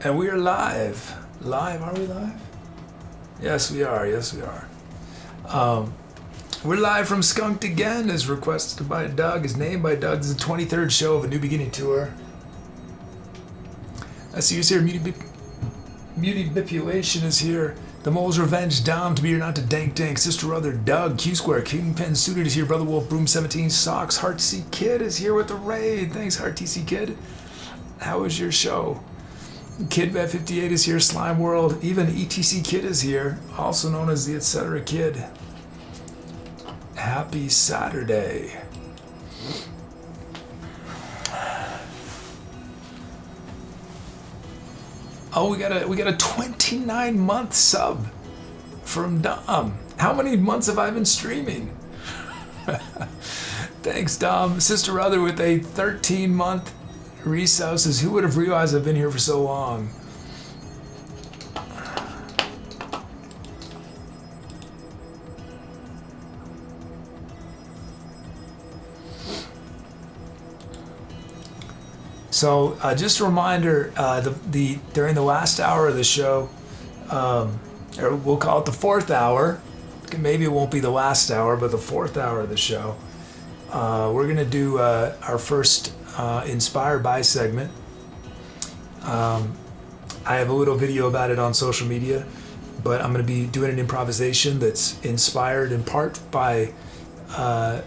And we are live. Live? Are we live? Yes, we are. Yes, we are. We're live from Skunked Again, as requested by Doug, as named by Doug. This is the 23rd show of a New Beginning tour. I see you's here. Mutilation is here. The Mole's Revenge, Dom, to be here, not to dank dank. Sister Brother, Doug, Q Square, KingpinSuited is here. Brother Wolf, Broom 17, Socks, Heartsea Kid is here with the raid. Thanks, Heartsea Kid. How was your show? Kidvet 58 is here. Slime World, even ETC Kid is here, also known as the Etc. Kid. Happy Saturday. Oh, we got a 29-month sub from Dom. How many months have I been streaming? Thanks, Dom. Sister Other with a 13-month resub says, who would have realized I've been here for so long? So just a reminder, during the last hour of the show, or we'll call it the fourth hour, maybe it won't be the last hour, but the fourth hour of the show, we're going to do our first Inspired By segment. I have a little video about it on social media, but I'm going to be doing an improvisation that's inspired in part by a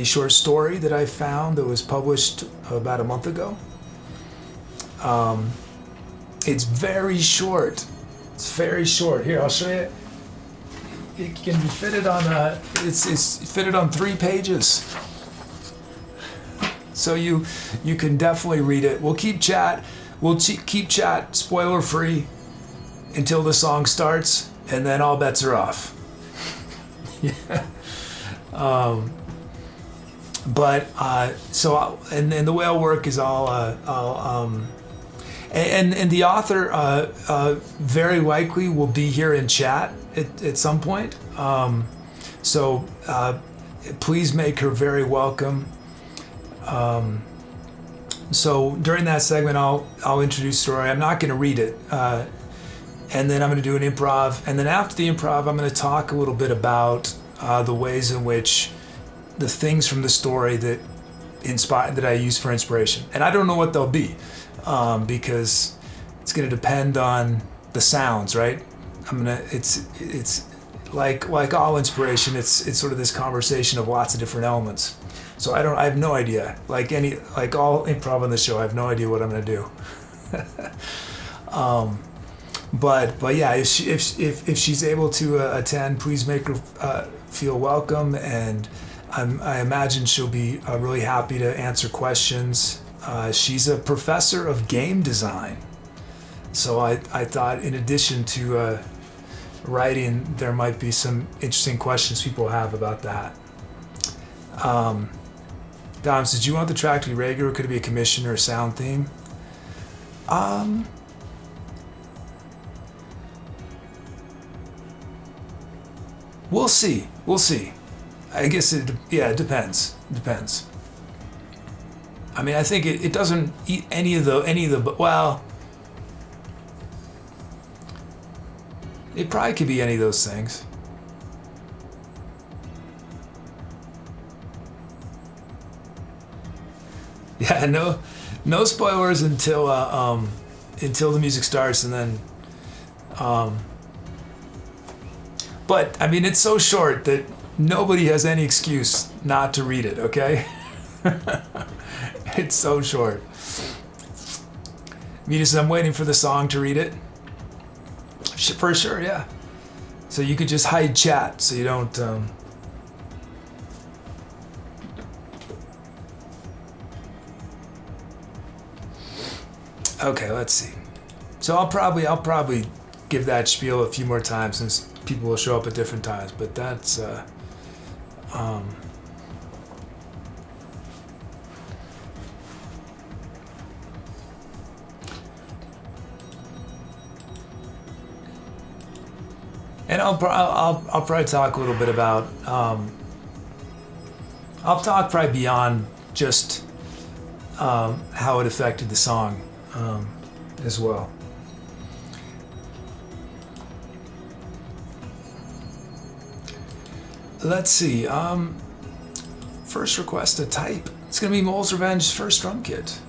short story that I found that was published about a month ago. It's very short. It's very short. Here, I'll show you. It can be fitted on. It's fitted on 3 pages. So you can definitely read it. We'll keep chat. Keep chat spoiler free until the song starts, and then all bets are off. Yeah. And the way it'll work is and the author very likely will be here in chat at some point. So please make her very welcome. So during that segment, I'll introduce the story. I'm not going to read it, and then I'm going to do an improv. And then after the improv, I'm going to talk a little bit about the ways in which the things from the story that I use for inspiration. And I don't know what they'll be, because it's going to depend on the sounds, right? It's like all inspiration. It's sort of this conversation of lots of different elements. So I have no idea. Like all improv on the show, I have no idea what I'm going to do. But yeah, if she's able to attend, please make her feel welcome, and I imagine she'll be really happy to answer questions. She's a professor of game design, so I thought in addition to writing, there might be some interesting questions people have about that. Dom says, do you want the track to be regular, or could it be a commission or a sound theme? We'll see. I guess it depends. I mean, I think it doesn't eat any of the, well, it probably could be any of those things. Yeah, no spoilers until the music starts, and then, but I mean, it's so short that nobody has any excuse not to read it, okay? It's so short. Mina says, I'm waiting for the song to read it. For sure, yeah. So you could just hide chat so you don't... Okay, let's see. So I'll probably give that spiel a few more times, since people will show up at different times, but that's... And I'll probably talk a little bit about, I'll talk probably beyond just how it affected the song as well. let's see. First request to type. It's gonna be Mole's Revenge's first drum kit.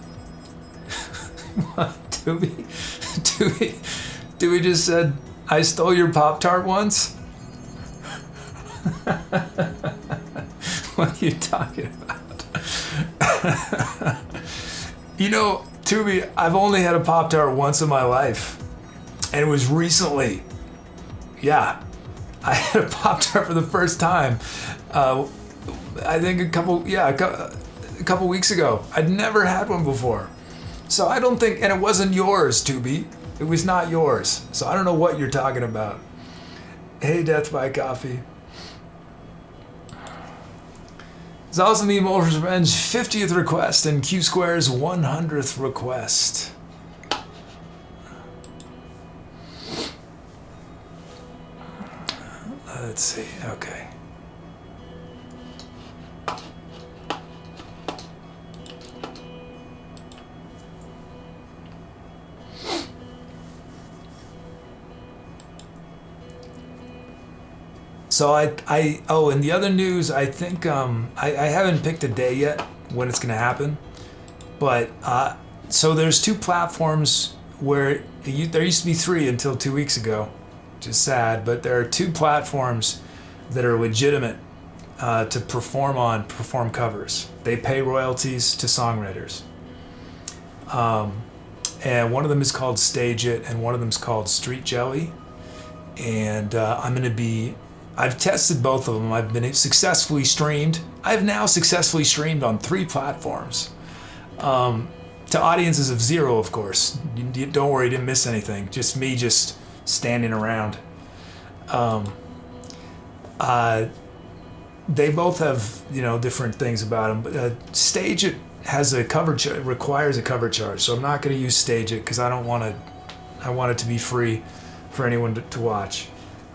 What, Tooby? Tooby just said, I stole your Pop-Tart once? What are you talking about? You know, Tooby, I've only had a Pop-Tart once in my life. And it was recently. Yeah. I had a Pop-Tart for the first time. I think a couple weeks ago. I'd never had one before. So I don't think, and it wasn't yours, Tooby. It was not yours. So I don't know what you're talking about. Hey, Death by Coffee. It's also the Mole's Revenge 50th request and Q Square's 100th request. Let's see, okay. So and the other news, I think, I haven't picked a day yet when it's going to happen, but, so there's two platforms where there used to be three until 2 weeks ago, which is sad, but there are two platforms that are legitimate to perform covers. They pay royalties to songwriters. And one of them is called Stage It, and one of them is called Street Jelly. And I've tested both of them. I've been successfully streamed. I've now successfully streamed on 3 platforms. To audiences of 0, of course. Don't worry, you didn't miss anything. Just me standing around. They both have, different things about them. But Stage It has a requires a cover charge, so I'm not going to use Stage It because I want it to be free for anyone to watch.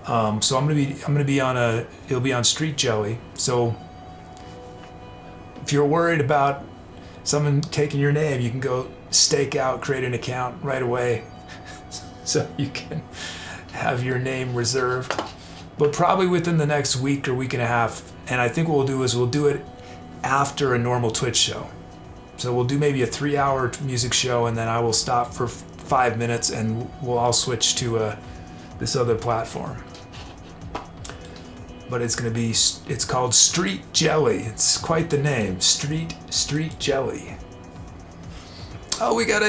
So I'm gonna be on it'll be on Street Jelly. So if you're worried about someone taking your name, you can go stake out, create an account right away, so you can have your name reserved. But probably within the next week or week and a half. And I think what we'll do is we'll do it after a normal Twitch show. So we'll do maybe a 3-hour music show, and then I will stop for 5 minutes, and we'll all switch to this other platform. But it's called Street Jelly. It's quite the name, Street Jelly. Oh, we got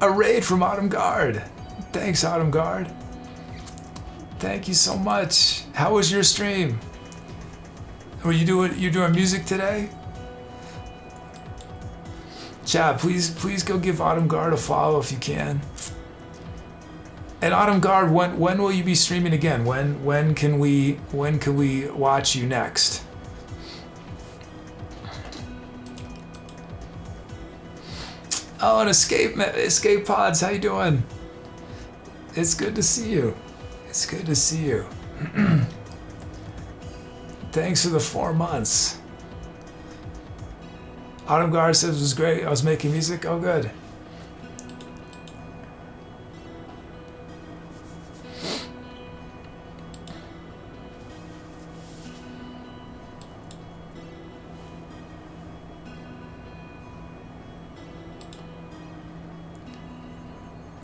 a raid from Autumn Guard. Thanks, Autumn Guard. Thank you so much. How was your stream? Were you doing music today? Chat, please go give Autumn Guard a follow if you can. And Autumn Guard, when will you be streaming again? When can we watch you next? Oh, and Escape Pods, how you doing? It's good to see you. It's good to see you. Thanks for the 4 months. Autumn Guard says it was great. I was making music. Oh, good.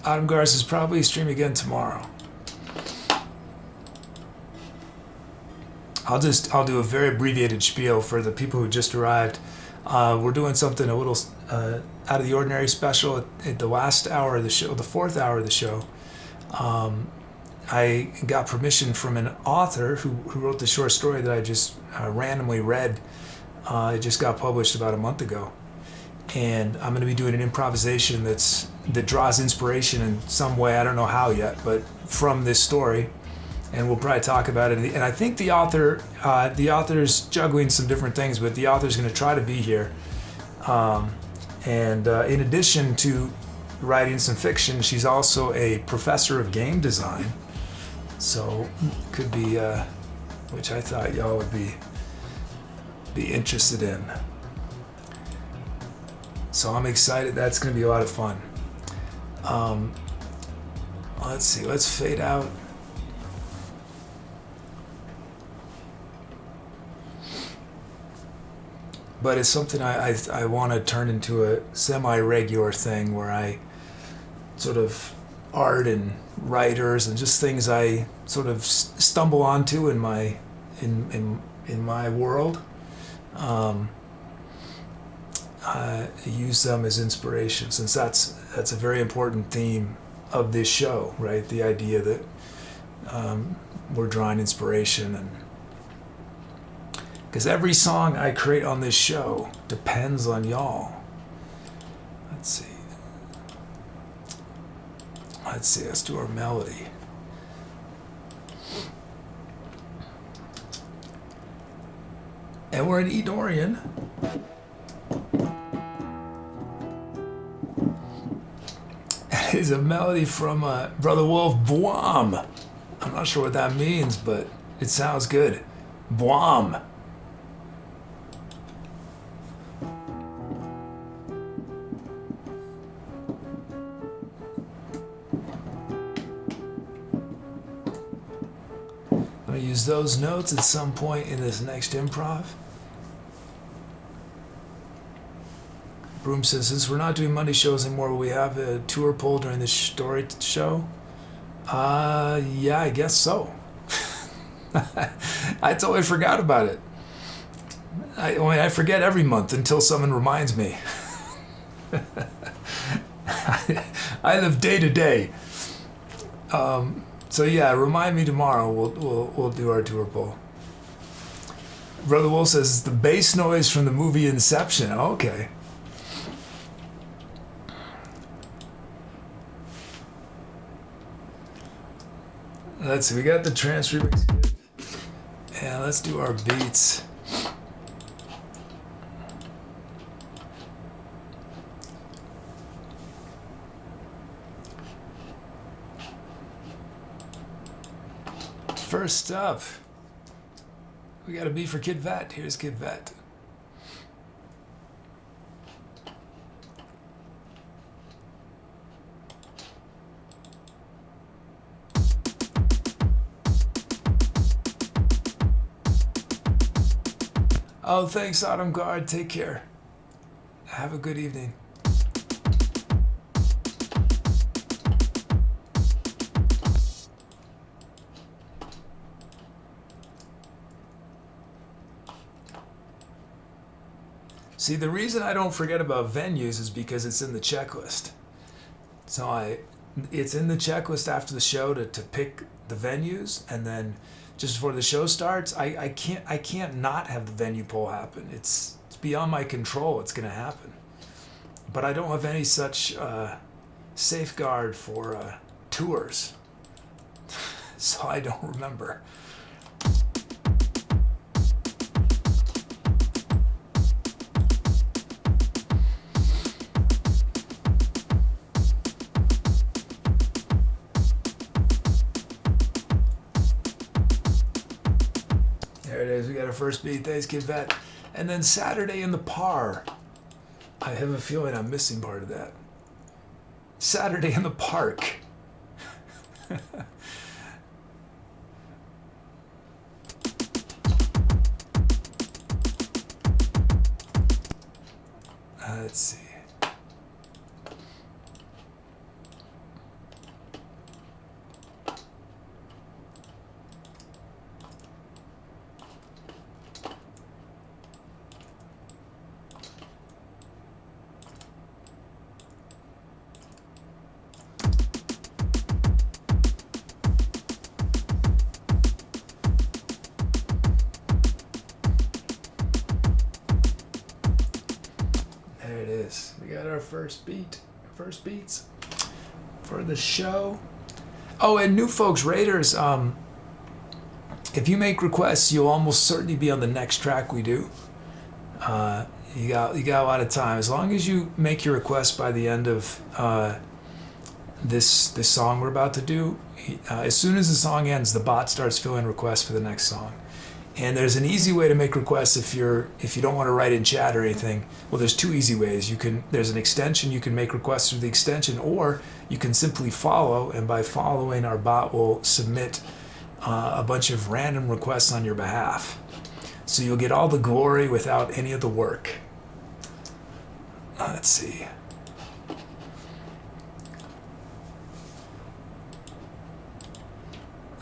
Autumn Guard says probably stream again tomorrow. I'll do a very abbreviated spiel for the people who just arrived. We're doing something a little out of the ordinary special at the last hour of the show, the 4th hour of the show. I got permission from an author who wrote the short story that I just randomly read. It just got published about a month ago. And I'm going to be doing an improvisation that draws inspiration in some way, I don't know how yet, but from this story. And we'll probably talk about it. And I think the author's juggling some different things, but the author's going to try to be here. In addition to writing some fiction, she's also a professor of game design. So could be, which I thought y'all would be interested in. So I'm excited. That's going to be a lot of fun. Let's see. Let's fade out. but it's something I want to turn into a semi-regular thing where I sort of art and writers and just things I sort of stumble onto in my world. Use them as inspiration, since that's a very important theme of this show, right? The idea that we're drawing inspiration, and because every song I create on this show depends on y'all. Let's see, let's do our melody. And we're in E Dorian. It's a melody from Brother Wolf, Bwam. I'm not sure what that means, but it sounds good. Bwam. I'm going to use those notes at some point in this next improv. Broom says, since we're not doing Monday shows anymore, will we have a tour poll during the story show? Yeah, I guess so. I totally forgot about it. I forget every month until someone reminds me. I live day to day. So yeah, remind me tomorrow. We'll do our tour poll. Brother Wolf says, the bass noise from the movie Inception. Okay. Let's see, we got the trance remix good. And let's do our beats. First up, we got a beat for Kid Vet. Here's Kid Vet. Oh, thanks, Autumn Guard. Take care. Have a good evening. See, the reason I don't forget about venues is because it's in the checklist. So it's in the checklist after the show to pick the venues, and then just before the show starts, I can't not have the venue poll happen. It's beyond my control. It's going to happen. But I don't have any such safeguard for tours. So I don't remember. We got our first beat. Thanks, Kid Vet. And then Saturday in the Par. I have a feeling I'm missing part of that. Saturday in the Park. Let's see. We got our first beats for the show. Oh, and new folks, Raiders, if you make requests, you'll almost certainly be on the next track we do. You got a lot of time. As long as you make your request by the end of this song we're about to do, as soon as the song ends, the bot starts filling requests for the next song. And there's an easy way to make requests if you don't want to write in chat or anything. Well, there's two easy ways. There's an extension. You can make requests through the extension, or you can simply follow, and by following, our bot will submit a bunch of random requests on your behalf. So you'll get all the glory without any of the work. Let's see.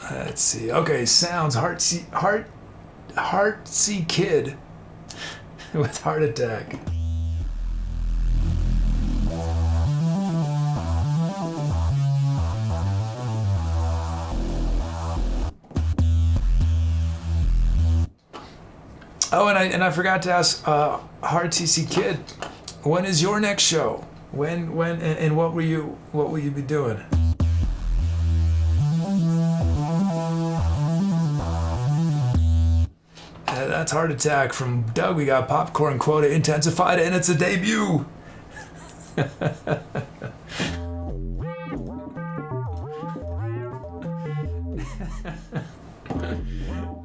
Let's see. Okay, sounds Heartsy Kid with Heart Attack. Oh, and I forgot to ask Heartsy Kid, when is your next show? When and what will you be doing? That's Heart Attack from Doug. We got Popcorn Quota Intensified, and it's a debut.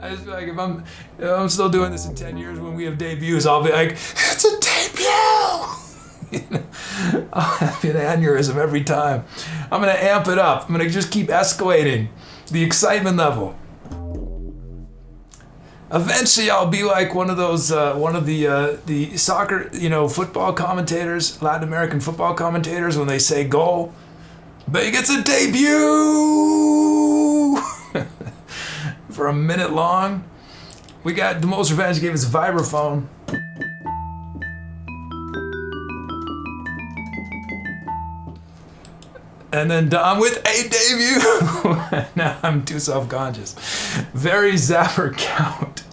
I just feel like if I'm still doing this in 10 years when we have debuts, I'll be like, it's a debut! I'll have an aneurysm every time. I'm gonna amp it up. I'm gonna just keep escalating the excitement level. Eventually, I'll be like one of those, one of the soccer, football commentators, Latin American football commentators, when they say goal, Bay gets a debut for a minute long. We got The Most Revenge gave us a vibraphone. And then Dom with a debut. Now I'm too self-conscious. Very Zapper Count.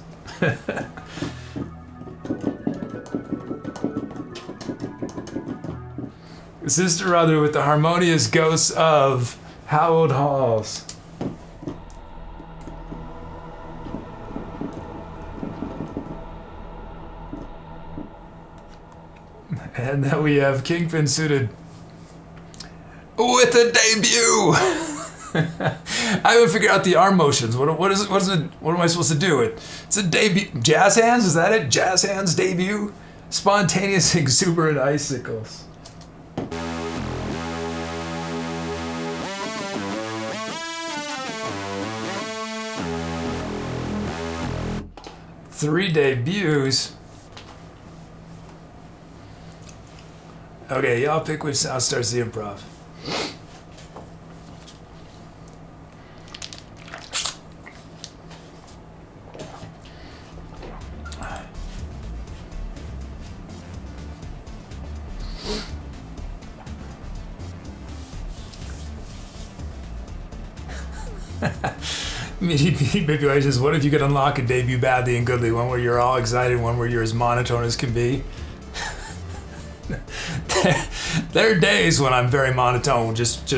Sister Rother with the harmonious ghosts of hallowed halls. And then we have KingpinSuited with a debut. I haven't figured out the arm motions. What am I supposed to do? It's a debut. Jazz hands? Is that it? Jazz hands debut? Spontaneous exuberant icicles. Three debuts. Okay, y'all pick which sound starts the improv. Maybe says, what if you could unlock a debut badly and goodly? One where you're all excited, one where you're as monotone as can be. There are days when I'm very monotone, just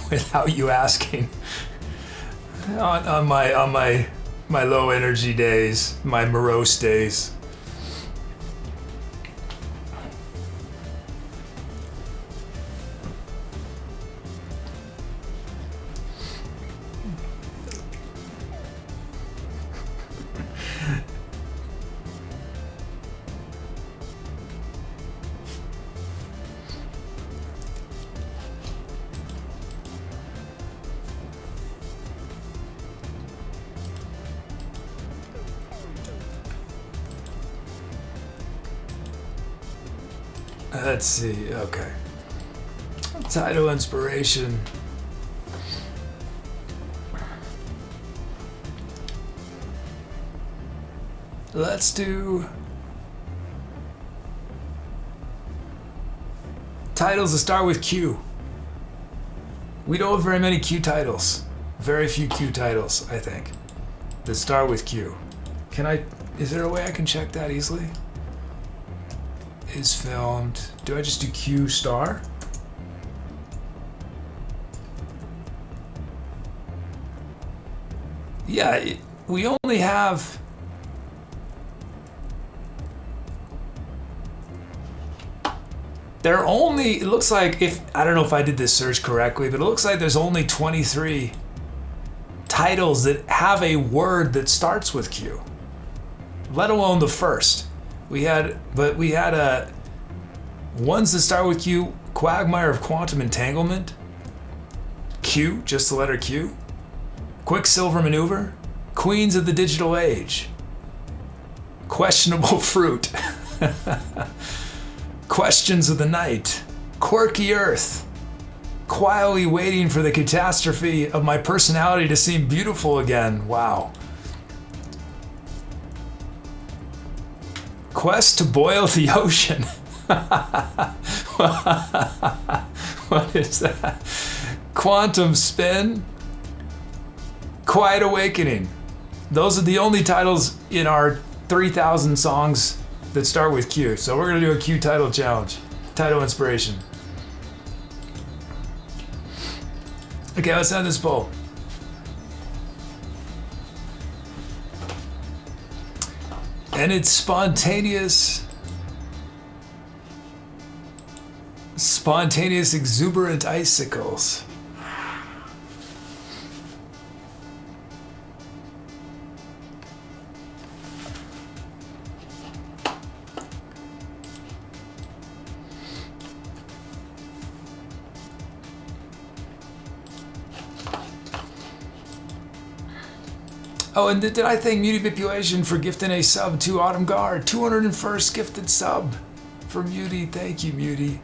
without you asking. On my low energy days, my morose days. Let's see, okay. Title inspiration. Let's do titles that start with Q. We don't have very many Q titles. Very few Q titles, I think, that start with Q. Is there a way I can check that easily? Is filmed. Do I just do Q star? Yeah, we only have it looks like, I don't know if I did this search correctly, but it looks like there's only 23 titles that have a word that starts with Q, let alone the first. We had ones that start with Q: Quagmire of Quantum Entanglement, Q, just the letter Q, Quicksilver Maneuver, Queens of the Digital Age, Questionable fruit. Questions of the night. Quirky earth. Quietly waiting for the catastrophe of my personality to seem beautiful again. Wow. Quest to boil the ocean. What is that? Quantum spin. Quiet awakening. Those are the only titles in our 3,000 songs that start with Q. So we're going to do a Q title challenge. Title inspiration. Okay, let's end this poll. And it's spontaneous, exuberant icicles. Oh, and did I thank Muty Manipulation for gifting a sub to Autumn Guard? 201st gifted sub for Muty. Thank you, Muty.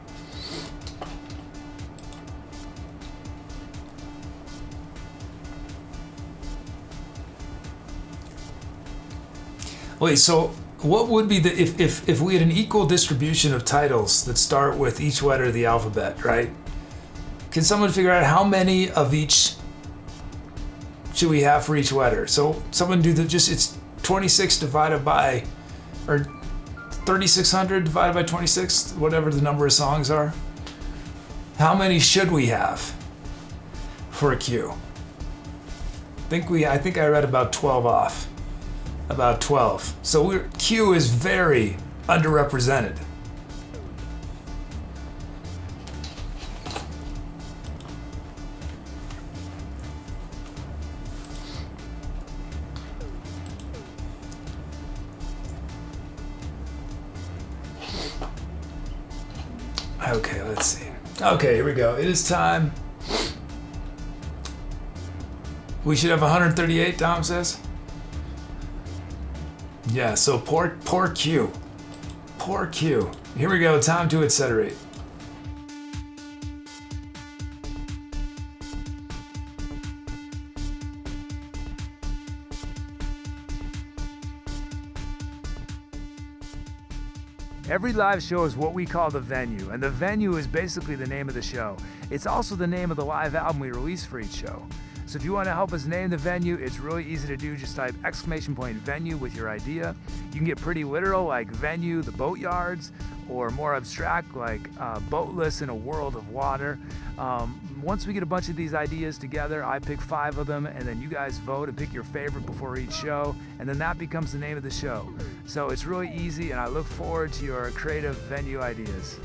Wait, so what would be the if we had an equal distribution of titles that start with each letter of the alphabet, right? Can someone figure out how many of each should we have for each letter? So someone do it's 26 divided by, or 3,600 divided by 26, whatever the number of songs are. How many should we have for a Q? I think I read about 12 off. About 12. So Q is very underrepresented. Okay, let's see. Okay, here we go. It is time. We should have 138, Tom says. Yeah, so poor Q. Poor Q. Here we go, time to iterate. Every live show is what we call the venue, and the venue is basically the name of the show. It's also the name of the live album we release for each show. So if you want to help us name the venue, it's really easy to do. Just type !venue with your idea. You can get pretty literal like venue, the boatyards, or more abstract like boatless in a world of water. Once we get a bunch of these ideas together, I pick 5 of them, and then you guys vote and pick your favorite before each show, and then that becomes the name of the show. So it's really easy, and I look forward to your creative venue ideas.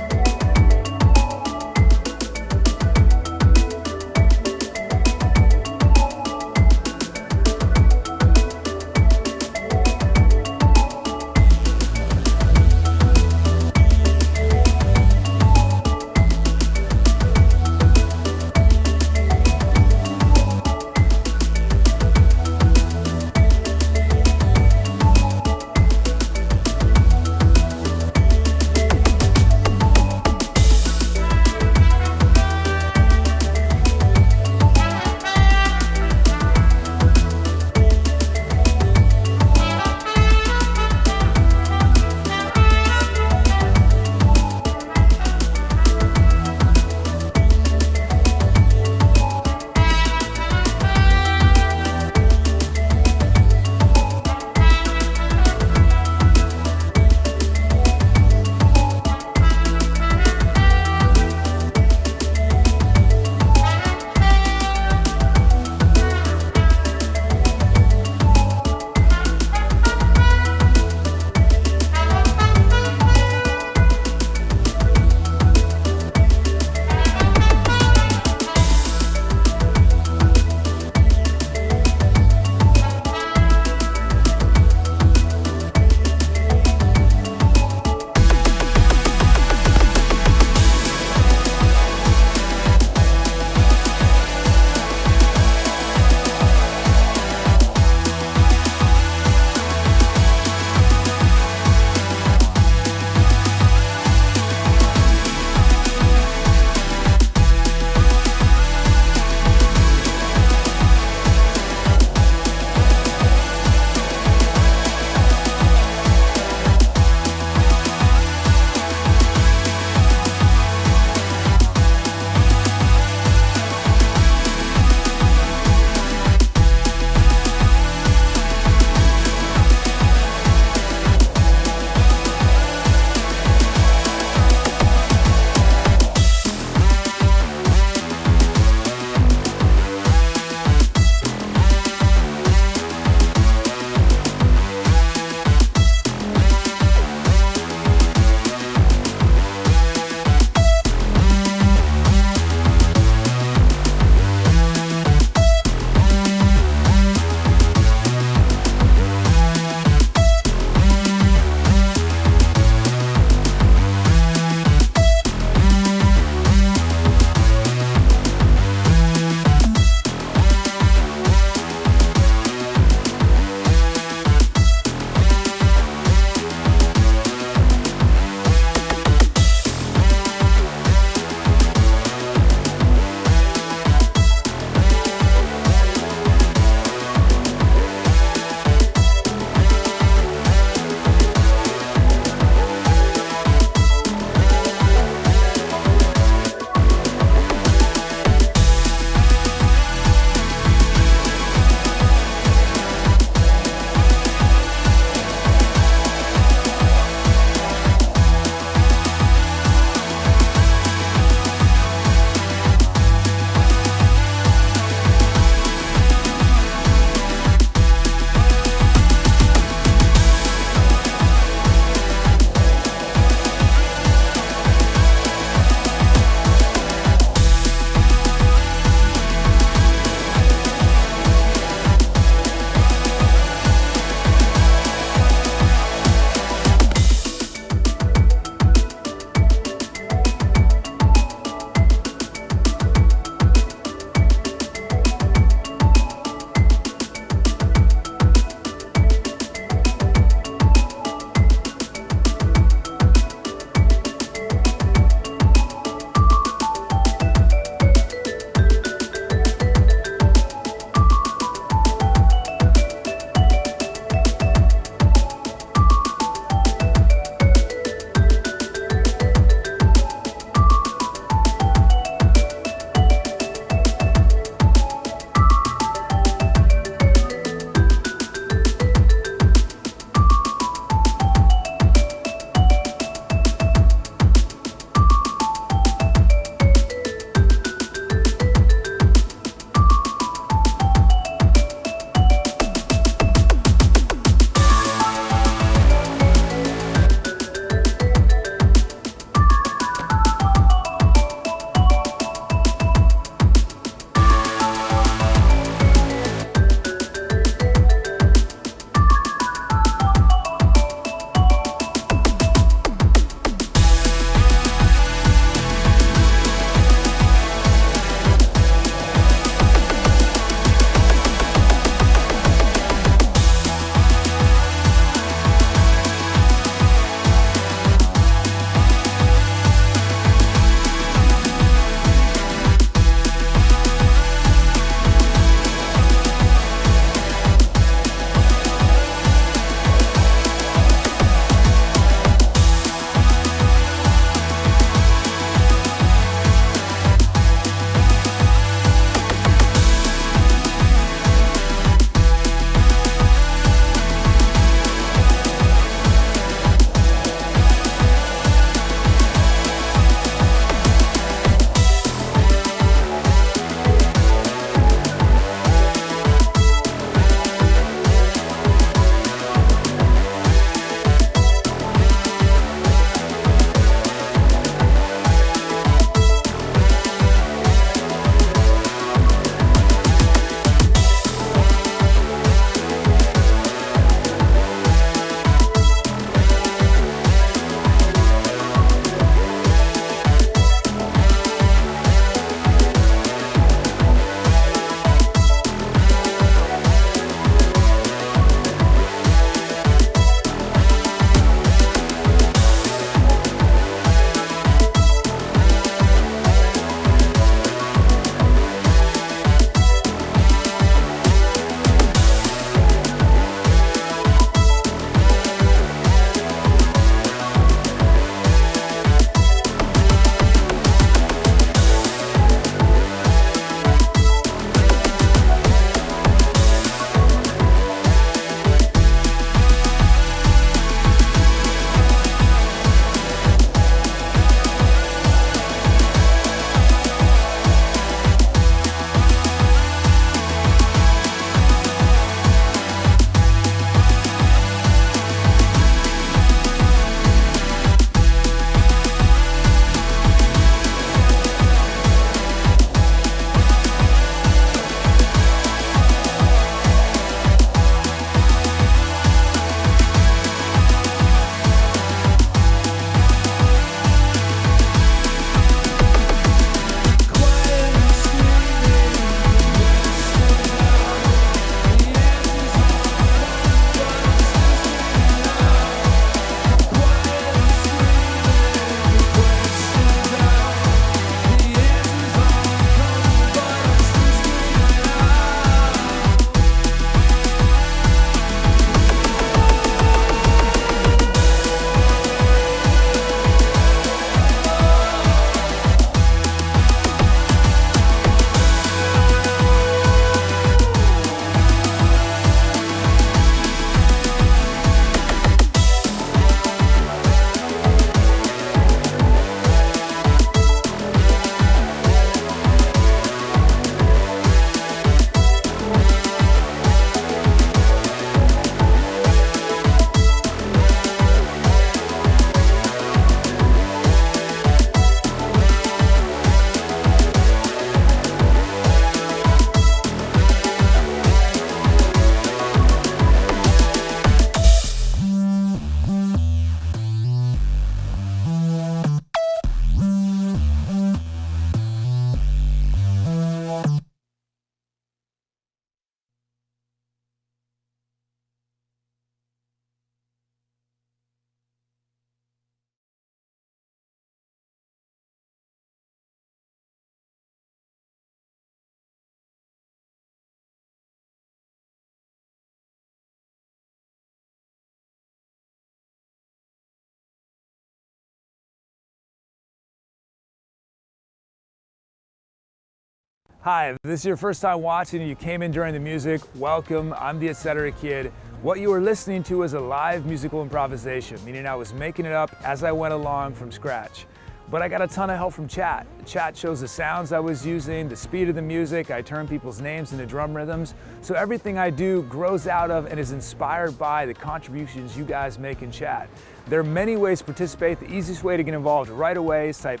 Hi, if this is your first time watching and you came in during the music, welcome. I'm the Etc. Kid. What you were listening to is a live musical improvisation, meaning I was making it up as I went along from scratch. But I got a ton of help from chat. Chat shows the sounds I was using, the speed of the music, I turn people's names into drum rhythms. So everything I do grows out of and is inspired by the contributions you guys make in chat. There are many ways to participate. The easiest way to get involved right away is type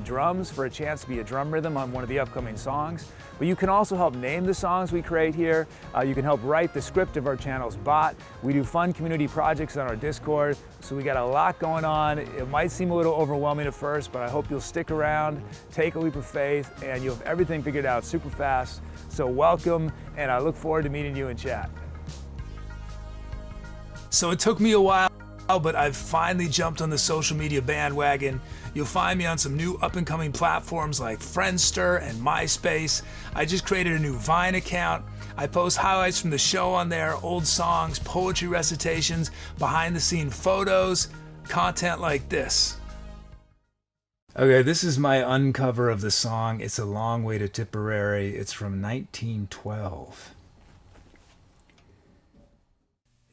!drums for a chance to be a drum rhythm on one of the upcoming songs. But you can also help name the songs we create here. You can help write the script of our channel's bot. We do fun community projects on our Discord. So we got a lot going on. It might seem a little overwhelming at first, but I hope you'll stick around, take a leap of faith, and you'll have everything figured out super fast. So welcome, and I look forward to meeting you in chat. So it took me a while, but I've finally jumped on the social media bandwagon. You'll find me on some new up-and-coming platforms like Friendster and MySpace. I just created a new Vine account. I post highlights from the show on there, old songs, poetry recitations, behind-the-scene photos, content like this. Okay, this is my uncover of the song It's a Long Way to Tipperary. It's from 1912.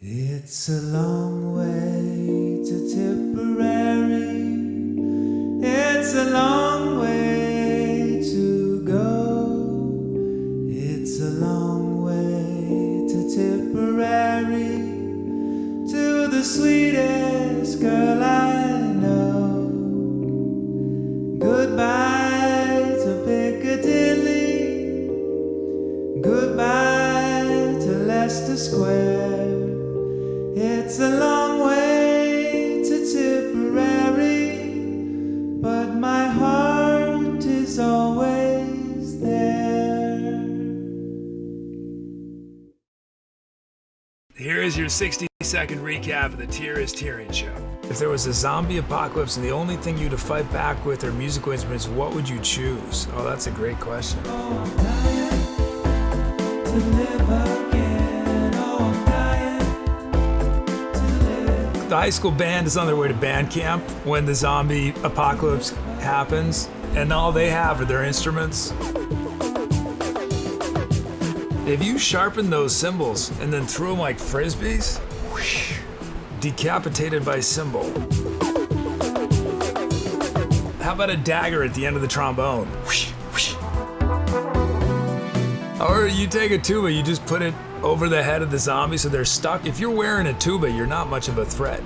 It's a long way to Tipperary. It's a long way to go. It's a long way to Tipperary, to the sweetest girl I know. Goodbye to Piccadilly. Goodbye to Leicester Square. It's a long way to Tipperary, but my heart is always there. Here is your 60-second recap of the Tear is Tearing show. If there was a zombie apocalypse and the only thing you'd fight back with are musical instruments, what would you choose? Oh, that's a great question. Oh, I'm dying to live again. Oh, I'm dying to live. The high school band is on their way to band camp when the zombie apocalypse happens, and all they have are their instruments. If you sharpen those cymbals and then threw them like frisbees, whoosh, decapitated by cymbal. How about a dagger at the end of the trombone? Whoosh, whoosh. Or you take a tuba, you just put it over the head of the zombie so they're stuck. If you're wearing a tuba, you're not much of a threat.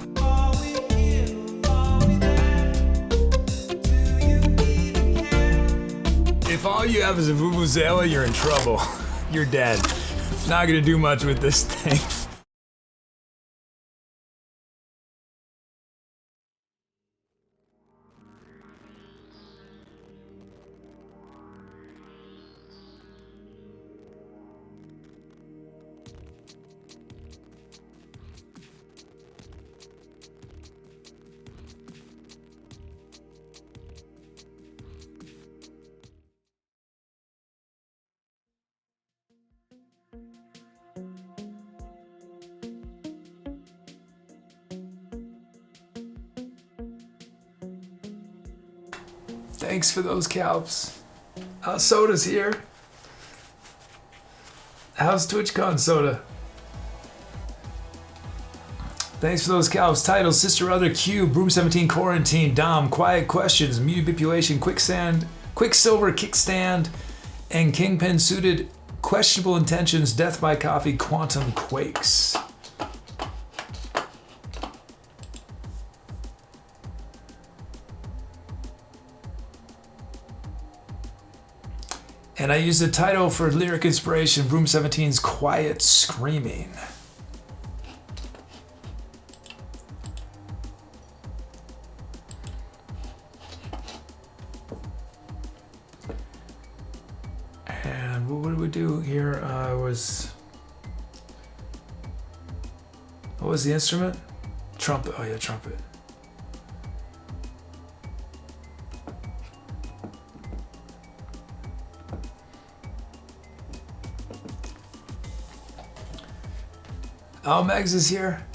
If all you have is a Vuvuzela, you're in trouble. You're dead. Not gonna do much with this thing. Thanks for those calps. Soda's here. How's TwitchCon, Soda? Thanks for those calps. Titles: Sister Other, Cube, Broom 17, Quarantine, Dom, Quiet Questions, Manipulation, Quicksand, Quicksilver, Kickstand, and KingpinSuited, Questionable Intentions, Death by Coffee, Quantum Quakes. And I used the title for lyric inspiration, Broom 17's Quiet Screaming. And what did we do here? What was the instrument? Trumpet. Oh yeah, trumpet. Oh, Megs is here.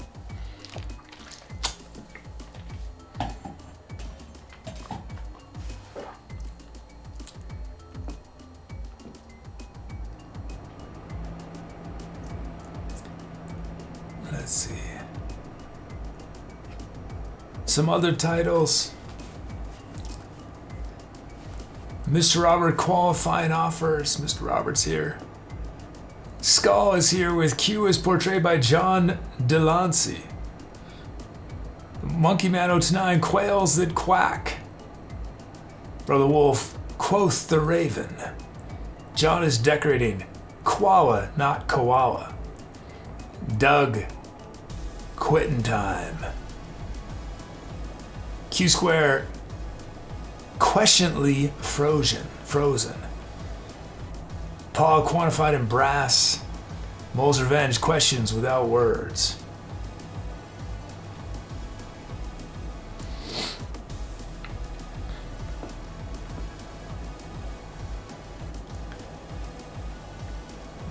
Some other titles. Mr. Robert qualifying offers. Mr. Robert's here. Skull is here with Q is portrayed by John Delancey. Monkey Man 09, Quails That Quack. Brother Wolf, quoth the Raven. John is decorating koala, not koala. Doug, quitting time. Q Square, questionably frozen. Paul quantified in brass. Mole's Revenge, questions without words.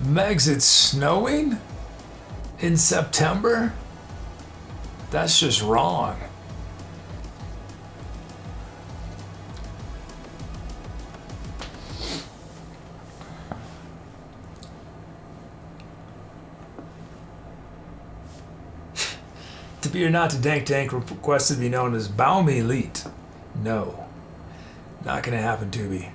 Megs, it's snowing in September? That's just wrong. To be or not to dank requested to be known as Baum Elite. No. Not gonna happen, Tooby.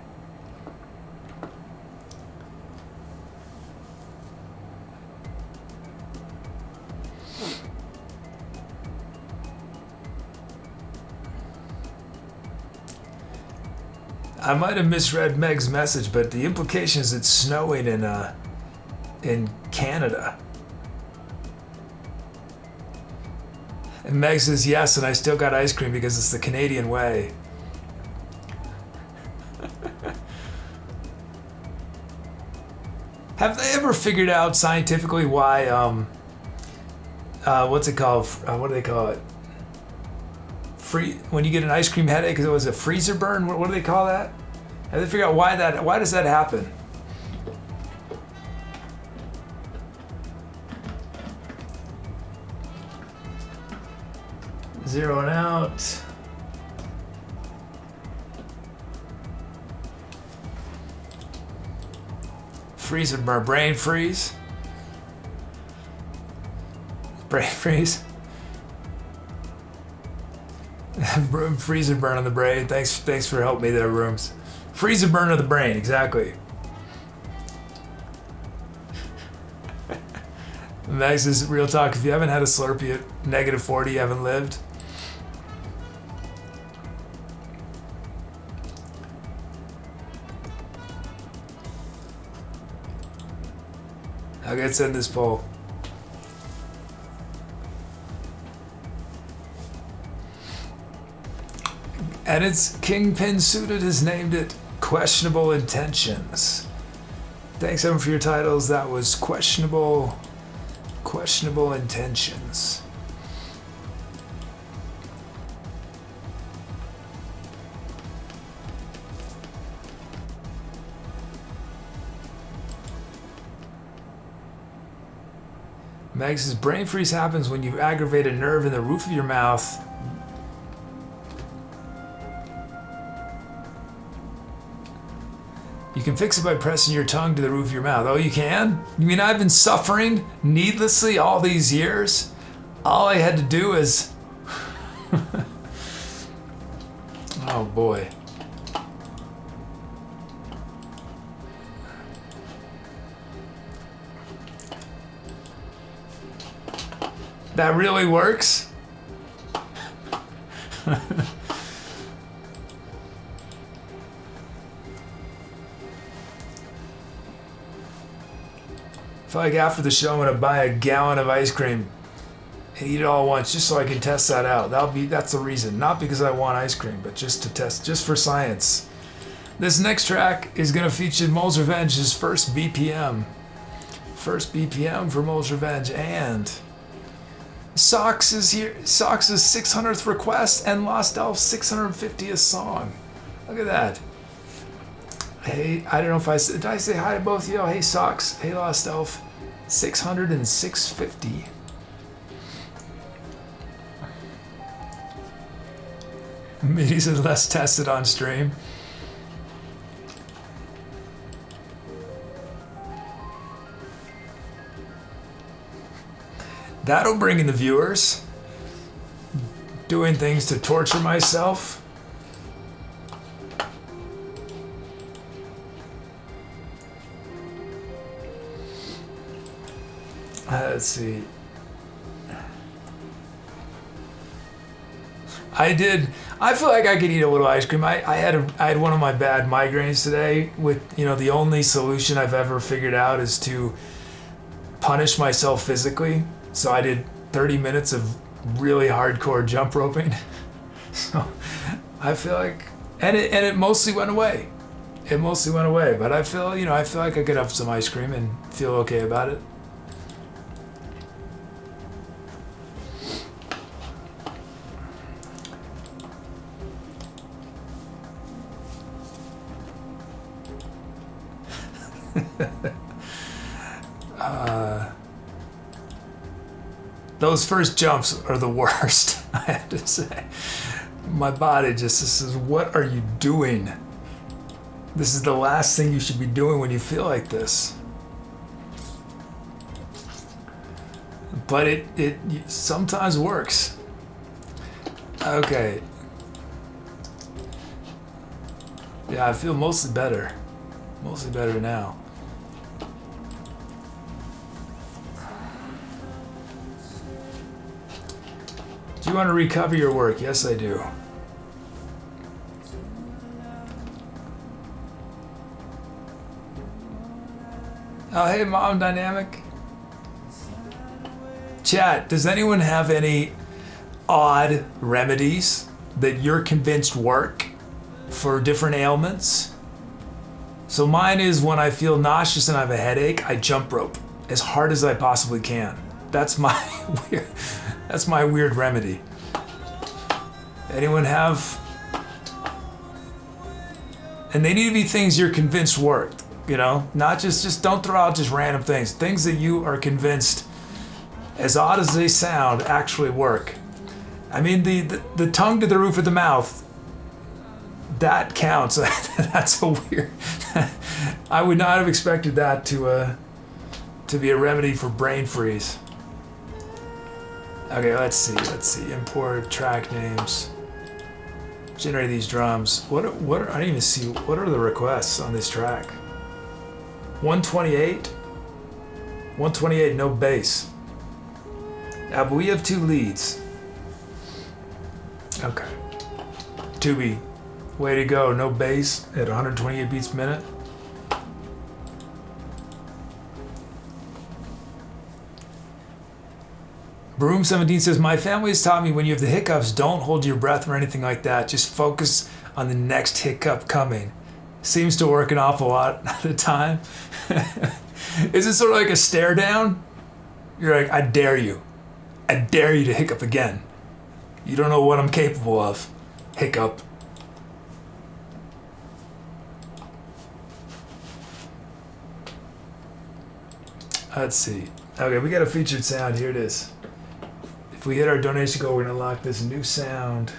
I might have misread Meg's message, but the implication is it's snowing in Canada. And Meg says yes, and I still got ice cream because it's the Canadian way. Have they ever figured out scientifically why, what's it called? What do they call it? When you get an ice cream headache, it was a freezer burn? What do they call that? Have they figured out why does that happen? Zeroing out. Freezer burn, brain freeze. Brain freeze. Freezer burn on the brain. Thanks for helping me there, Rooms. Freezer burn of the brain, exactly. Max is real talk. If you haven't had a Slurpee at -40, you haven't lived. I'll get send this poll. And it's KingpinSuited has named it Questionable Intentions. Thanks everyone for your titles. That was Questionable Intentions. Meg says brain freeze happens when you aggravate a nerve in the roof of your mouth. You can fix it by pressing your tongue to the roof of your mouth. Oh, you can? You mean I've been suffering needlessly all these years? All I had to do is... Oh, boy. That really works? I feel like after the show I'm gonna buy a gallon of ice cream and eat it all at once just so I can test that out. That's the reason. Not because I want ice cream, but just to test, just for science. This next track is gonna feature Mole's Revenge, his first BPM. First BPM for Mole's Revenge, and Socks is here. Socks' 600th request and Lost Elf's 650th song. Look at that. Hey, I don't know if did I say hi to both of y'all? Hey Socks, hey Lost Elf, 600 and 650. Middies are less tested on stream. That'll bring in the viewers. doing things to torture myself. Let's see. I feel like I could eat a little ice cream. I had one of my bad migraines today with, the only solution I've ever figured out is to punish myself physically. So I did 30 minutes of really hardcore jump roping. So I feel like, and it mostly went away. It mostly went away, but I feel like I could have some ice cream and feel okay about it. Those first jumps are the worst, I have to say. My body just says, what are you doing? This is the last thing you should be doing when you feel like this. But it sometimes works. Okay. Yeah, I feel mostly better. Mostly better now. Do you want to recover your work? Yes, I do. Oh, hey, Mom Dynamic. Chat, does anyone have any odd remedies that you're convinced work for different ailments? So mine is when I feel nauseous and I have a headache, I jump rope as hard as I possibly can. That's my weird remedy. Anyone have? And they need to be things you're convinced worked, not just don't throw out just random things. Things that you are convinced, as odd as they sound, actually work. I mean, the tongue to the roof of the mouth, that counts. That's a weird. I would not have expected that to be a remedy for brain freeze. Okay, let's see. Import track names. Generate these drums. What are, I don't even see, what are the requests on this track? 128? 128, no bass. Yeah, but we have 2 leads. Okay. Tooby, way to go. No bass at 128 beats per minute. Broom17 says, my family has taught me when you have the hiccups, don't hold your breath or anything like that. Just focus on the next hiccup coming. Seems to work an awful lot at the time. Is it sort of like a stare down? You're like, I dare you. I dare you to hiccup again. You don't know what I'm capable of. Hiccup. Let's see. Okay, we got a featured sound. Here it is. If we hit our donation goal, we're going to unlock this new sound.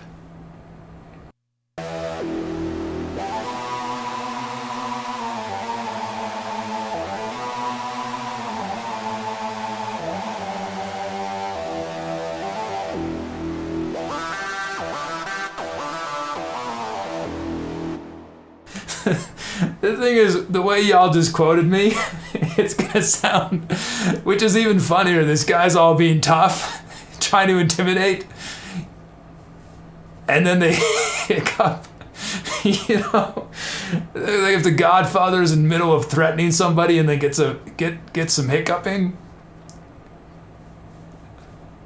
The thing is, the way y'all just quoted me, it's going to sound, which is even funnier. This guy's all being tough, trying to intimidate, and then they hiccup. Like if the Godfather's in the middle of threatening somebody and then gets some hiccuping.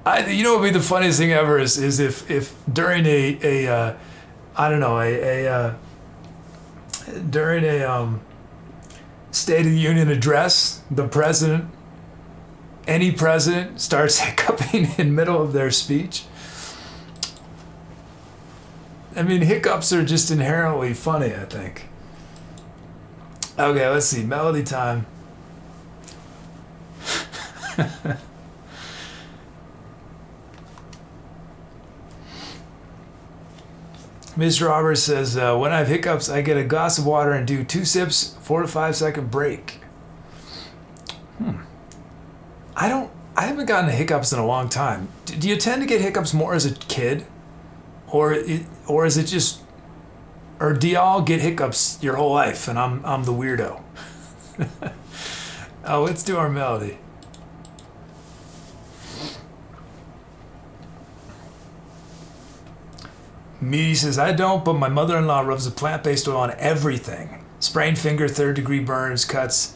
What would be the funniest thing ever is if during during a State of the Union address, any president starts hiccuping in the middle of their speech. I mean, hiccups are just inherently funny, I think. Okay, let's see. Melody time. Mr. Roberts says, when I have hiccups, I get a glass of water and do 2 sips, 4 to 5 second break. I haven't gotten hiccups in a long time. Do you tend to get hiccups more as a kid? or is it just, or do y'all get hiccups your whole life and I'm the weirdo? Oh, let's do our melody. Meaty says, I don't, but my mother-in-law rubs a plant-based oil on everything. Sprained finger, third-degree burns, cuts,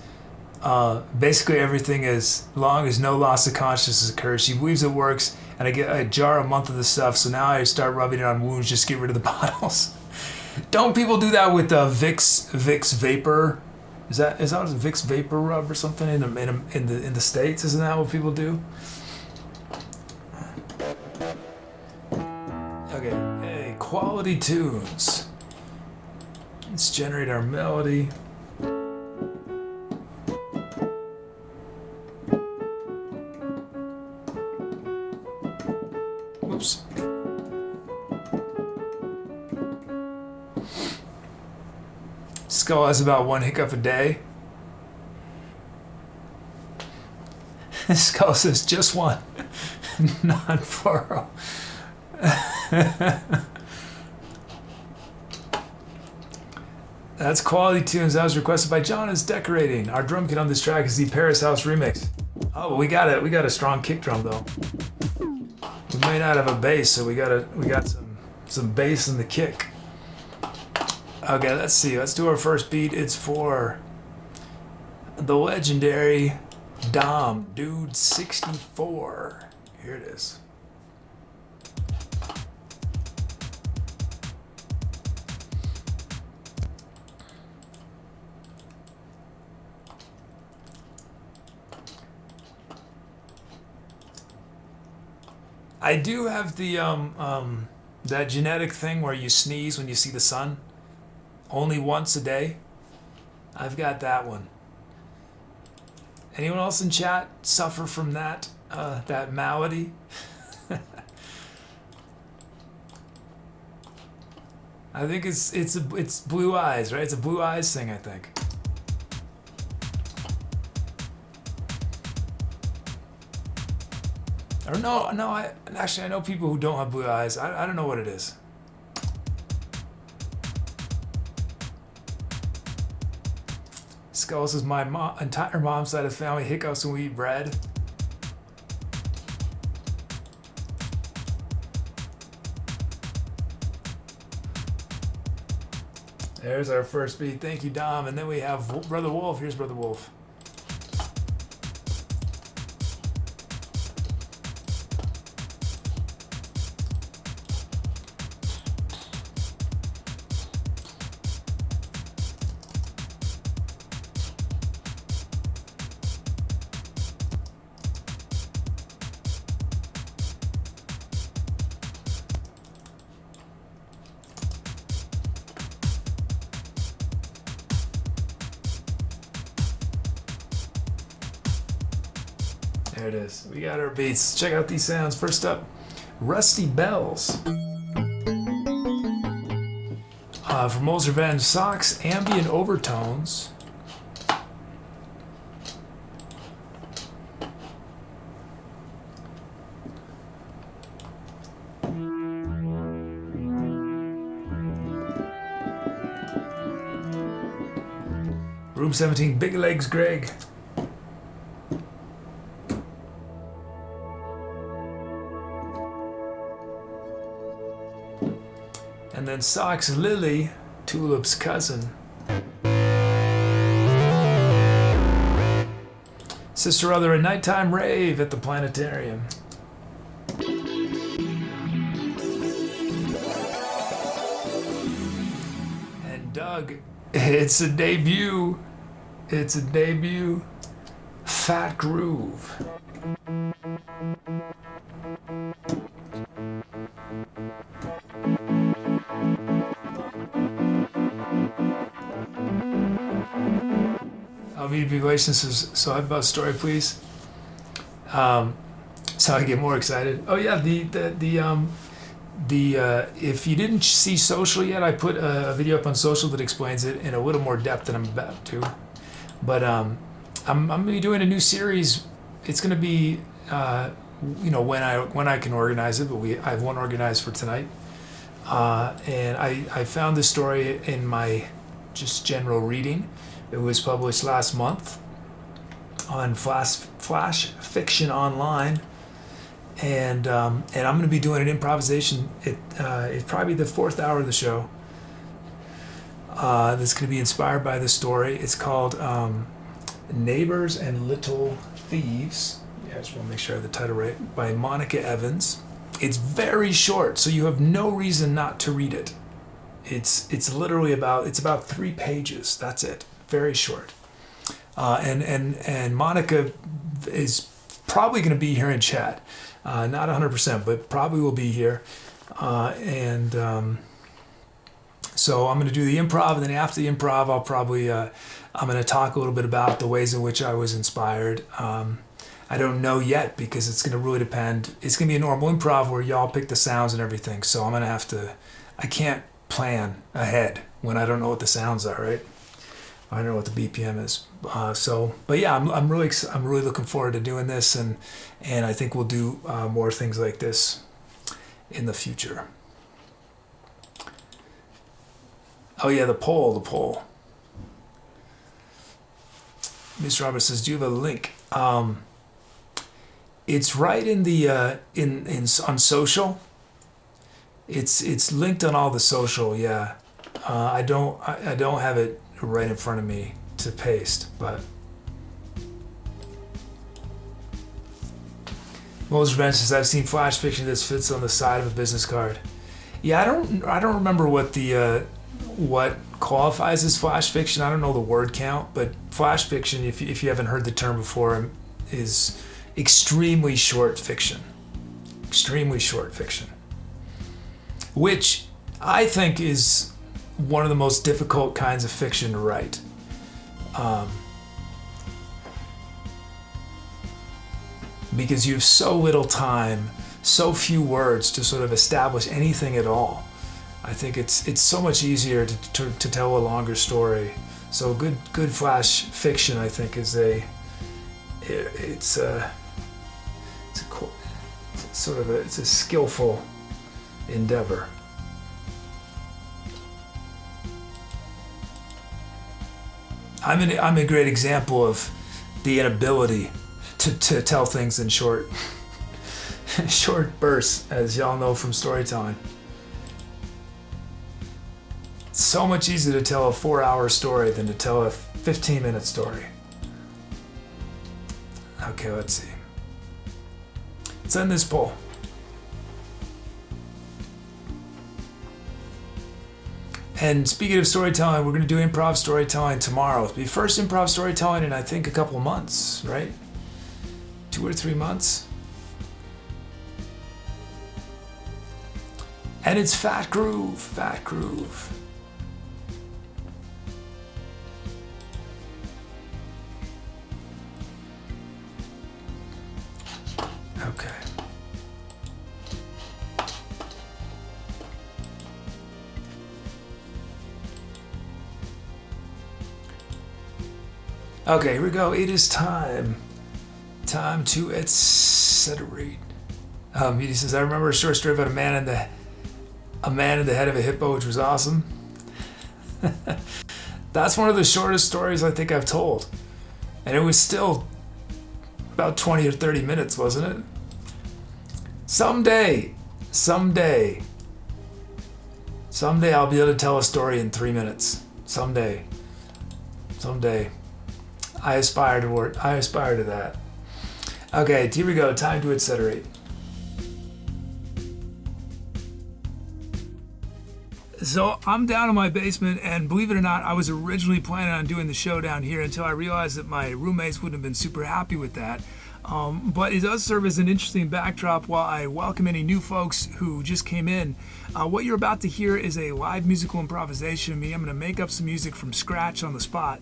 basically everything, as long as no loss of consciousness occurs. She believes it works, and I get a jar a month of the stuff, so now I start rubbing it on wounds just to get rid of the bottles. Don't people do that with Vicks Vapor? Is that Vicks Vapor Rub or something in the States? Isn't that what people do? Okay, hey, quality tunes. Let's generate our melody. Whoops. Skull has about one hiccup a day. Skull says just one, not plural. That's quality tunes. That was requested by John is Decorating. Our drum kit on this track is the Paris House remix. Oh, we got it. We got a strong kick drum though. We may not have a bass, so we got some bass in the kick. Okay, let's see. Let's do our first beat. It's for the legendary Dom Dude 64. Here it is. I do have the that genetic thing where you sneeze when you see the sun. Only once a day. I've got that one. Anyone else in chat suffer from that that malady? I think it's blue eyes, right? It's a blue eyes thing, I think. Or no, I know people who don't have blue eyes. I don't know what it is. Skull says my entire mom's side of the family hiccups when we eat bread. There's our first beat. Thank you, Dom. And then we have Brother Wolf. Here's Brother Wolf. There it is. We got our beats. Check out these sounds. First up, Rusty Bells. From Mole's Revenge, Socks, ambient overtones. Room 17, Big Legs Greg. And then Socks Lily, Tulip's cousin. Sister Other, a nighttime rave at the planetarium. And Doug, it's a debut. It's a debut. Fat Groove. Media Relations, so I have about a story, please. So I get more excited. Oh yeah, the if you didn't see Social yet, I put a video up on Social that explains it in a little more depth than I'm about to. But I'm gonna be doing a new series. It's gonna be when I can organize it, but I have one organized for tonight. And I found this story in my just general reading. It was published last month on Flash Fiction Online, and I'm going to be doing an improvisation. It's probably the 4th hour of the show. That's going to be inspired by this story. It's called Neighbors and Little Thieves. Yeah, I just want to make sure I have the title right. By Monica Evans. It's very short, so you have no reason not to read it. It's literally about 3 pages. That's it. Very short. And Monica is probably going to be here in chat. Not 100%, but probably will be here. So I'm going to do the improv, and then after the improv, I'll probably I'm going to talk a little bit about the ways in which I was inspired. I don't know yet because it's going to really depend. It's going to be a normal improv where y'all pick the sounds and everything. So I'm going to have to. I can't plan ahead when I don't know what the sounds are, right? I don't know what the BPM is. But yeah, I'm really looking forward to doing this, and I think we'll do more things like this in the future. Oh yeah, the poll. Mr. Roberts says, "Do you have a link?" It's right in the on social. It's linked on all the social. Yeah, I don't have it right in front of me to paste, but Moses Revenge says, "I've seen flash fiction that fits on the side of a business card." Yeah, I don't remember what qualifies as flash fiction. I don't know the word count, but flash fiction, if you haven't heard the term before, is extremely short fiction. Extremely short fiction. Which I think is one of the most difficult kinds of fiction to write. Because you have so little time, so few words to sort of establish anything at all. I think it's so much easier to tell a longer story. So good flash fiction, I think, is it's a skillful endeavor. I'm a great example of the inability to tell things in short bursts, as y'all know from storytelling. It's so much easier to tell a 4-hour story than to tell a 15-minute story. Okay, let's see. Let's end this poll. And speaking of storytelling, we're going to do improv storytelling tomorrow. It'll be first improv storytelling in, I think, a couple of months, right? 2 or 3 months. And it's Fat Groove. Okay. Okay, here we go. It is time to accelerate. He says, "I remember a short story about a man in the head of a hippo, which was awesome." That's one of the shortest stories I think I've told, and it was still about 20 or 30 minutes, wasn't it? Someday I'll be able to tell a story in 3 minutes. Someday. I aspire to that. Okay, here we go. Time to accelerate. So I'm down in my basement, and believe it or not, I was originally planning on doing the show down here until I realized that my roommates wouldn't have been super happy with that. But it does serve as an interesting backdrop while I welcome any new folks who just came in. What you're about to hear is a live musical improvisation. I'm going to make up some music from scratch on the spot.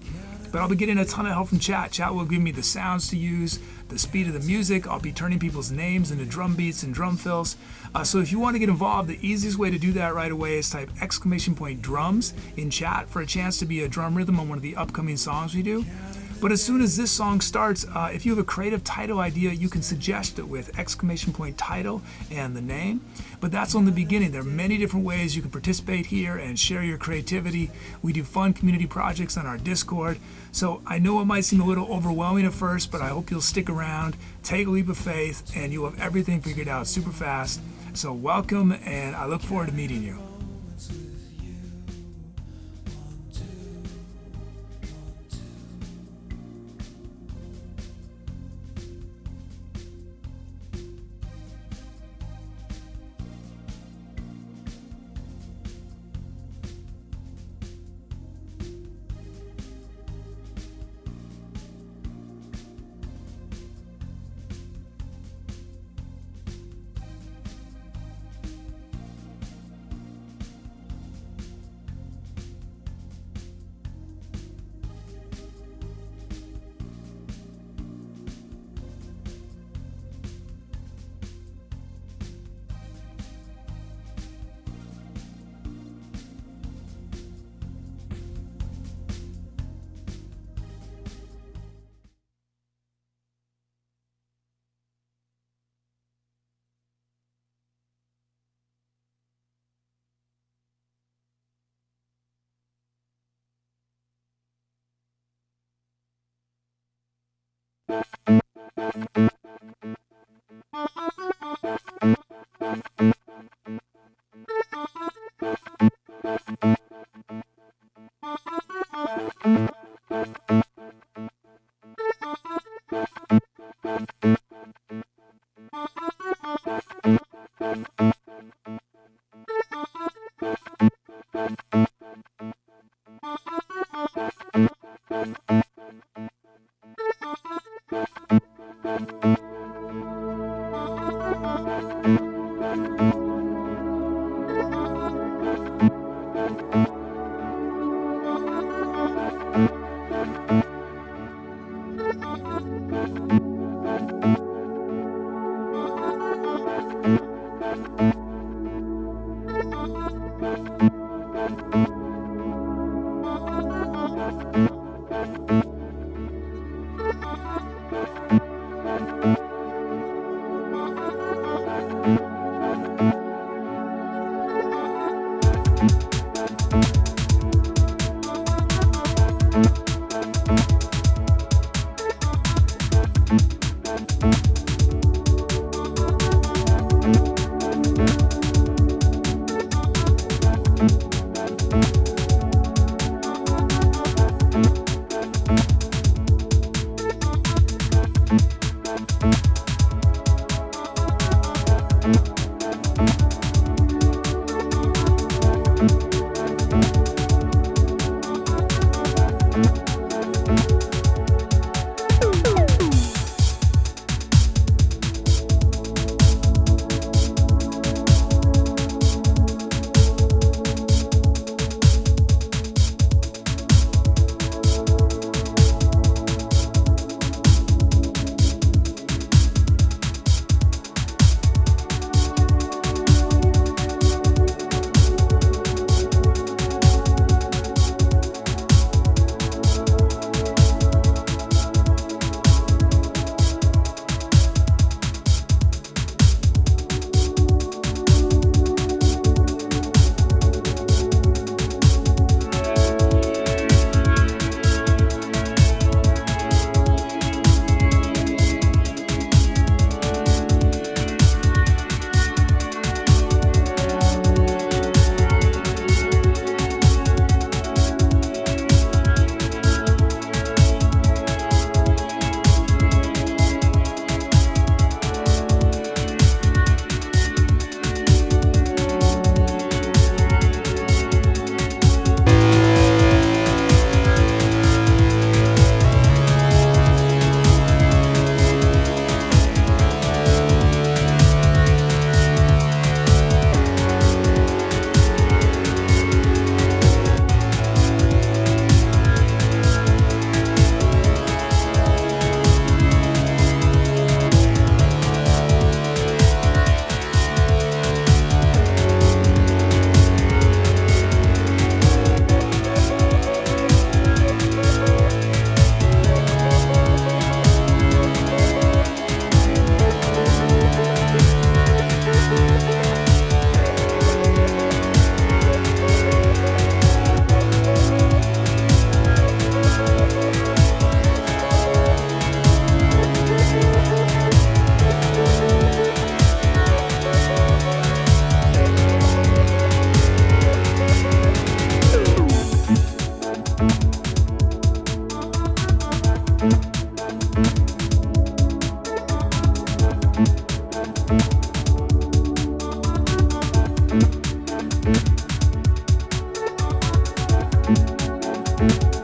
But I'll be getting a ton of help from chat. Chat will give me the sounds to use, the speed of the music. I'll be turning people's names into drum beats and drum fills. So if you want to get involved, the easiest way to do that right away is type !drums in chat for a chance to be a drum rhythm on one of the upcoming songs we do. But as soon as this song starts, if you have a creative title idea, you can suggest it with ! title and the name. But that's on the beginning. There are many different ways you can participate here and share your creativity. We do fun community projects on our Discord. So I know it might seem a little overwhelming at first, but I hope you'll stick around, take a leap of faith, and you'll have everything figured out super fast. So welcome, and I look forward to meeting you. you.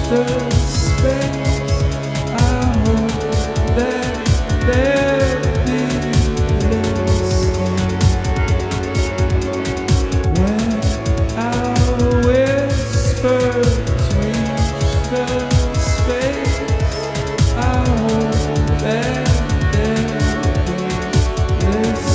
the space. I hope that there'll be listening when our whispers reach the space. I hope that there'll be listening.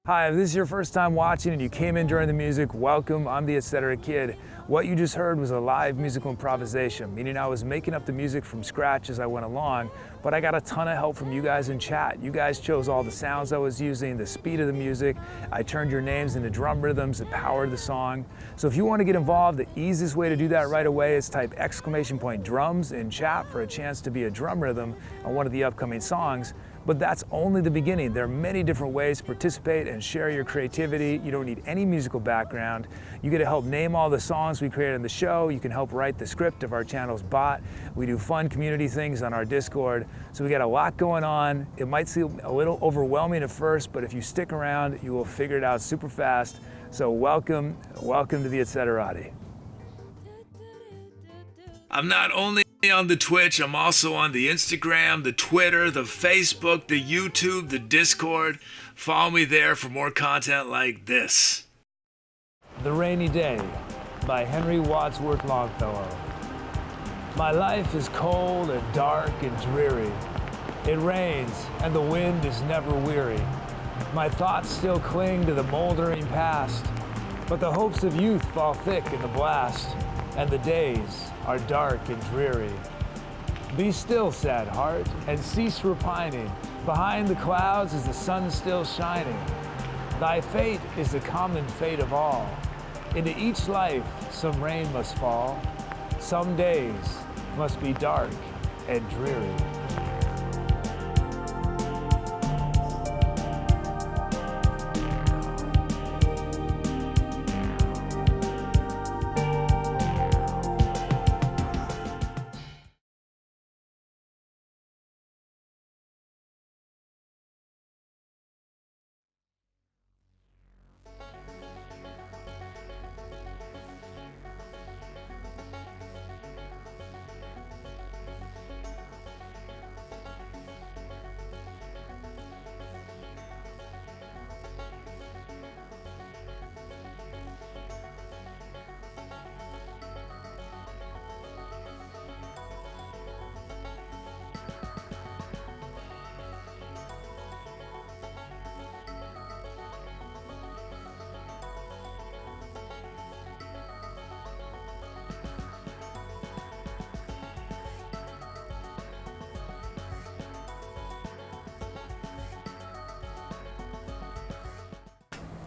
Hi, if this is your first time watching and you came in during the music, welcome. I'm the Etc. Kid. What you just heard was a live musical improvisation, meaning I was making up the music from scratch as I went along, but I got a ton of help from you guys in chat. You guys chose all the sounds I was using, the speed of the music. I turned your names into drum rhythms that powered the song. So if you want to get involved, the easiest way to do that right away is type !drums in chat for a chance to be a drum rhythm on one of the upcoming songs. But that's only the beginning. There are many different ways to participate and share your creativity. You don't need any musical background. You get to help name all the songs we created in the show. You can help write the script of our channel's bot. We do fun community things on our Discord. So we got a lot going on. It might seem a little overwhelming at first, but if you stick around, you will figure it out super fast. So welcome to the Etceterati. I'm not only on the Twitch, I'm also on the Instagram, the Twitter, the Facebook, the YouTube, the Discord. Follow me there for more content like this. The Rainy Day by Henry Wadsworth Longfellow. My life is cold and dark and dreary. It rains and the wind is never weary. My thoughts still cling to the moldering past, but the hopes of youth fall thick in the blast, and the days are dark and dreary. Be still, sad heart, and cease repining. Behind the clouds is the sun still shining. Thy fate is the common fate of all. Into each life some rain must fall. Some days must be dark and dreary.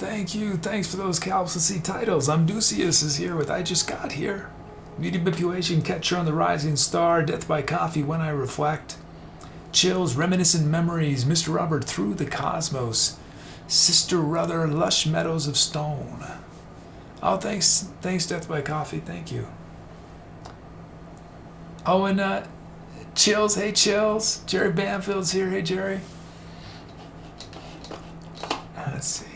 thank you. Thanks for those Calcicy titles. Amdusius is here with I Just Got Here. Manipulation, Catcher on the Rising Star, Death by Coffee, When I Reflect. Chills, Reminiscent Memories, Mr. Robert Through the Cosmos. Sister Ruther, Lush Meadows of Stone. Oh, thanks, Death by Coffee. Thank you. Oh, and Chills, hey Chills. Jerry Banfield's here. Hey Jerry. Let's see.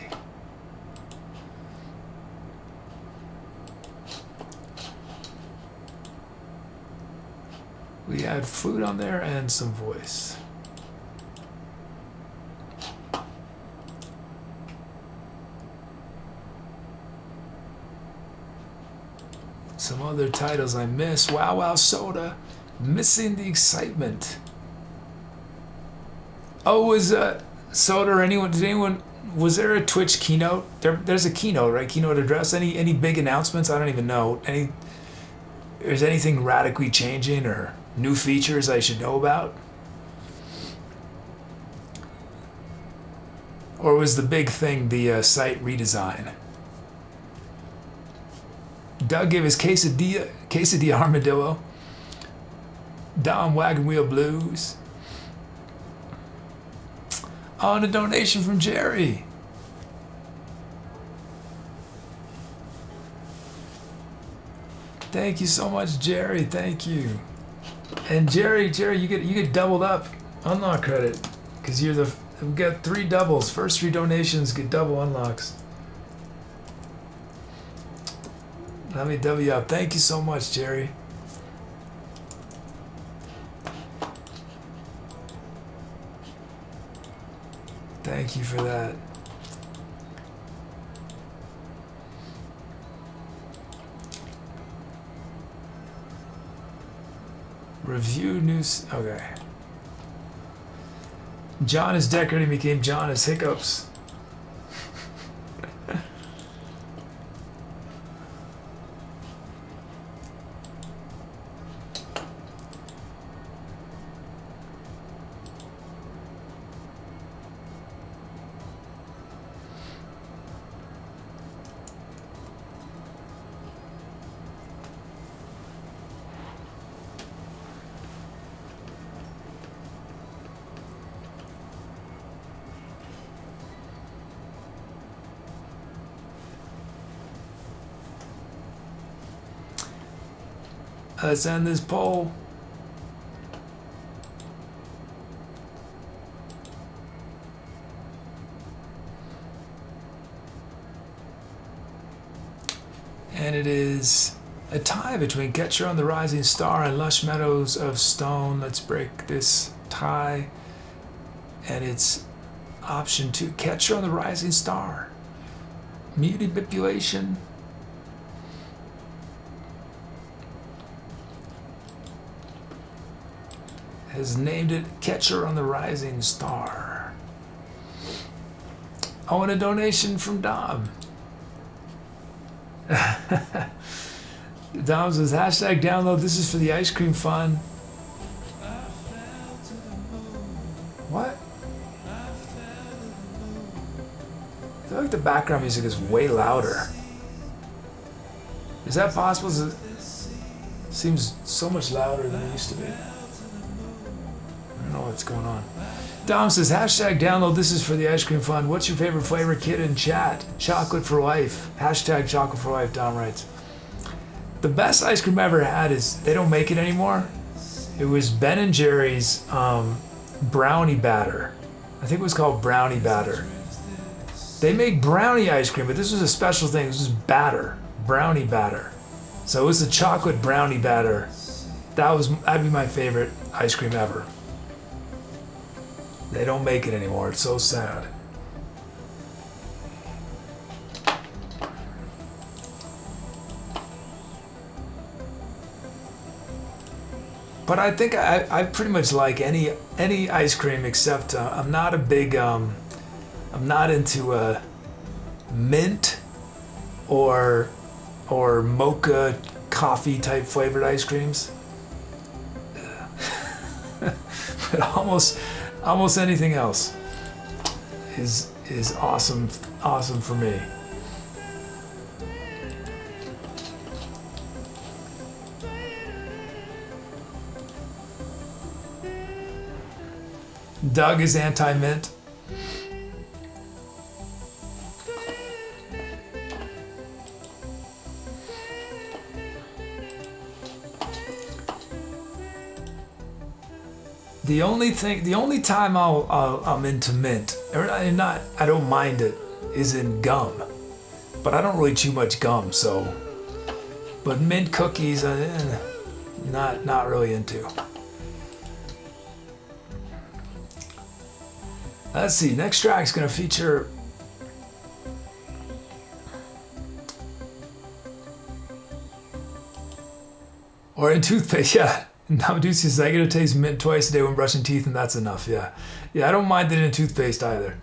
We had Flute on there and some voice. Some other titles I missed. Wow Wow Soda. Missing the Excitement. Oh, was Soda or anyone, did anyone, was there a Twitch keynote? There's a keynote, right? Keynote address. Any big announcements? I don't even know. Is anything radically changing or new features I should know about? Or was the big thing the site redesign? Doug gave his quesadilla armadillo. Dom Wagon Wheel Blues. Oh, and a donation from Jerry. Thank you so much, Jerry. Thank you. And Jerry, you get doubled up unlock credit because we got 3 doubles. First 3 donations get double unlocks. Let me double you up. Thank you so much, Jerry. Thank you for that. Review news. Okay. John is decorating became John is hiccups. Let's end this poll. And it is a tie between Catcher on the Rising Star and Lush Meadows of Stone. Let's break this tie. And it's option 2, Catcher on the Rising Star. Muted manipulation. Has named it Catcher on the Rising Star. Oh, and a donation from Dom. Dom says, hashtag download, this is for the ice cream fun. What? I feel like the background music is way louder. Is that possible? It seems so much louder than it used to be. I don't know what's going on. Dom says, hashtag download, this is for the ice cream fun. What's your favorite flavor, kid in chat? Chocolate for life. Hashtag chocolate for life, Dom writes. The best ice cream I ever had is, they don't make it anymore. It was Ben & Jerry's brownie batter. I think it was called brownie batter. They make brownie ice cream, but this was a special thing. This was batter, brownie batter. So it was the chocolate brownie batter. That'd be my favorite ice cream ever. They don't make it anymore. It's so sad. But I think I pretty much like any ice cream except I'm not a big I'm not into mint or mocha coffee type flavored ice creams. But almost anything else is is awesome for me. Doug is anti-mint. The only time I'm into mint, or I don't mind it, is in gum. But I don't really chew much gum, so. But mint cookies, not really into. Let's see, next track's gonna feature or in toothpaste, yeah. Namadusi says, I get to taste mint twice a day when brushing teeth, and that's enough, yeah. Yeah, I don't mind it in toothpaste either.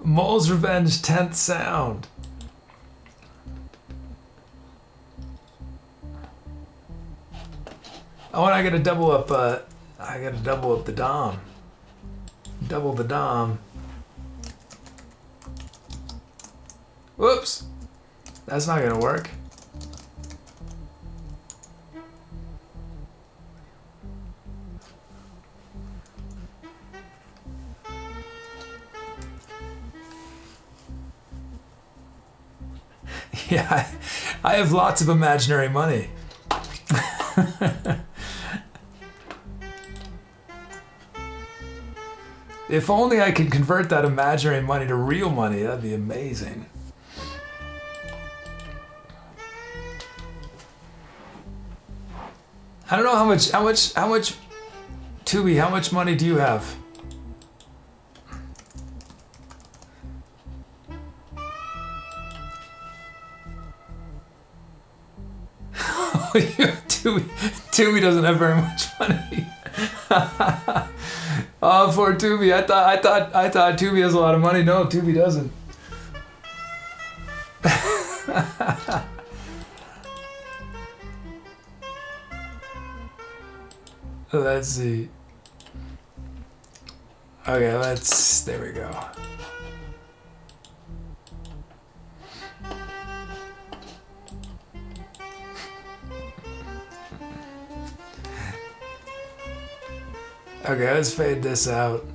Mole's Revenge, 10th sound. Oh, and I gotta double up the dom. Double the dom. Whoops. That's not gonna work. Yeah, I have lots of imaginary money. If only I could convert that imaginary money to real money, that'd be amazing. I don't know how much, Tooby, how much money do you have? Tooby doesn't have very much money. Oh, poor Tooby. I thought Tooby has a lot of money. No, Tooby doesn't. Let's see. Okay, there we go. Okay, let's fade this out.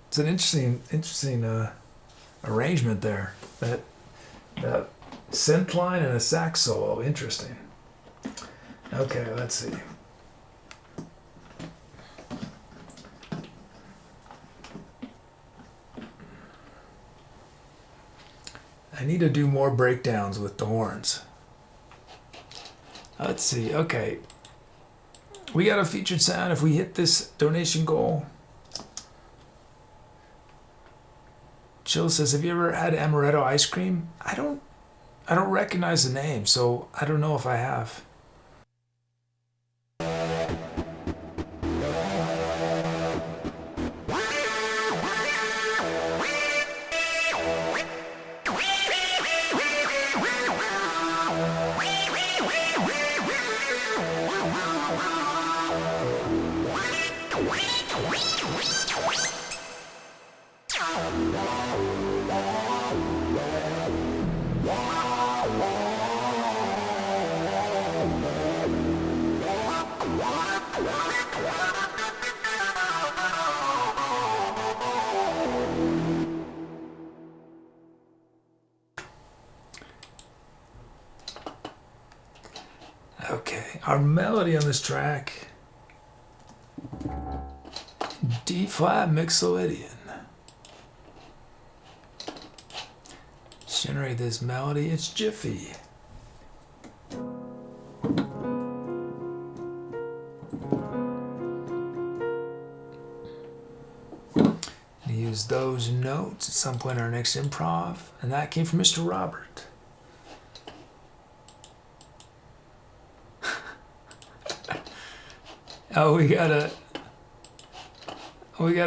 It's an interesting arrangement there. That synth line and a sax solo, interesting. Okay, let's see. I need to do more breakdowns with the horns. Let's see, okay. We got a featured sound if we hit this donation goal. Chill says, have you ever had amaretto ice cream? I don't recognize the name, so I don't know if I have. Okay, our melody on this track, D flat mixolydian. Let's generate this melody, it's Jiffy. Use those notes at some point in our next improv, and that came from Mr. Robert. Oh, we got a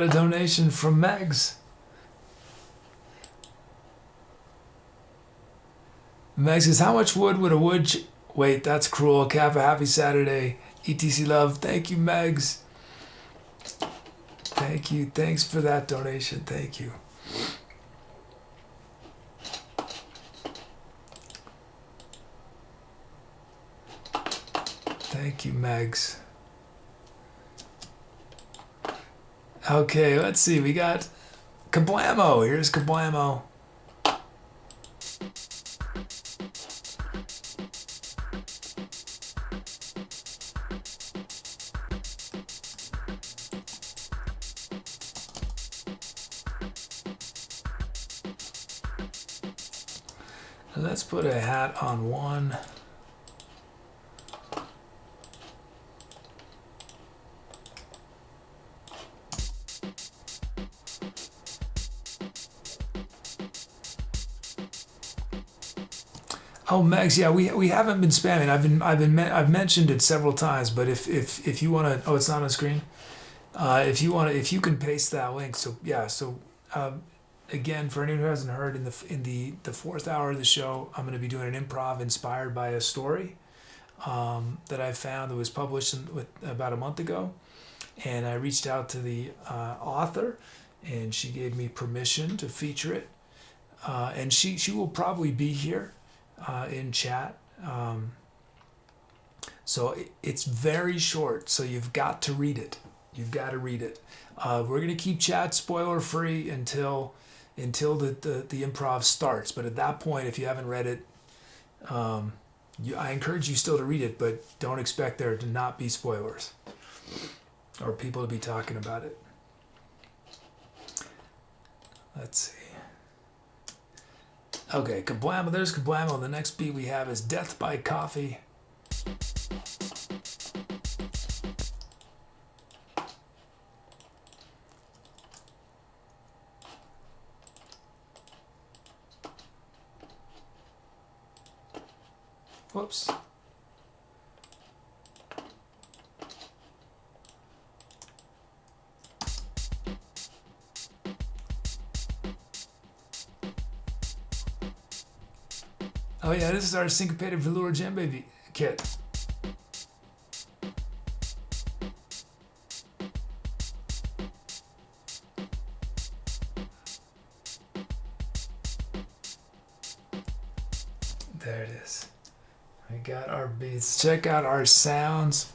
donation from Megs. Megs says, how much wood would a wait, that's cruel. Kappa, happy Saturday. ETC love. Thank you, Megs. Thank you. Thanks for that donation. Thank you. Thank you, Megs. Okay, let's see. We got Kablamo. Here's Kablamo. Let's put a hat on one. Oh, Megs, yeah, we haven't been spamming. I've mentioned it several times, but if you want to, oh, it's not on screen. If you can paste that link. So yeah, again, for anyone who hasn't heard, in the fourth hour of the show, I'm going to be doing an improv inspired by a story that I found that was published about a month ago, and I reached out to the author, and she gave me permission to feature it, and she will probably be here in chat. So it's very short, so you've got to read it. You've got to read it. We're going to keep chat spoiler free until the improv starts. But at that point, if you haven't read it, I encourage you still to read it, but don't expect there to not be spoilers or people to be talking about it. Let's see. Okay, Kablamo, there's Kablamo. The next beat we have is Death by Coffee. Whoops. Oh yeah, this is our syncopated velour djembe kit. There it is. We got our beats. Check out our sounds.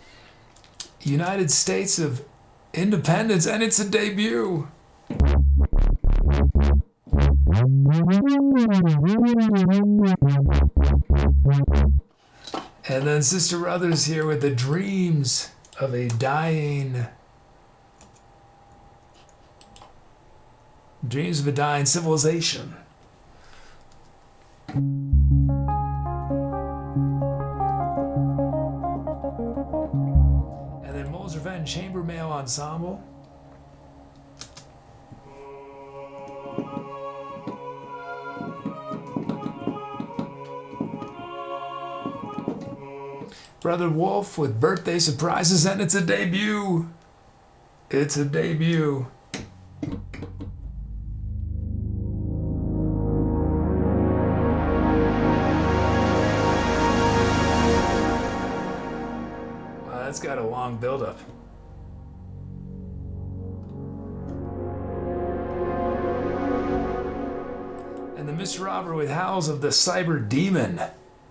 United States of Independence, and it's a debut. And then Sister Brothers here with the dreams of a dying civilization. And then Mole's Revenge Chamber Male Ensemble. Brother Wolf with Birthday Surprises, and it's a debut. It's a debut. Wow, that's got a long build-up. And the Mr. Robber with Howls of the Cyber Demon,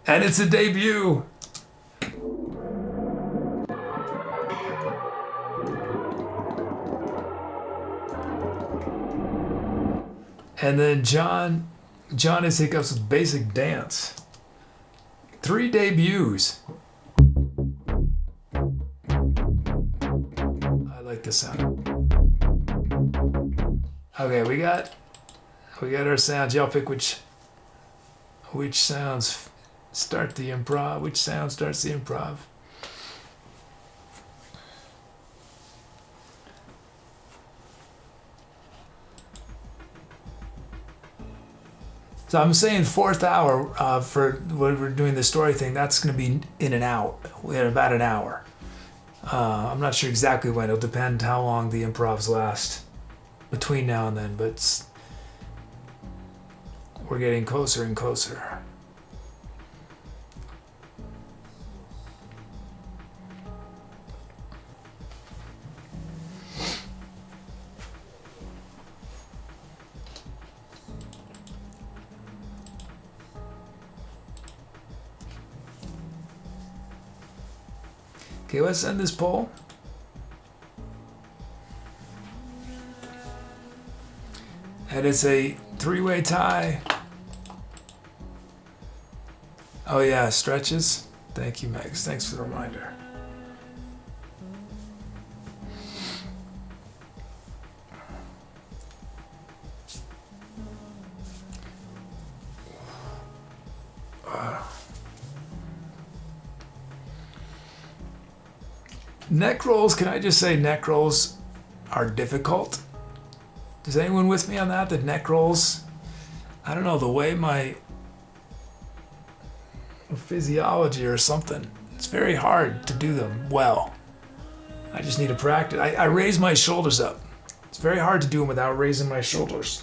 and it's a debut. And then John has hiccups with Basic Dance. 3 debuts. I like the sound. Okay, we got our sounds. Y'all pick which sounds start the improv. Which sound starts the improv? So I'm saying fourth hour for when we're doing the story thing. That's going to be in about an hour. I'm not sure exactly when. It'll depend how long the improvs last between now and then. But we're getting closer and closer. Okay, let's end this poll. And it's a 3-way tie. Oh yeah, stretches. Thank you, Megs. Thanks for the reminder. Neck rolls, can I just say neck rolls are difficult? Is anyone with me on that? The neck rolls, I don't know, the way my physiology or something, it's very hard to do them well. I just need to practice. I raise my shoulders up. It's very hard to do them without raising my shoulders.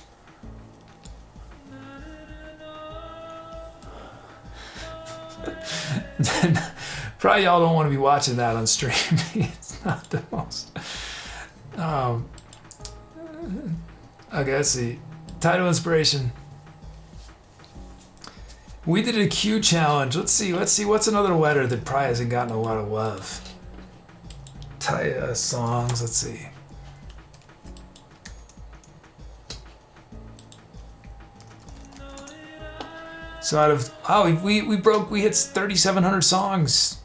Probably y'all don't want to be watching that on stream. It's not the most. Okay, let's see. Title inspiration. We did a Q challenge. Let's see. What's another letter that probably hasn't gotten a lot of love? Songs. Let's see. So out of we hit 3,700 songs.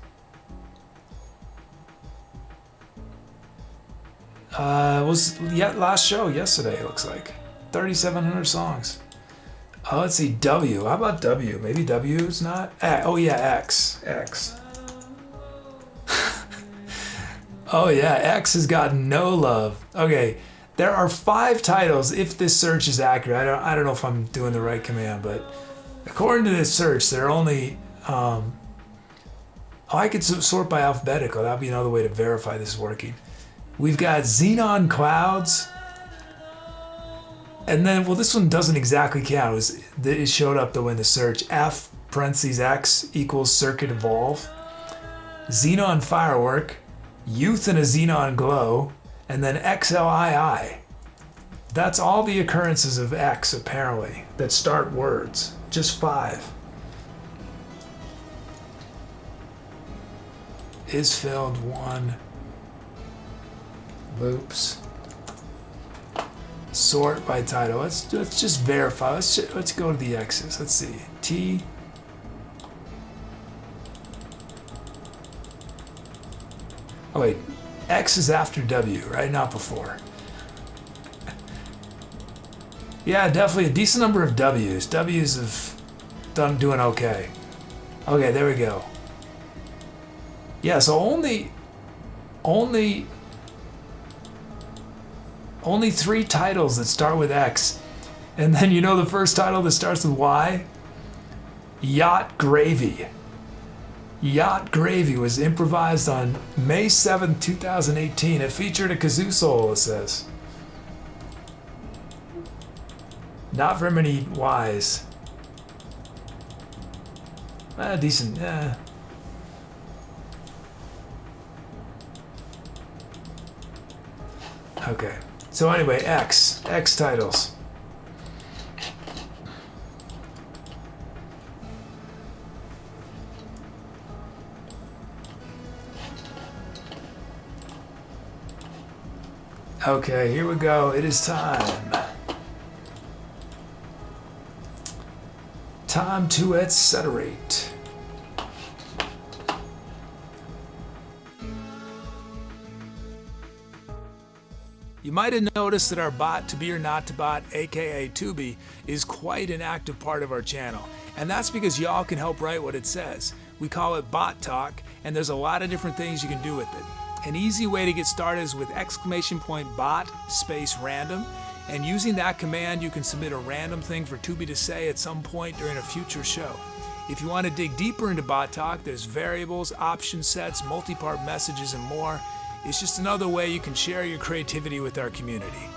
Was last show yesterday, it looks like 3,700 songs. Oh, let's see, W. How about W? Maybe W is not. Oh yeah, X. Oh yeah, X has gotten no love. Okay, there are 5 titles. If this search is accurate, I don't know if I'm doing the right command, but according to this search, there are only. I could sort by alphabetical. That'd be another way to verify this is working. We've got Xenon Clouds. And then, well, this one doesn't exactly count. It showed up though in the search. F parentheses X equals Circuit Evolve. Xenon Firework. Youth in a Xenon Glow. And then XLII. That's all the occurrences of X, apparently, that start words. Just 5. Is filled 1. Loops. Sort by title. Let's just verify. Let's go to the X's. Let's see. T. Oh wait, X is after W, right? Not before. Yeah, definitely a decent number of W's. W's have doing okay. Okay, there we go. Yeah, so only 3 titles that start with X. And then you know the first title that starts with Y? Yacht Gravy. Yacht Gravy was improvised on May 7th, 2018. It featured a kazoo solo, it says. Not very many Ys. Decent, yeah. Okay. So anyway, X titles. Okay, here we go. It is time. Time to etceterate. You might have noticed that our bot, To Be or Not to Bot, aka Tooby, is quite an active part of our channel. And that's because y'all can help write what it says. We call it bot talk, and there's a lot of different things you can do with it. An easy way to get started is with !bot space random, and using that command you can submit a random thing for Tooby to say at some point during a future show. If you want to dig deeper into bot talk, there's variables, option sets, multi-part messages, and more. It's just another way you can share your creativity with our community.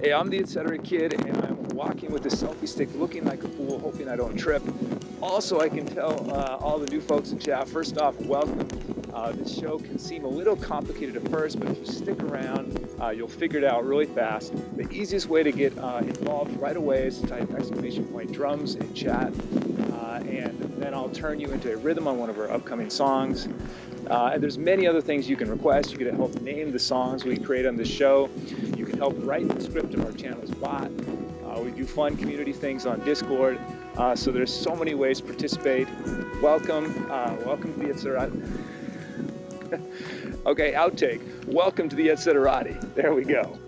Hey, I'm the Etc. Kid, and I'm walking with a selfie stick looking like a fool, hoping I don't trip. Also, I can tell all the new folks in chat, first off, welcome. This show can seem a little complicated at first, but if you stick around, you'll figure it out really fast. The easiest way to get involved right away is to type !drums in chat, and then I'll turn you into a rhythm on one of our upcoming songs. And there's many other things you can request. You can help name the songs we create on this show. You can help write the script of our channel's bot. We do fun community things on Discord. So there's so many ways to participate. Welcome to the Etserati. Okay, outtake. Welcome to the Etserati. There we go.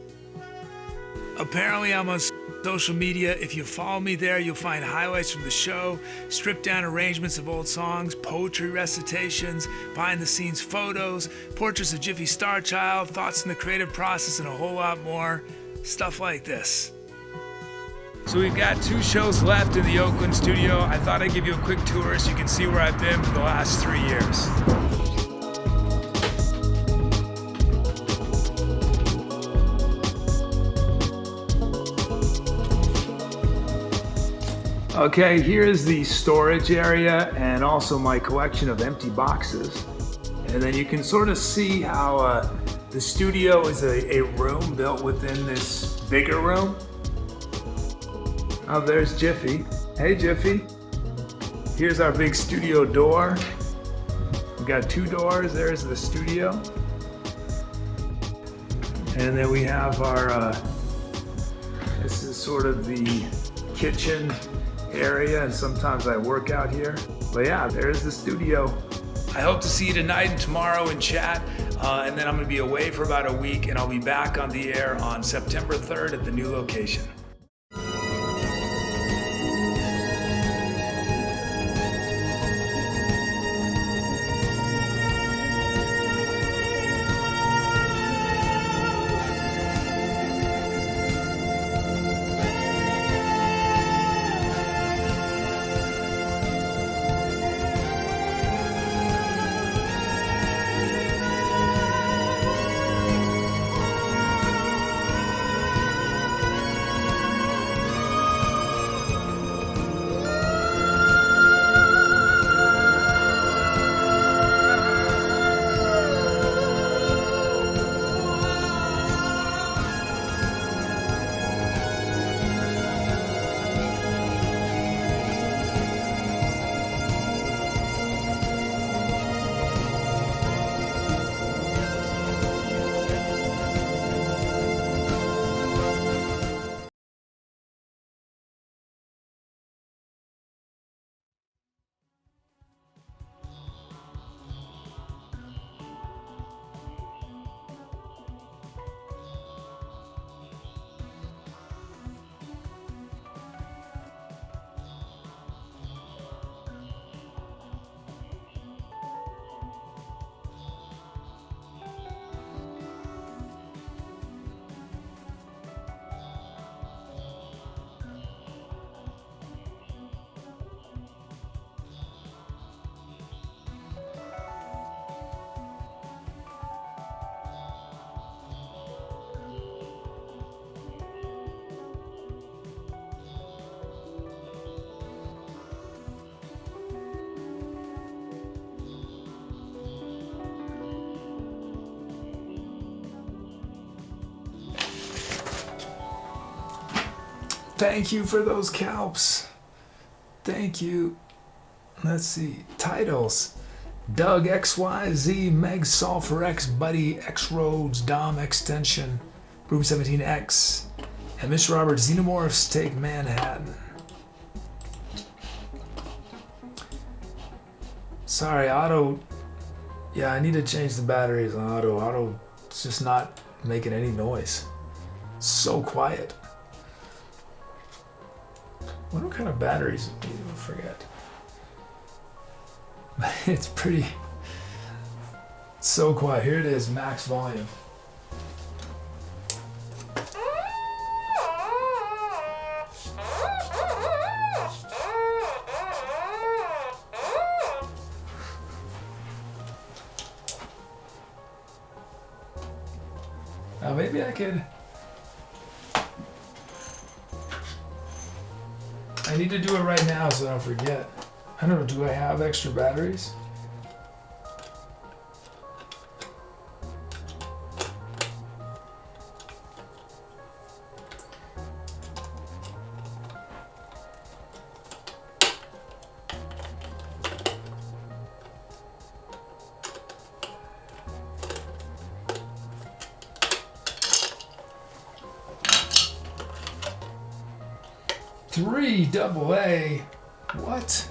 Apparently I'm on social media. If you follow me there, you'll find highlights from the show, stripped down arrangements of old songs, poetry recitations, behind the scenes photos, portraits of Jiffy Star Child, thoughts in the creative process, and a whole lot more. Stuff like this. So we've got 2 shows left in the Oakland studio. I thought I'd give you a quick tour so you can see where I've been for the last 3 years. Okay, here's the storage area and also my collection of empty boxes. And then you can sort of see how the studio is a room built within this bigger room. Oh, there's Jiffy. Hey, Jiffy. Here's our big studio door. We've got 2 doors. There's the studio. And then we have our, this is sort of the kitchen area, and sometimes I work out here. But yeah, there's the studio. I hope to see you tonight and tomorrow in chat, and then I'm gonna be away for about a week, and I'll be back on the air on September 3rd at the new location. Thank you for those calps. Thank you. Let's see. Titles. Doug XYZ, Meg Sulfur X Buddy, X Rhodes, Dom Extension, Room 17X, and Miss Robert Xenomorphs Take Manhattan. Sorry, Otto. Yeah, I need to change the batteries on Otto. Otto's just not making any noise. So quiet. What kind of batteries do you forget? It's pretty, so quiet. Here it is, max volume. Now maybe I could I need to do it right now so I don't forget. I don't know, do I have extra batteries? Three double A. What?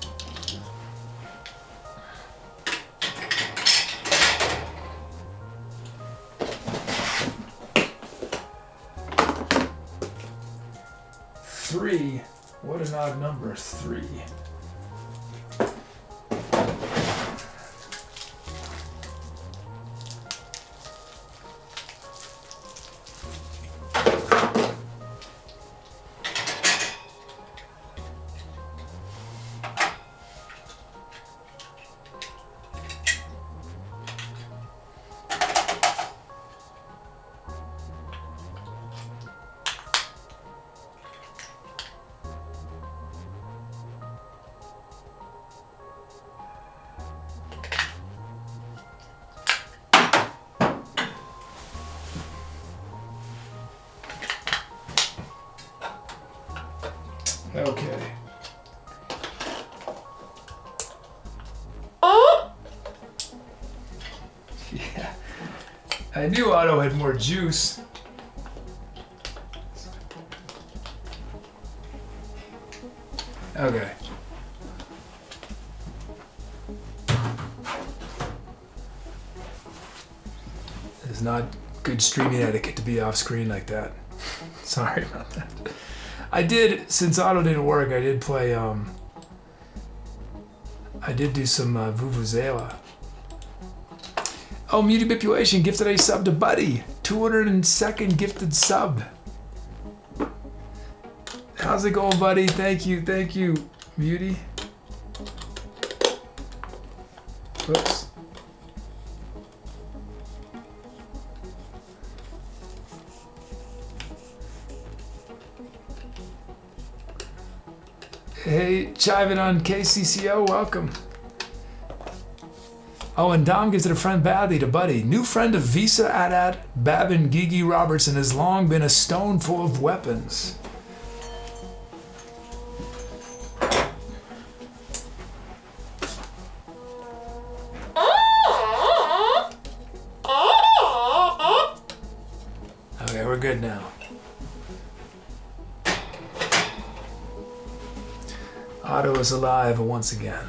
Three. What an odd number. Three. Okay. Yeah. I knew Otto had more juice. Okay. It's not good streaming etiquette to be off screen like that. Sorry about that. I did, since Otto didn't work, I did play, I did do some Vuvuzela. Oh, Mutabipulation gifted a sub to Buddy. 202nd gifted sub. How's it going, buddy? Thank you, Beauty. Whoops. Hey, chiving on KCCO, welcome. Oh, and Dom gives it a friend badly to Buddy. New friend of Visa Adat, Babin Gigi Robertson has long been a stone full of weapons. Okay, we're good now. Otto is alive once again.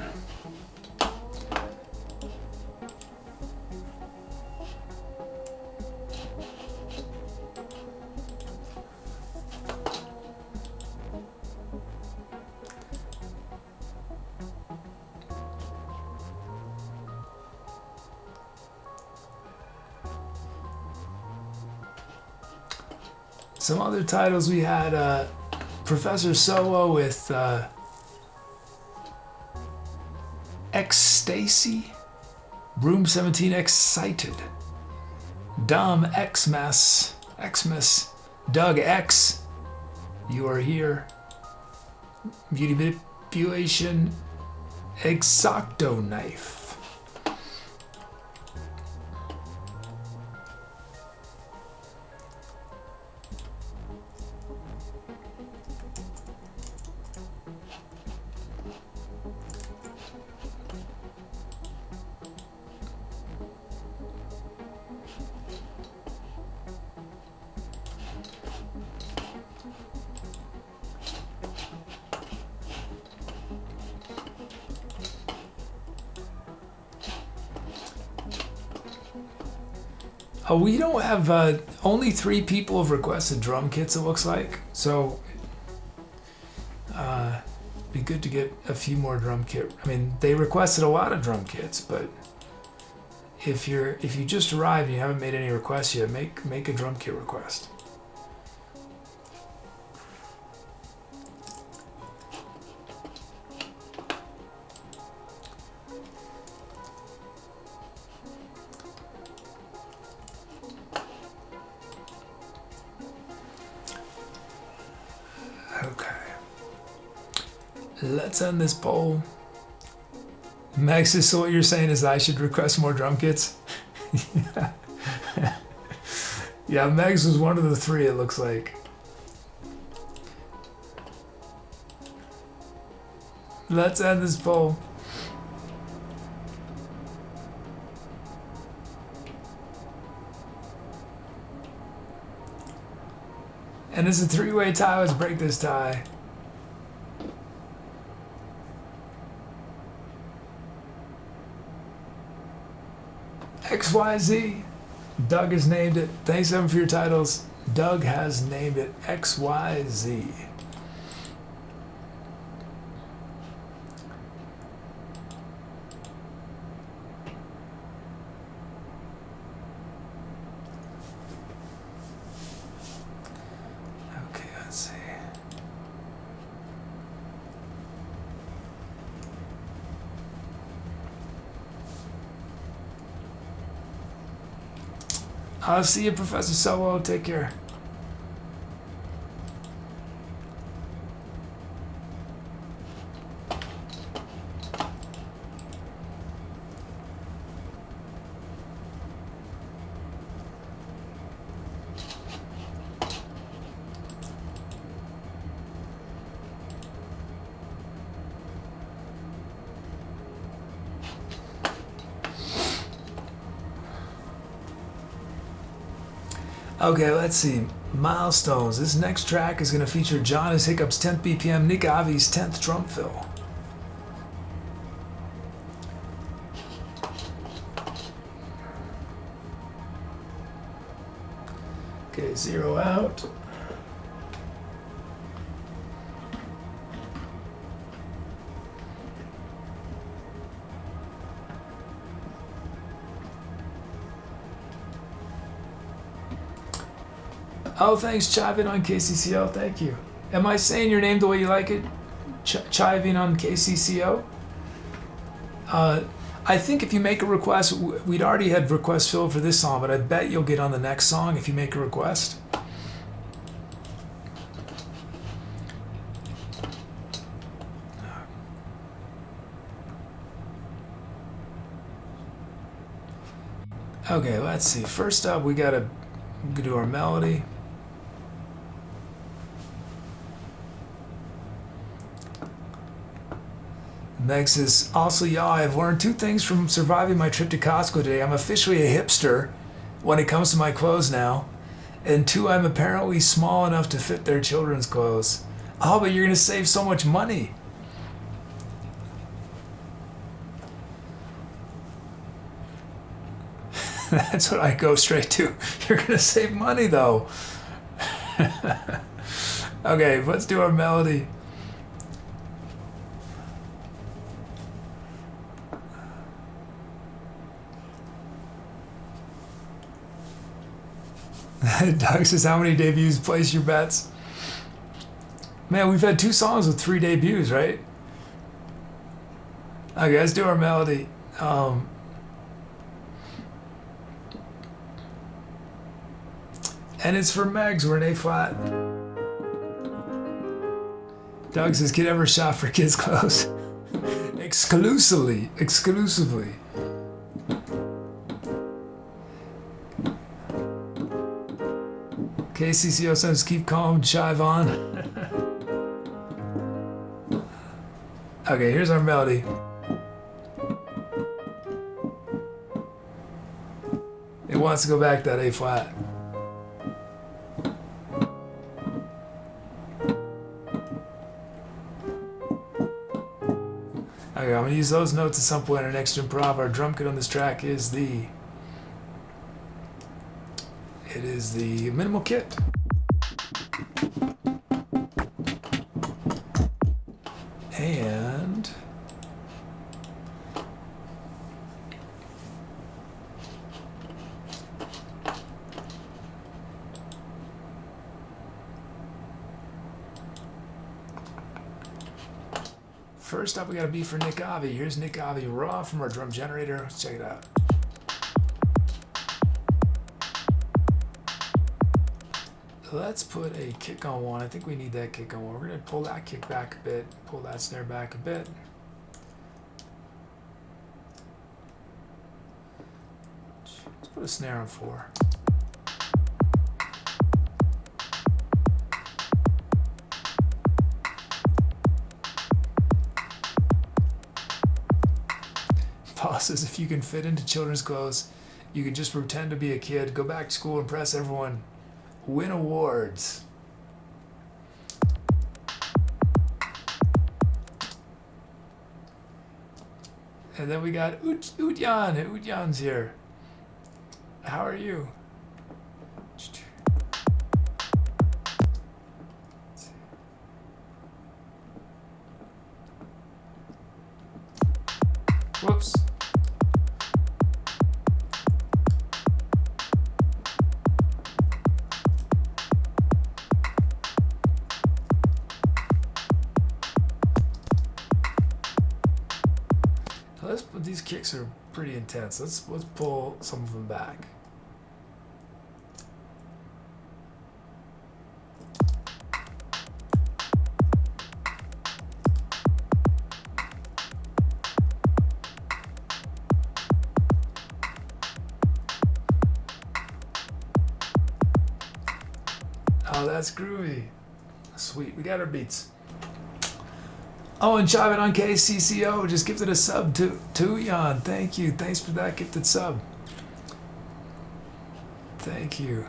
Some other titles we had Professor Solo with X Stacy, Room 17 Excited, Dom Xmas, Doug X, You Are Here, Beauty Manipulation, Exacto Knife. We don't have, only 3 people have requested drum kits, it looks like. So, be good to get a few more drum kit. I mean, they requested a lot of drum kits, but if you just arrived and you haven't made any requests yet, make a drum kit request. Okay. Let's end this poll. Max, so what you're saying is I should request more drum kits? Yeah, Megs was one of the three, it looks like. Let's end this poll. And it's a three-way tie. Let's break this tie. XYZ. Doug has named it. Thanks everyone for your titles. Doug has named it XYZ. Okay, let's see. I'll see you, Professor Solo. Take care. Okay, let's see. Milestones. This next track is going to feature Jonas Hiccup's 10th BPM, Nick Avi's 10th drum fill. Okay, 0 out. Oh, thanks, Chiving on KCCO. Thank you. Am I saying your name the way you like it? Chiving on KCCO? I think if you make a request, we'd already had requests filled for this song, but I bet you'll get on the next song if you make a request. Okay, let's see. First up, we gotta do our melody. Meg says, also, y'all, I've learned two things from surviving my trip to Costco today. I'm officially a hipster when it comes to my clothes now. And two, I'm apparently small enough to fit their children's clothes. Oh, but you're going to save so much money. That's what I go straight to. You're going to save money, though. Okay, let's do our melody. Doug says, how many debuts? Place your bets. Man, we've had 2 songs with 3 debuts, right? Okay, let's do our melody. And it's for Megs. We're in A flat. Doug says, kid ever shop for kids' clothes? Exclusively. KCCO says, keep calm, chive on. Okay, here's our melody. It wants to go back to that A flat. Okay, I'm gonna use those notes at some point in our next improv. Our drum kit on this track is the minimal kit. And first up, we got a beat for Nick Avi. Here's Nick Avi raw from our drum generator. Let's check it out. let's put a kick on one. I think we need that kick on one. We're going to pull that kick back a bit, pull that snare back a bit. Let's put a snare on 4. Paul says, if you can fit into children's clothes, you can just pretend to be a kid, go back to school, impress everyone, win awards. And then we got Udyan. Udyan's here. How are you? Whoops. These kicks are pretty intense. Let's pull some of them back. Oh, that's groovy. Sweet, we got our beats. Oh, and Chavin on KCCO just gifted a sub to Jan. Thank you. Thanks for that gifted sub. Thank you.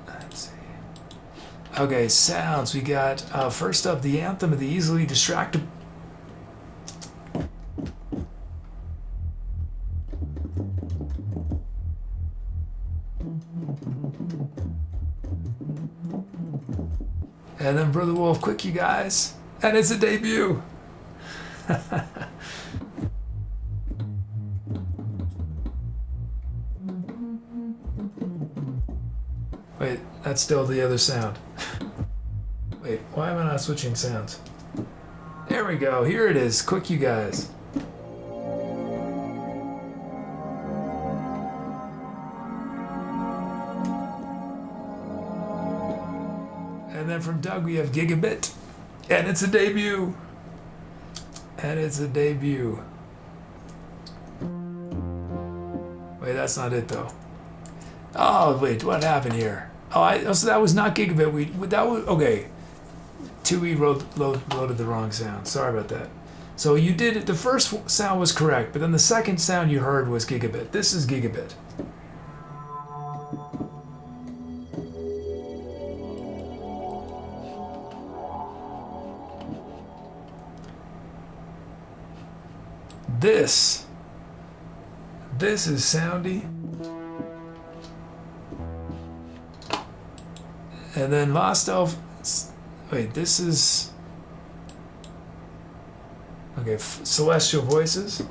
Let's see. Okay, sounds. We got first up the anthem of the easily distracted. And then Brother Wolf, quick you guys. And it's a debut. Wait, that's still the other sound. Wait, why am I not switching sounds? There we go, here it is. Quick you guys. And then from Doug we have Gigabit. And it's a debut. And it's a debut. Wait, that's not it though. Oh, wait, what happened here? Oh, so that was not Gigabit. That was, okay. Tooby loaded the wrong sound. Sorry about that. So you did it, the first sound was correct, but then the second sound you heard was Gigabit. This is Gigabit. This is Soundy. And then Lost Elf, wait, this is, okay, Celestial Voices.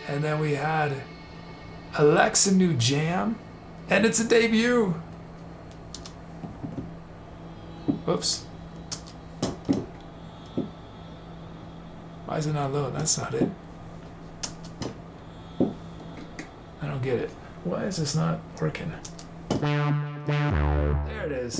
And then we had Alexa New Jam, and it's a debut. Whoops. Why is it not loading? That's not it. I don't get it. Why is this not working? There it is.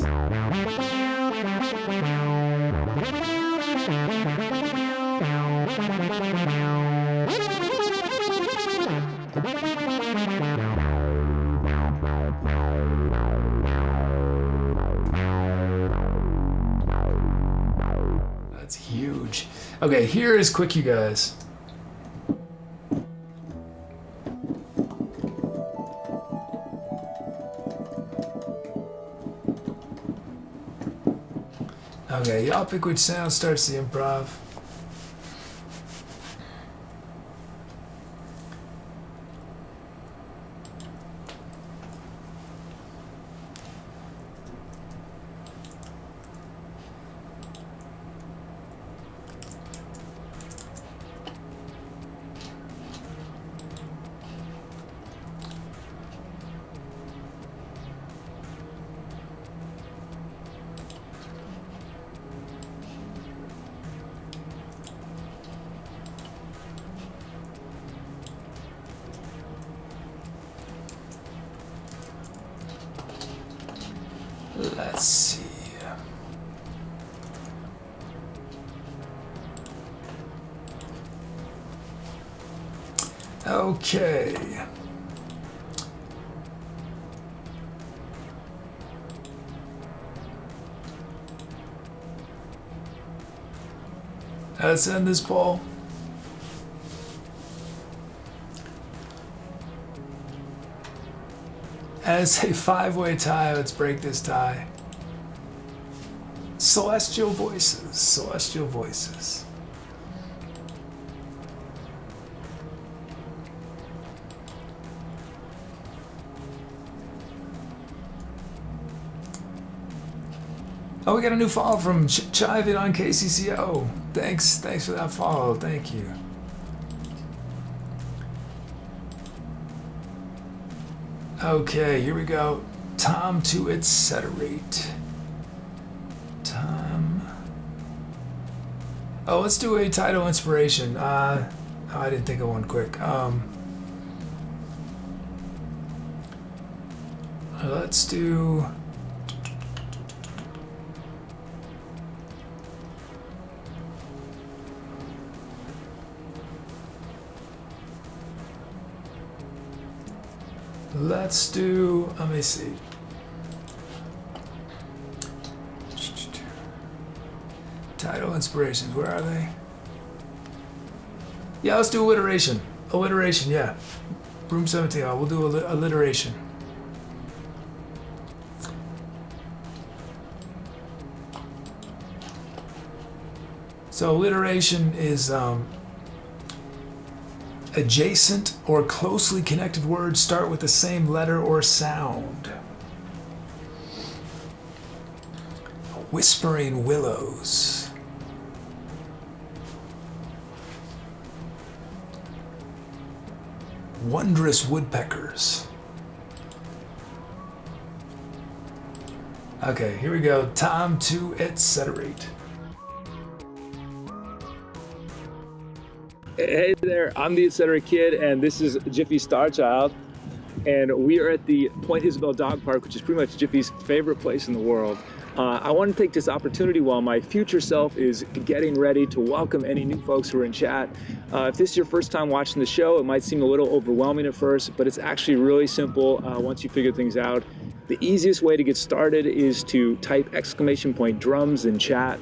That's huge. Okay, here is Quick You Guys. Okay, y'all pick which sound starts the improv. Let's see. Okay. Let's end this poll. As a 5-way tie, let's break this tie. Celestial voices, celestial voices. Oh, we got a new follow from Chivin on KCCO. Thanks for that follow. Thank you. Okay, here we go. Time to accelerate. Time. Oh, let's do a title inspiration. I didn't think of one quick. Let's do. Let me see. Title inspirations, where are they? Yeah, let's do alliteration. Alliteration, yeah. Room 17, we'll do alliteration. So alliteration is adjacent or closely connected words start with the same letter or sound. Whispering willows. Wondrous woodpeckers. Okay, here we go. Time to accelerate. Hey there, I'm the Etc. Kid, and this is Jiffy's Star Child, and we are at the Point Isabel Dog Park, which is pretty much Jiffy's favorite place in the world. I want to take this opportunity while my future self is getting ready to welcome any new folks who are in chat. If this is your first time watching the show, it might seem a little overwhelming at first, but it's actually really simple once you figure things out. The easiest way to get started is to type !drums in chat.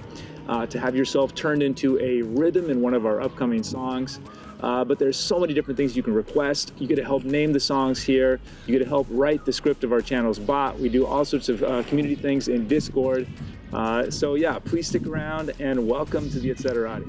To have yourself turned into a rhythm in one of our upcoming songs. But there's so many different things you can request. You get to help name the songs here. You get to help write the script of our channel's bot. We do all sorts of community things in Discord. So yeah, please stick around and welcome to the Etc.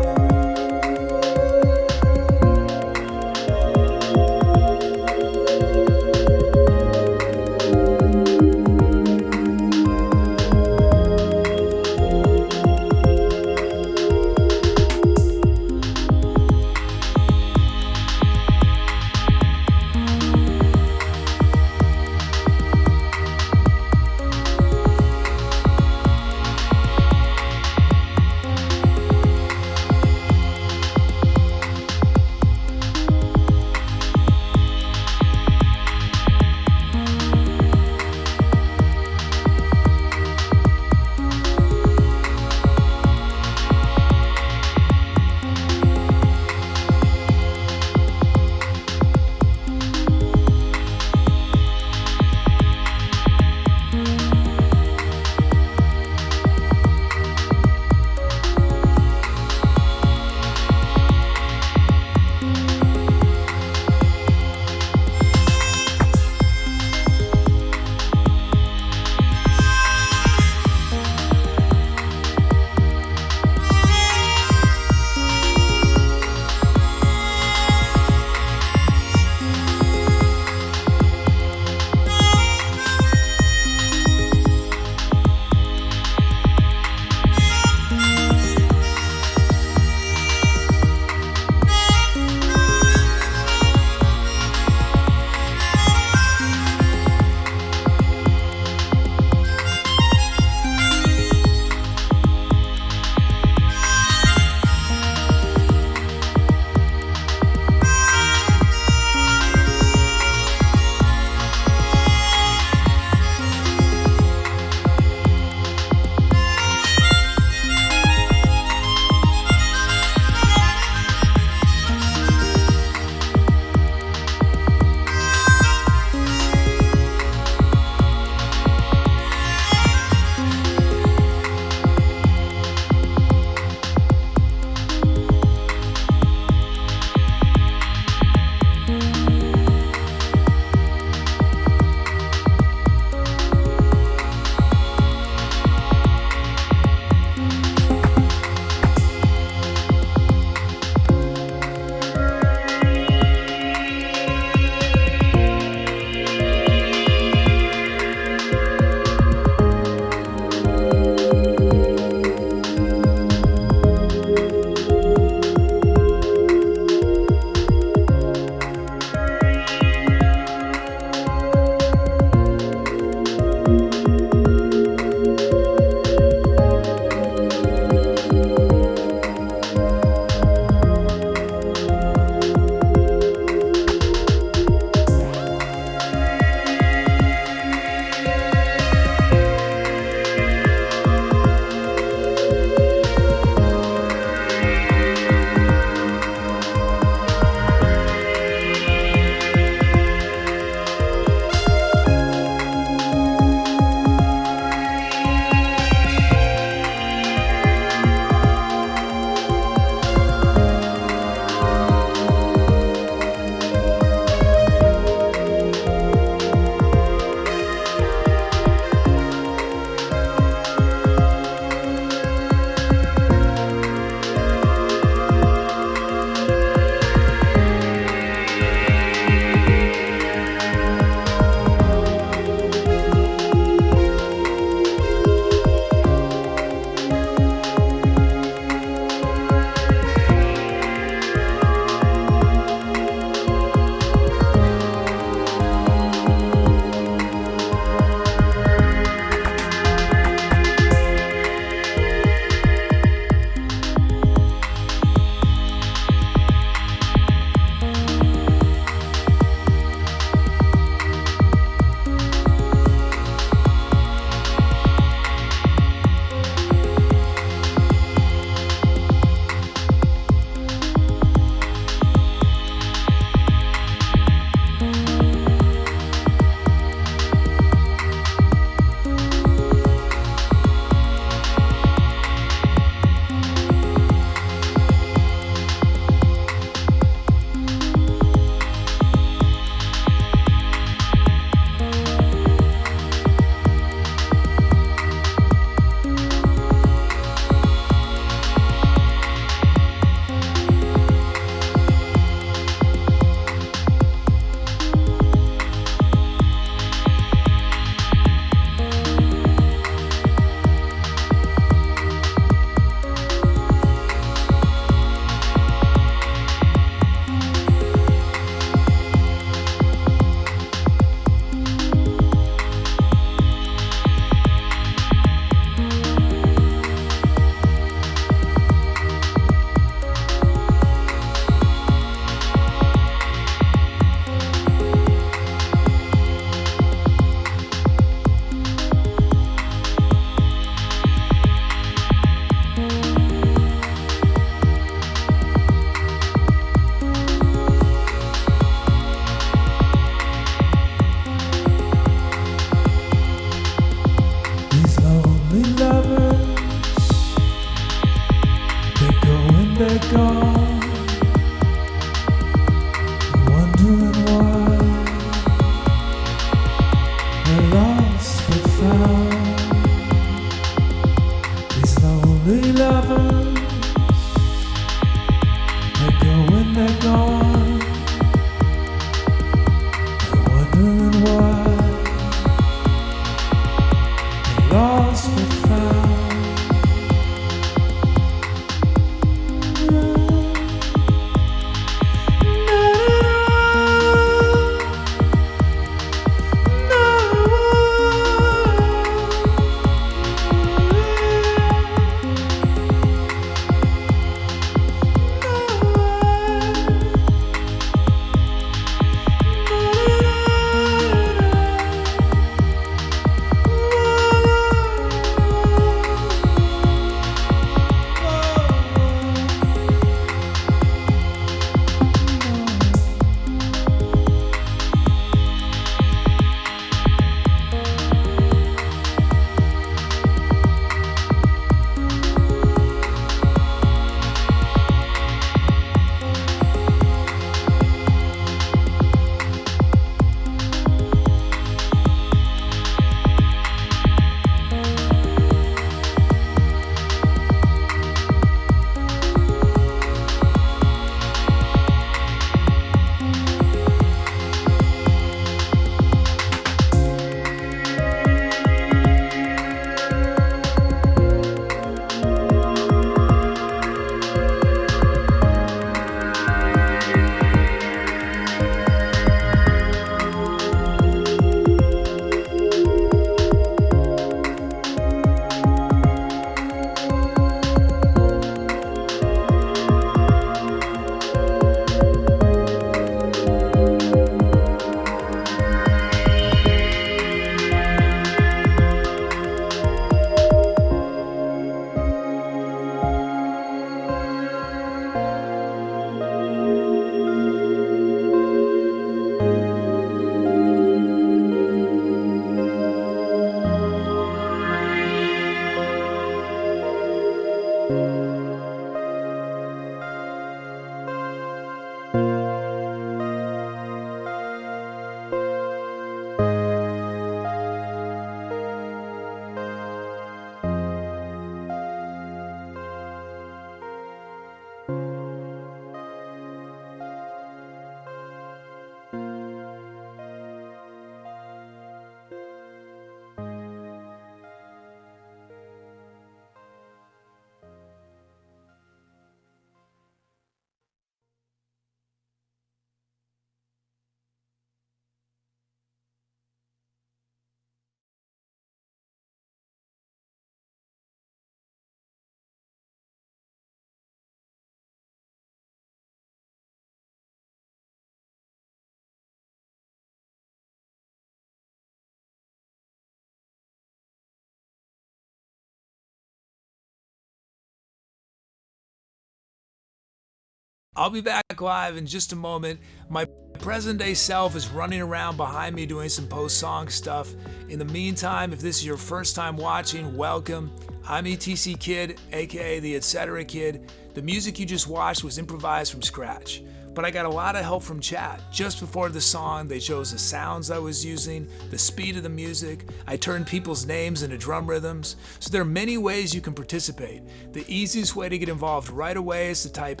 I'll be back live in just a moment. My present day self is running around behind me doing some post-song stuff. In the meantime, if this is your first time watching, welcome. I'm ETC Kid, aka the Etc. Kid. The music you just watched was improvised from scratch, but I got a lot of help from chat. Just before the song, they chose the sounds I was using, the speed of the music. I turned people's names into drum rhythms. So there are many ways you can participate. The easiest way to get involved right away is to type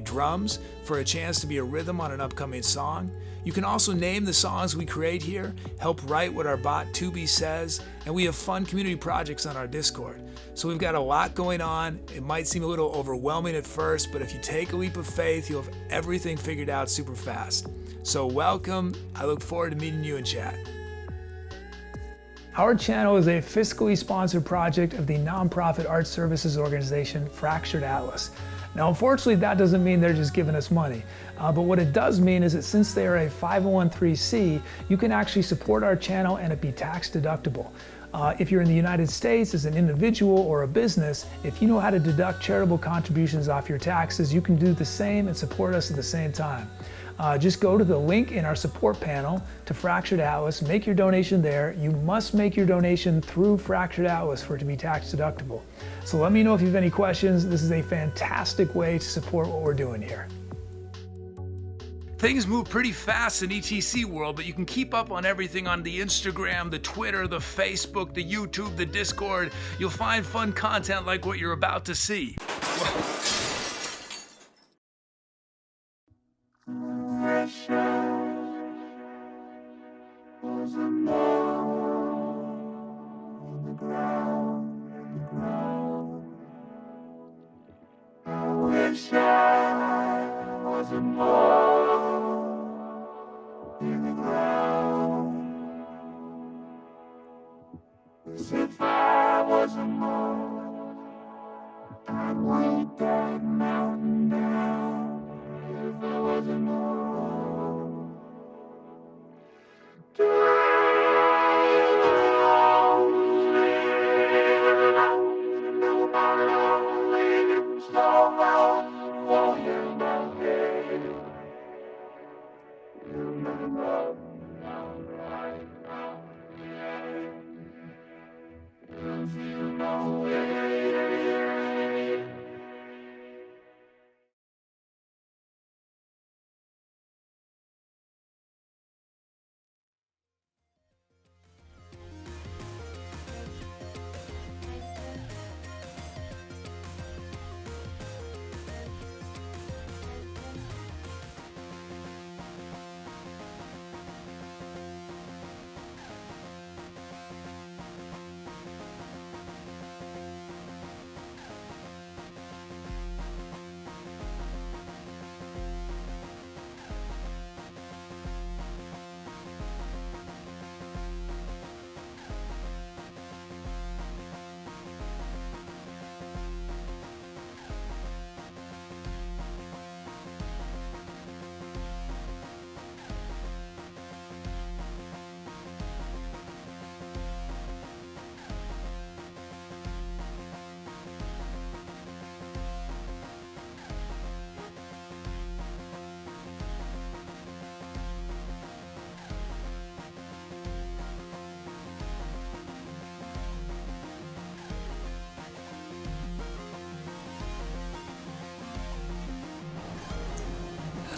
!drums for a chance to be a rhythm on an upcoming song. You can also name the songs we create here, help write what our bot Tooby says, and we have fun community projects on our Discord. So we've got a lot going on. It might seem a little overwhelming at first, but if you take a leap of faith, you'll have everything figured out super fast. So welcome. I look forward to meeting you in chat. Our channel is a fiscally sponsored project of the nonprofit art services organization Fractured Atlas. Now, unfortunately, that doesn't mean they're just giving us money. But what it does mean is that since they are a 501(c), you can actually support our channel and it be tax deductible. If you're in the United States as an individual or a business, if you know how to deduct charitable contributions off your taxes, you can do the same and support us at the same time. Just go to the link in our support panel to Fractured Atlas, make your donation there. You must make your donation through Fractured Atlas for it to be tax deductible. So let me know if you have any questions. This is a fantastic way to support what we're doing here. Things move pretty fast in ETC world, but you can keep up on everything on the Instagram, the Twitter, the Facebook, the YouTube, the Discord. You'll find fun content like what you're about to see. If I was a mole, I'd weight that mountain down. If I was a mole,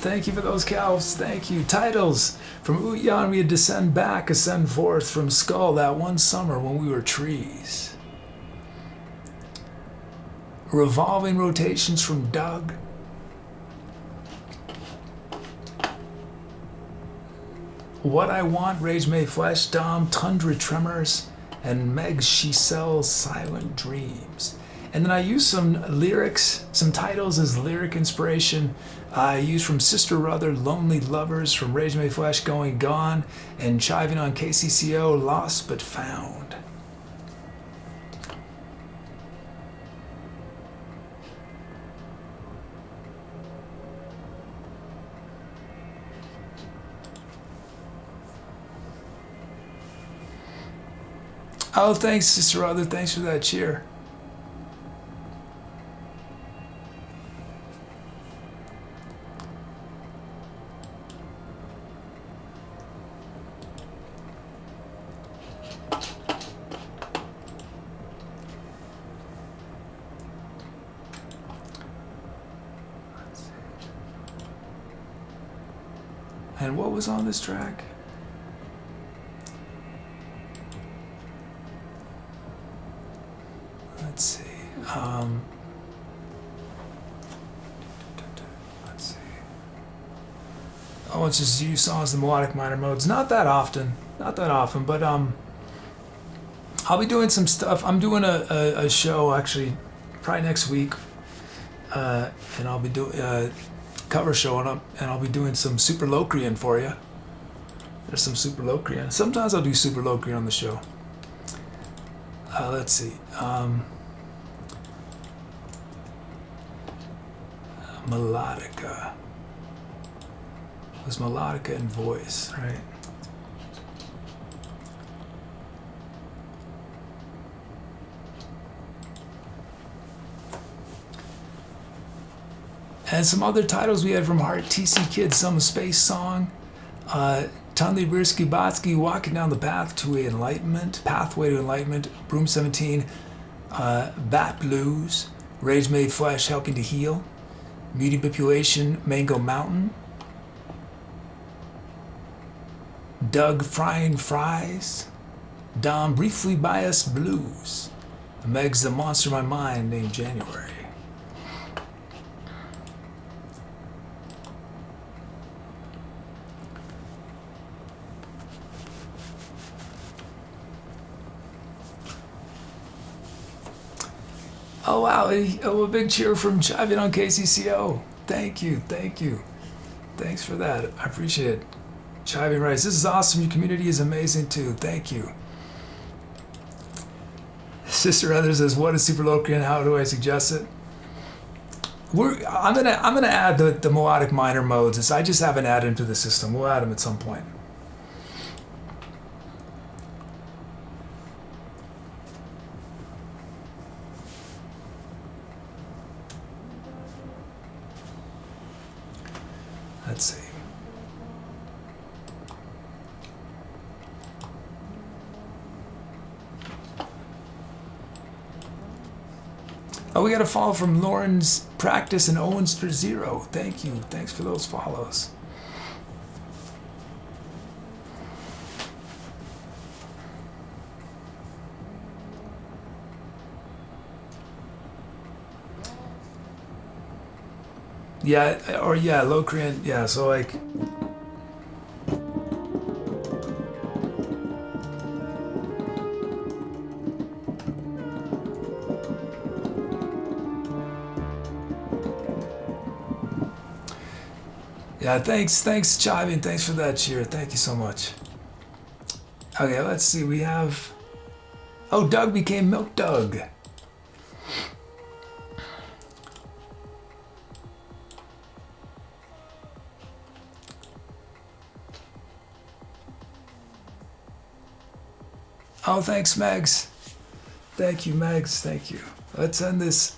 Thank you for those calves. Thank you. Titles. From Utyan we descend back, ascend forth. From Skull, that one summer when we were trees. Revolving rotations from Doug. What I Want, RageMadeFlesh, Dom, Tundra Tremors, and Meg She Sells Silent Dreams. And then I used some lyrics, some titles as lyric inspiration. I used from Sister Ruther, Lonely Lovers, from RageMadeFlesh, Going Gone, and chiving on KCCO, Lost But Found. Oh, thanks, Sister Ruther. Thanks for that cheer. And what was on this track? Let's see. Let's see. Oh, it's just you songs, the melodic minor modes. Not that often, but I'll be doing some stuff. I'm doing a show actually, probably next week, and I'll be doing a cover show and I'll be doing some Super Locrian for you. There's some Super Locrian. Sometimes I'll do Super Locrian on the show. Let's see. Melodica. It was Melodica and voice, right? And some other titles we had from Heart, TC Kid, Some Space Song, Tunley Birsky Botsky, Walking Down the Pathway to Enlightenment, Broom 17, Bat Blues, RageMadeFlesh, Helping to Heal, Muty Manipulation, Mango Mountain, Doug Frying Fries, Dom Briefly Biased Blues, Meg's The Monster in My Mind named January. Oh wow, a big cheer from Chiving on KCCO. Thank you. Thanks for that, I appreciate it. Chiving writes, this is awesome, your community is amazing too, thank you. Sister Heather says, what is Super Locrian, how do I suggest it? I'm gonna add the melodic minor modes. I just haven't added them to the system, we'll add them at some point. Let's see. Oh, we got a follow from Lauren's Practice and Owenster Zero. Thank you. Thanks for those follows. Yeah, or yeah, Locrian, yeah, so like... Yeah, thanks, Chiving, thanks for that cheer, thank you so much. Okay, let's see, we have... Oh, Doug became Milk Doug. Oh, thanks, Megs. Thank you, Megs. Thank you. Let's end this.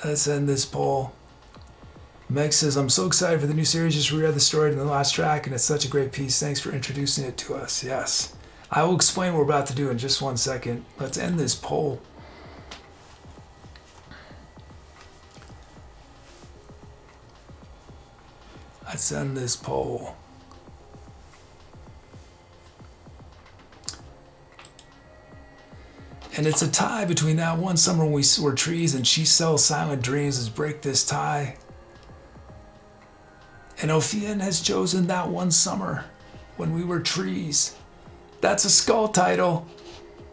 Let's end this poll. Meg says, "I'm so excited for the new series. Just reread the story in the last track, and it's such a great piece. Thanks for introducing it to us." Yes, I will explain what we're about to do in just 1 second. Let's end this poll. Let's end this poll. And it's a tie between That One Summer When We Were Trees and She Sells Silent Dreams. Let's break this tie. And Ophian has chosen That One Summer When We Were Trees. That's a Skull title.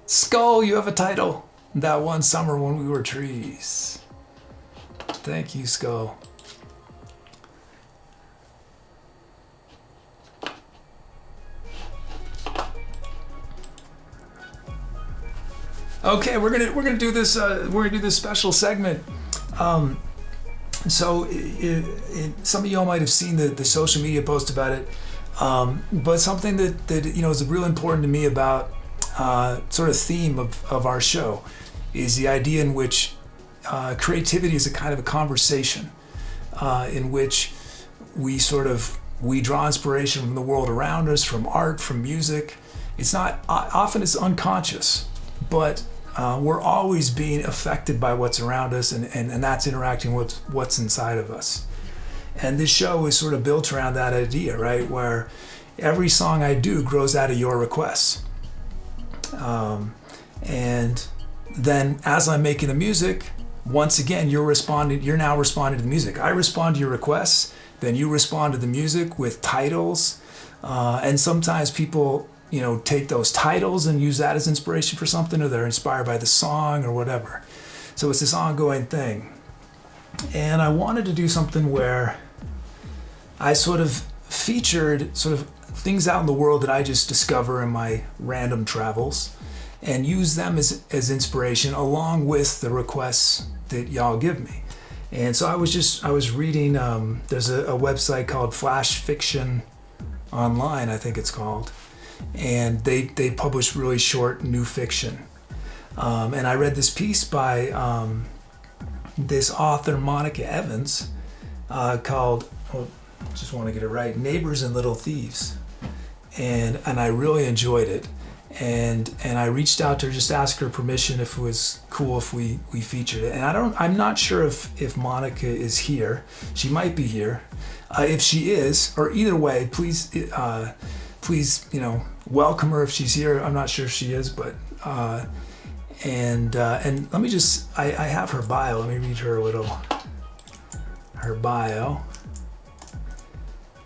Skull, you have a title. That One Summer When We Were Trees. Thank you, Skull. Okay, we're gonna do this. We're gonna do this special segment. So some of y'all might have seen the social media post about it, but something that is real important to me about sort of theme of our show is the idea in which creativity is a kind of a conversation in which we draw inspiration from the world around us, from art, from music. It's not often it's unconscious, but we're always being affected by what's around us, and that's interacting with what's inside of us. And this show is sort of built around that idea, right? Where every song I do grows out of your requests. And then as I'm making the music, once again, you're now responding to the music. I respond to your requests, then you respond to the music with titles. And sometimes people, take those titles and use that as inspiration for something, or they're inspired by the song or whatever. So it's this ongoing thing. And I wanted to do something where I sort of featured sort of things out in the world that I just discover in my random travels and use them as inspiration along with the requests that y'all give me. And so I was reading, there's a website called Flash Fiction Online, I think it's called, and they publish really short new fiction. And I read this piece by this author, Monica Evans, called, just want to get it right, Neighbors and Little Thieves. And I really enjoyed it. And I reached out to her just to ask her permission if it was cool if we featured it. And I'm not sure if Monica is here. She might be here. If she is, or either way, please welcome her if she's here. I'm not sure if she is, but and let me just I have her bio. Let me read her bio.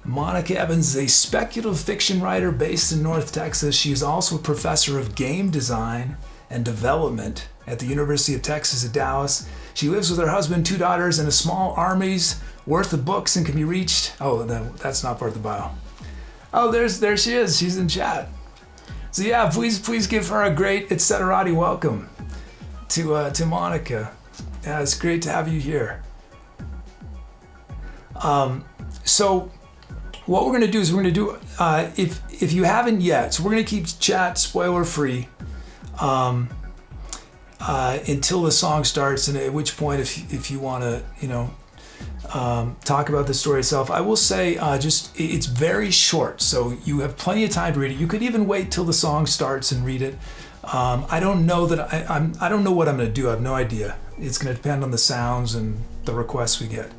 Monica Evans is a speculative fiction writer based in North Texas. She is also a professor of game design and development at the University of Texas at Dallas. She lives with her husband, 2 daughters, and a small army's worth of books and can be reached. Oh, that's not part of the bio. Oh, there she is. She's in chat. So yeah, please give her a great Etceterati welcome to Monica. Yeah, it's great to have you here. So what we're going to do is we're going to do, if you haven't yet, so we're going to keep chat spoiler free until the song starts, and at which point if you want to, talk about the story itself. I will say it's very short, so you have plenty of time to read it. You could even wait till the song starts and read it. I don't know that I don't know what I'm going to do. I have no idea. It's going to depend on the sounds and the requests we get.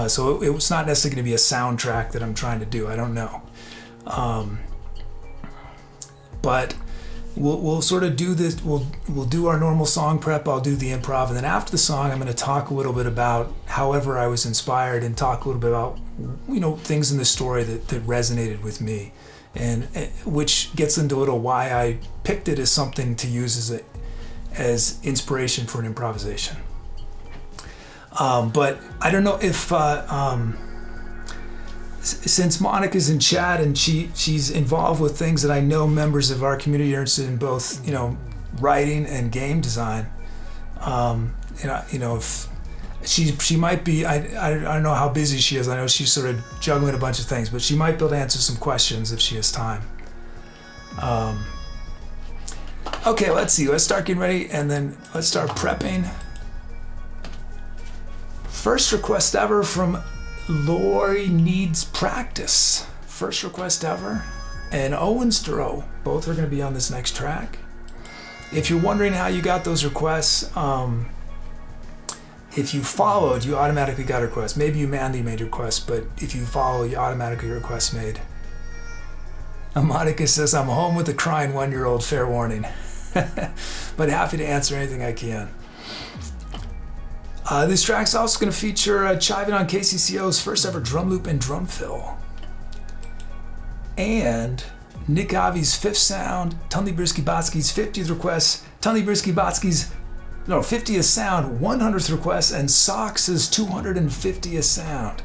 So it's not necessarily going to be a soundtrack that I'm trying to do. I don't know. But we'll sort of do this. We'll do our normal song prep. I'll do the improv, and then after the song, I'm going to talk a little bit about however I was inspired and talk a little bit about things in the story that resonated with me, and which gets into a little why I picked it as something to use as inspiration for an improvisation. But I don't know if since Monica's in chat and she's involved with things that I know members of our community are interested in, both writing and game design. If she might be, I don't know how busy she is. I know she's sort of juggling a bunch of things, but she might be able to answer some questions if she has time. Okay, let's see. Let's start getting ready, and then let's start prepping. First request ever from Lori Needs Practice. First request ever. And Owen Sturrow. Both are going to be on this next track. If you're wondering how you got those requests, if you followed, you automatically got a request. Maybe you manually made a request, but if you follow, you automatically get a request made. Monica says, I'm home with a crying 1-year-old, fair warning. But happy to answer anything I can. This track's also going to feature chiving on KCCO's first ever drum loop and drum fill. And Nick Avi's 5th sound, Tunley Brisky Botsky's 50th request, Tunley Brisky Botsky's 50th sound, 100th request, and Sox's 250th sound.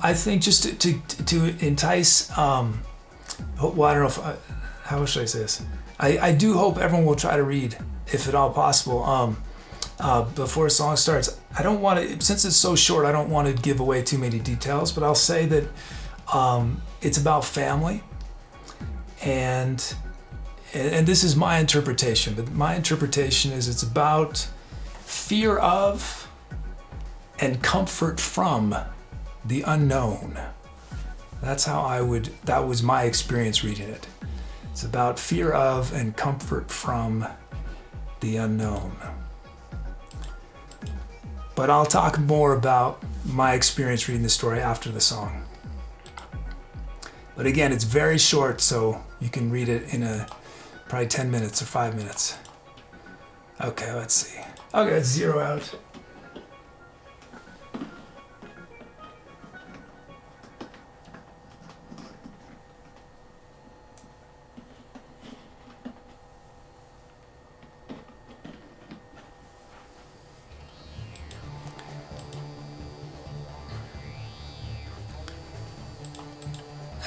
I think just to entice, well, I don't know if, how should I say this? I do hope everyone will try to read, if at all possible, before a song starts. I don't want to, since it's so short, I don't want to give away too many details, but I'll say that it's about family, and and this is my interpretation, but my interpretation is it's about fear of and comfort from the unknown. That's how that was my experience reading it. It's about fear of and comfort from the unknown. But I'll talk more about my experience reading the story after the song. But again, it's very short, so you can read it in probably 10 minutes or 5 minutes. Okay, let's see. Okay, let's zero out.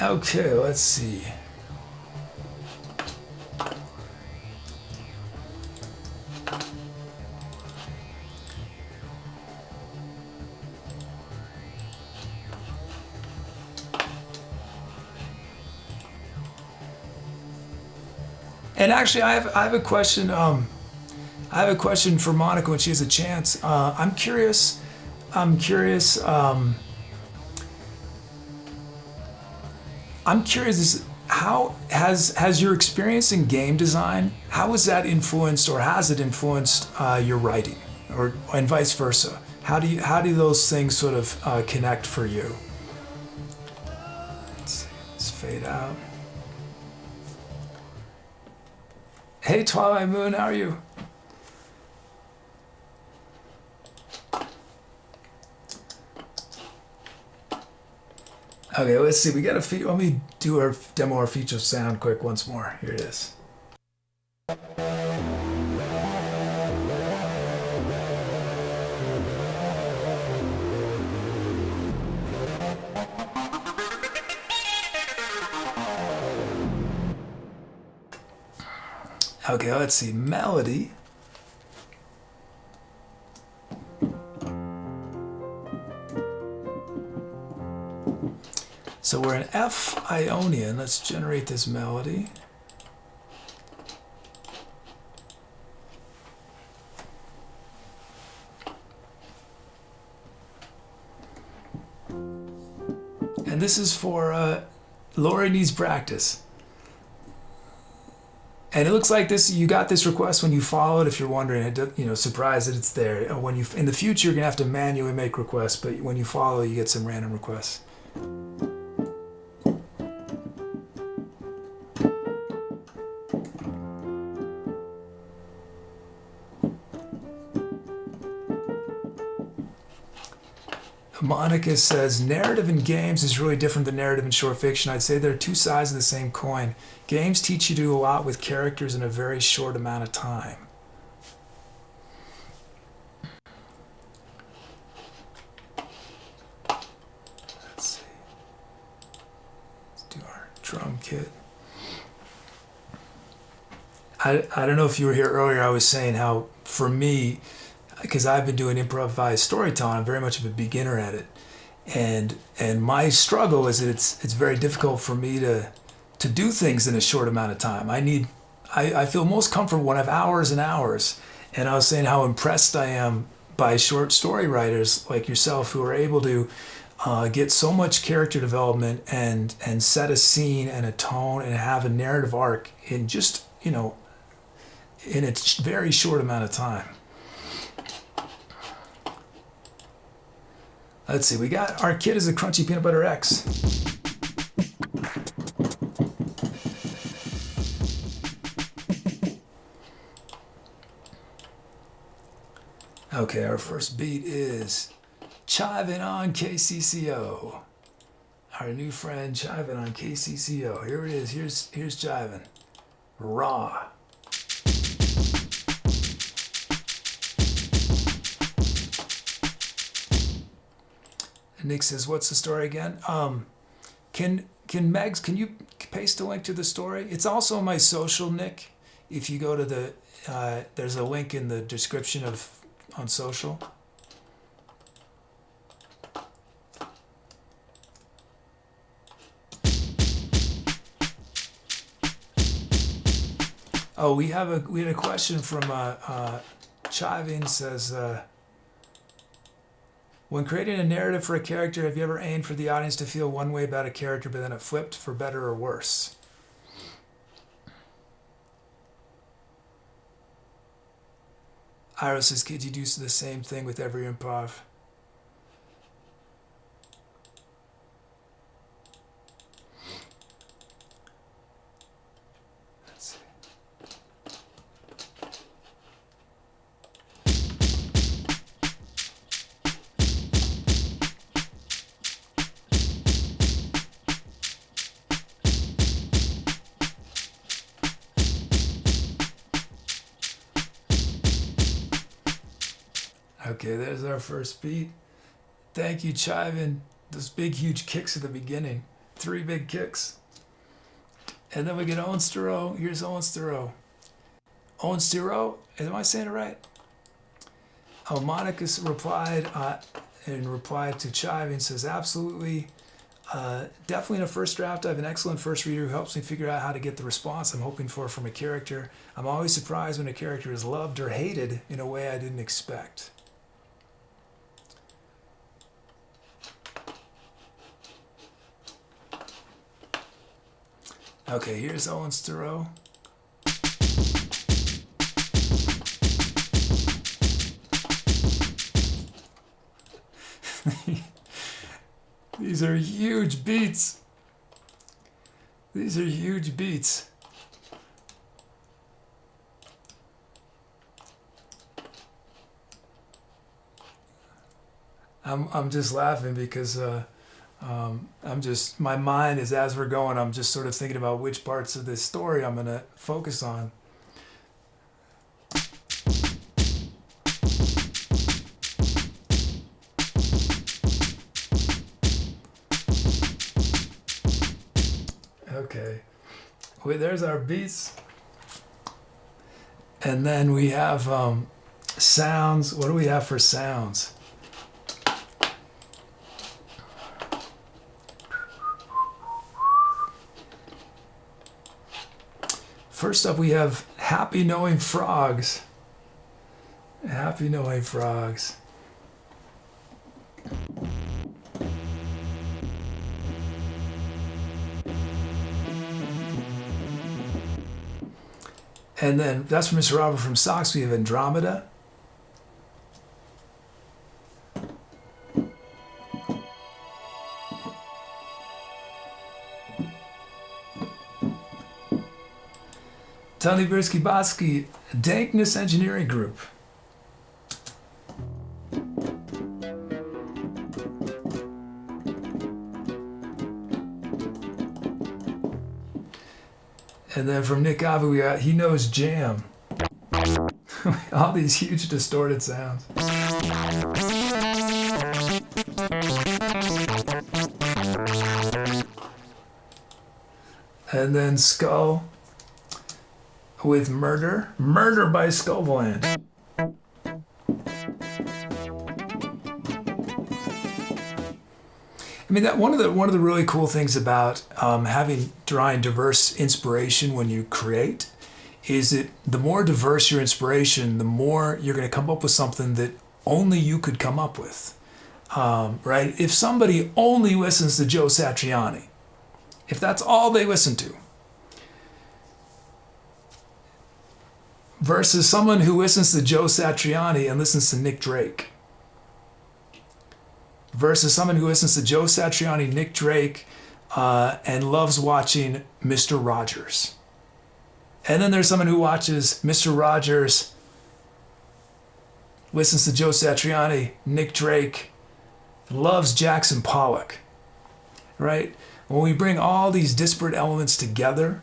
Okay, let's see. And actually, I have a question. I have a question for Monica when she has a chance. I'm curious. How has your experience in game design, how has that influenced, or has it influenced your writing, and vice versa? How do those things sort of connect for you? Let's fade out. Hey, Twilight Moon, how are you? Okay, let's see. We got a let me do our demo our feature sound quick once more. Here it is. Okay, let's see. Melody. So we're in F Ionian. Let's generate this melody. And this is for Lori needs practice. And it looks like this. You got this request when you followed. If you're wondering, surprised that it's there. When you in the future, you're gonna have to manually make requests, but when you follow, you get some random requests. Monica says, narrative in games is really different than narrative in short fiction. I'd say they're two sides of the same coin. Games teach you to do a lot with characters in a very short amount of time. Let's see. Let's do our drum kit. I don't know if you were here earlier, I was saying how, for me, because I've been doing improvised storytelling, I'm very much of a beginner at it, and my struggle is that it's very difficult for me to do things in a short amount of time. I feel most comfortable when I have hours and hours, and I was saying how impressed I am by short story writers like yourself who are able to get so much character development and set a scene and a tone and have a narrative arc in just in a very short amount of time. Let's see, we got our kid is a Crunchy Peanut Butter X. Okay, our first beat is Chiving on KCCO. Our new friend Chiving on KCCO. Here it is, here's Chiving. Raw. Nick says, "What's the story again?" Can Megs, can you paste a link to the story? It's also on my social, Nick. If you go to there's a link in the description on social. Oh, we had a question from Chiving says, when creating a narrative for a character, have you ever aimed for the audience to feel one way about a character, but then it flipped for better or worse? Ira says, could you do the same thing with every improv? Let's see. Okay, there's our first beat. Thank you, Chivin. Those big, huge kicks at the beginning. 3 big kicks. And then we get Owen Stiro. Here's Owen Stiro. Owen Stiro, am I saying it right? Oh, Monica replied in reply to Chivin, says, absolutely. Definitely in a first draft, I have an excellent first reader who helps me figure out how to get the response I'm hoping for from a character. I'm always surprised when a character is loved or hated in a way I didn't expect. Okay, here's Owen Stiro. These are huge beats. These are huge beats. I'm just laughing because my mind is, as we're going, I'm just sort of thinking about which parts of this story I'm going to focus on. Okay, wait, there's our beats. And then we have sounds. What do we have for sounds? First up, we have Happy Knowing Frogs. Happy Knowing Frogs. And then that's from Mr. Robert from Socks. We have Andromeda. Tony Birsky Botsky, Dankness Engineering Group. And then from Nick Avu, we got He Knows Jam. All these huge distorted sounds. And then Skull with Murder. Murder by Skullvalanche. I mean, that one of the really cool things about drawing diverse inspiration when you create is that the more diverse your inspiration, the more you're going to come up with something that only you could come up with, right? If somebody only listens to Joe Satriani, if that's all they listen to, versus someone who listens to Joe Satriani and listens to Nick Drake, versus someone who listens to Joe Satriani, Nick Drake, and loves watching Mr. Rogers. And then there's someone who watches Mr. Rogers, listens to Joe Satriani, Nick Drake, loves Jackson Pollock, right? When we bring all these disparate elements together,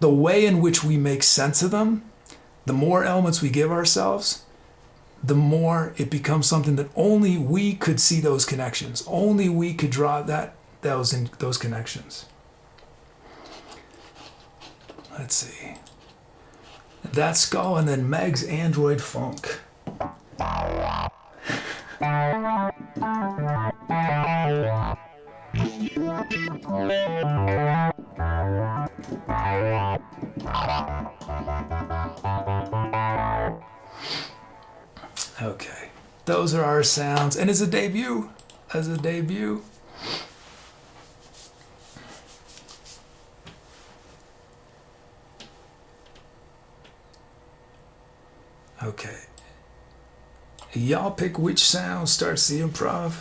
the way in which we make sense of them, the more elements we give ourselves, the more it becomes something that only we could see those connections. Only we could draw those connections. Let's see. That's Skull, and then Meg's Android Funk. those are our sounds. And as a debut, okay. Y'all pick which sound starts the improv.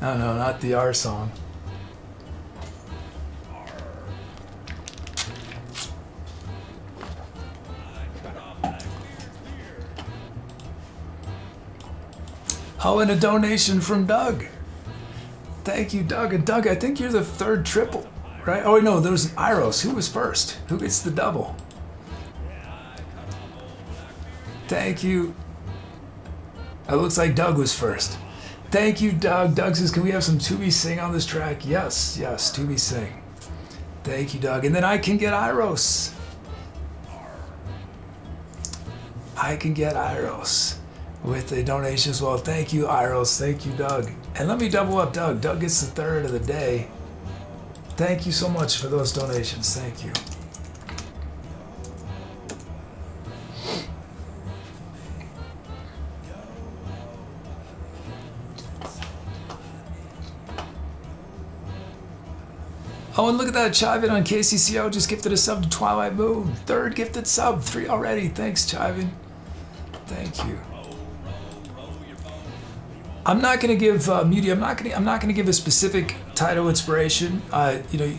Oh no, not the R song. Oh, and a donation from Doug. Thank you, Doug. And Doug, I think you're the third triple, right? Oh, no, there was Iros. Who was first? Who gets the double? Thank you. It looks like Doug was first. Thank you, Doug. Doug says, can we have some Tooby sing on this track? Yes, Tooby sing. Thank you, Doug. And then I can get Iros. I can get Iros with a donation as well. Thank you, Iros. Thank you, Doug. And let me double up Doug. Doug gets the third of the day. Thank you so much for those donations. Thank you. Oh, and look at that. Chivin on KCCO just gifted a sub to Twilight Moon. Third gifted sub. 3 already. Thanks, Chivin. Thank you. I'm not going to give Muti. I'm not going to give a specific title inspiration.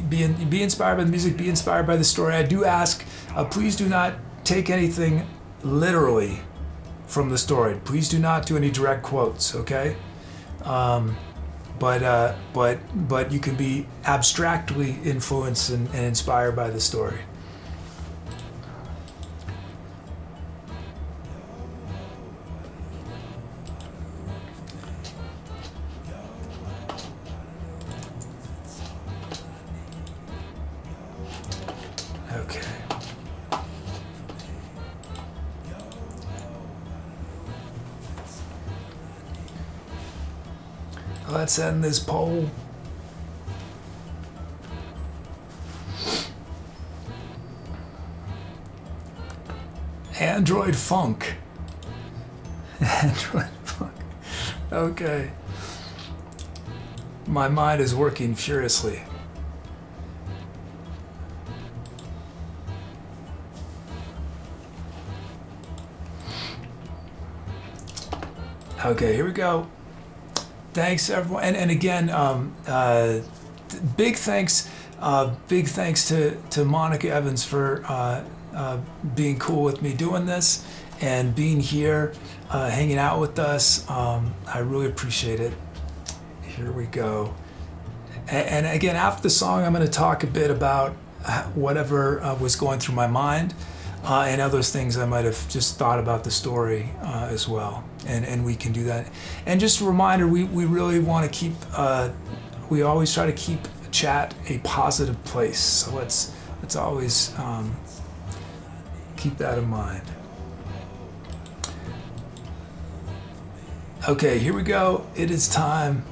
Be inspired by the music. Be inspired by the story. I do ask. Please do not take anything literally from the story. Please do not do any direct quotes. Okay. But you can be abstractly influenced and inspired by the story. Okay. Let's end this poll. Android Funk. Android Funk. Okay. My mind is working furiously. Okay, here we go. Thanks everyone, and again, big thanks to Monica Evans for being cool with me doing this and being here, hanging out with us. I really appreciate it. Here we go. And again, after the song, I'm going to talk a bit about whatever was going through my mind and other things I might have just thought about the story as well. And we can do that. And just a reminder, we really want to keep, we always try to keep chat a positive place. So let's always keep that in mind. Okay, here we go. It is time.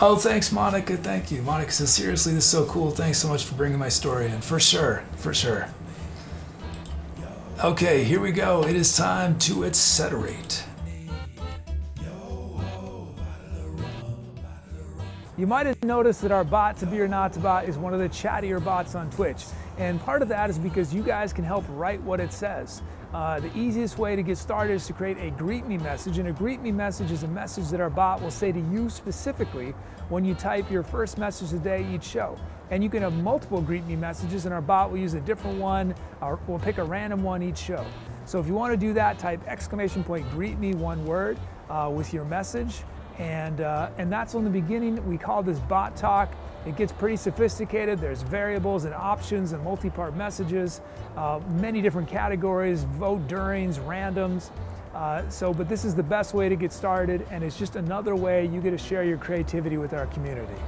Oh, thanks, Monica. Thank you. Monica says, seriously, this is so cool. Thanks so much for bringing my story in. For sure. Okay, here we go. It is time to etceterate. You might have noticed that our bot, To Be or Not to Bot, is one of the chattier bots on Twitch. And part of that is because you guys can help write what it says. The easiest way to get started is to create a greet me message. And a greet me message is a message that our bot will say to you specifically when you type your first message of the day each show. And you can have multiple greet me messages and our bot will use a different one, or we'll pick a random one each show. So if you want to do that, type !greet me one word with your message. And that's on the beginning. We call this bot talk. It gets pretty sophisticated. There's variables and options and multi-part messages, many different categories, vote durings, randoms. But this is the best way to get started, and it's just another way you get to share your creativity with our community.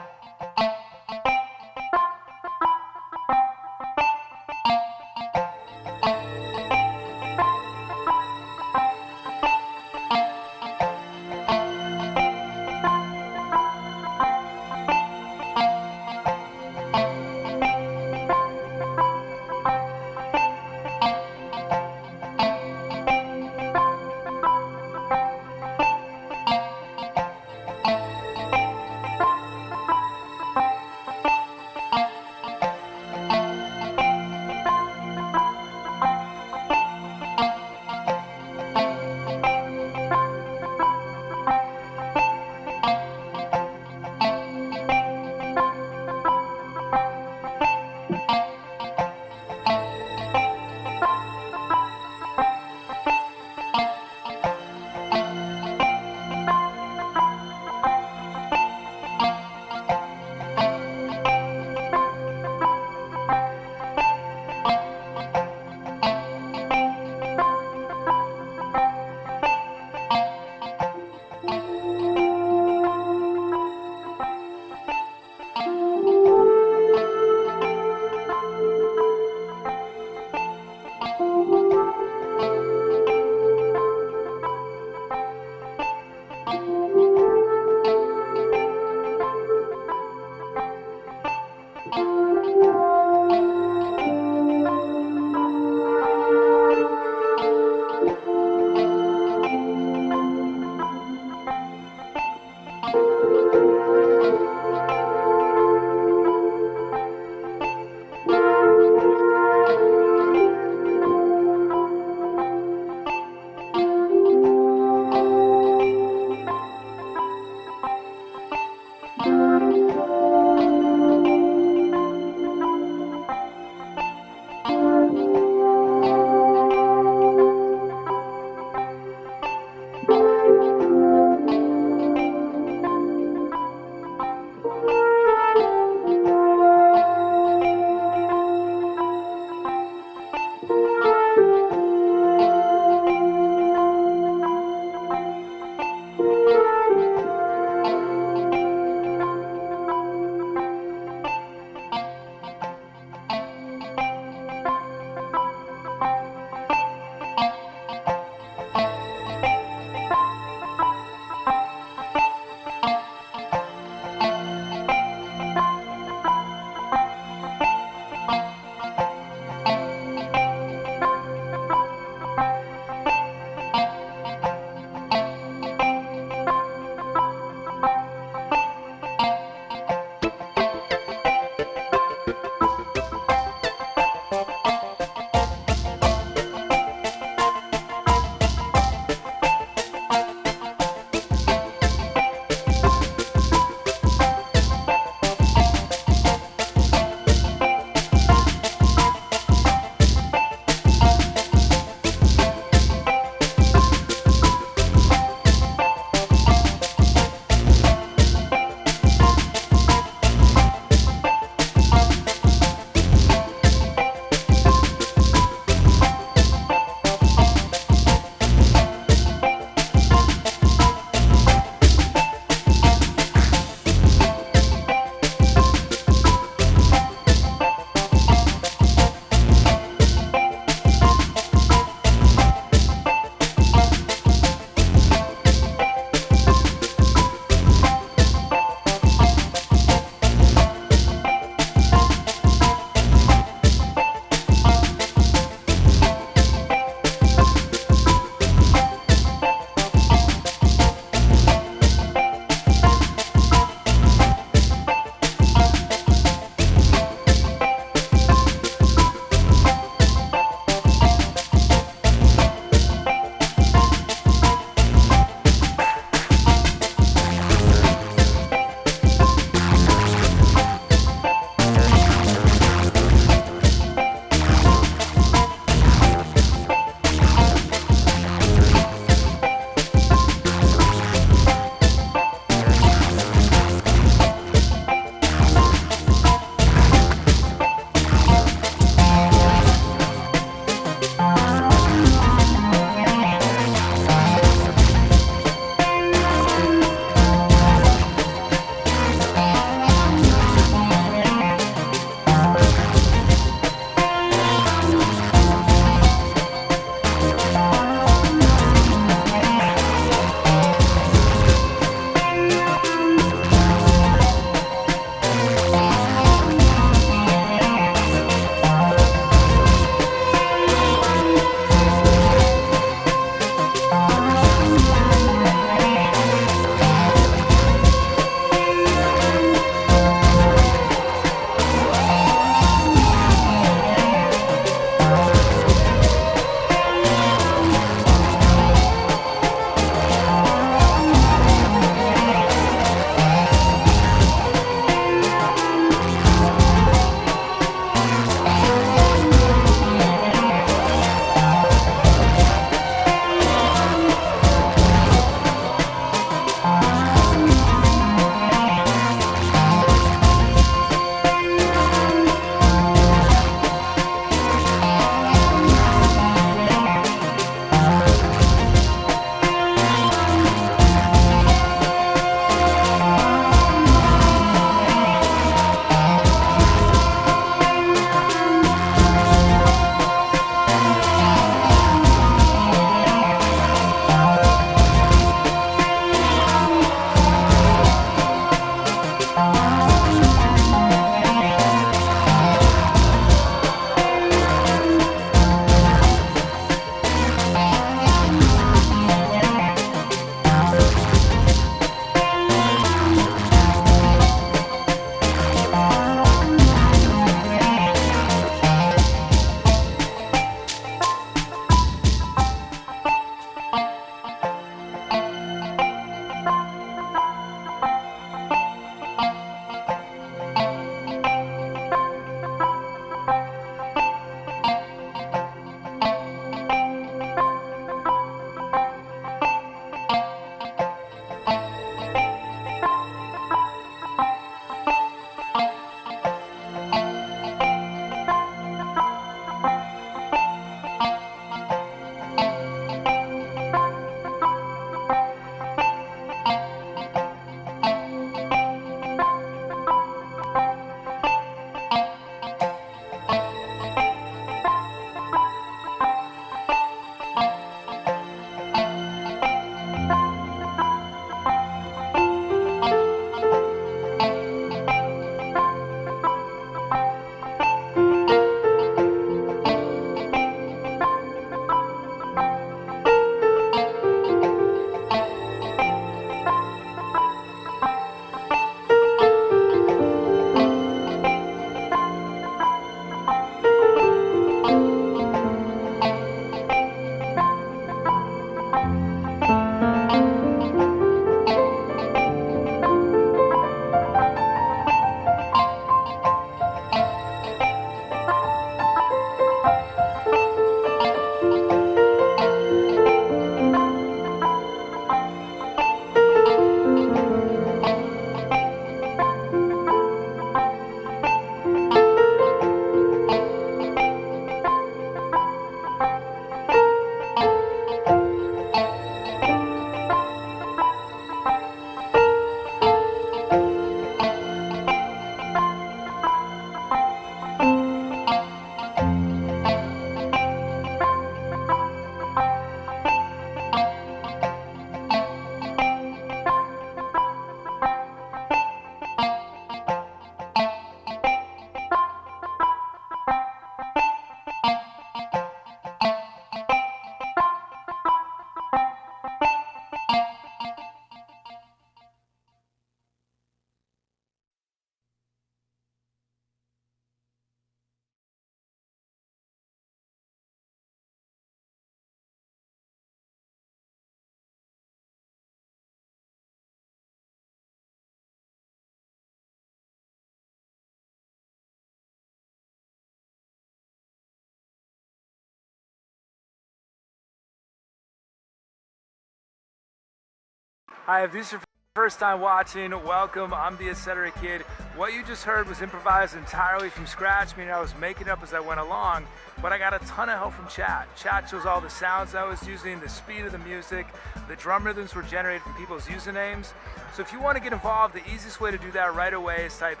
Hi, if this is your first time watching, welcome. I'm the Etc. Kid. What you just heard was improvised entirely from scratch, meaning I was making up as I went along, but I got a ton of help from chat. Chat shows all the sounds I was using, the speed of the music, the drum rhythms were generated from people's usernames. So if you want to get involved, the easiest way to do that right away is type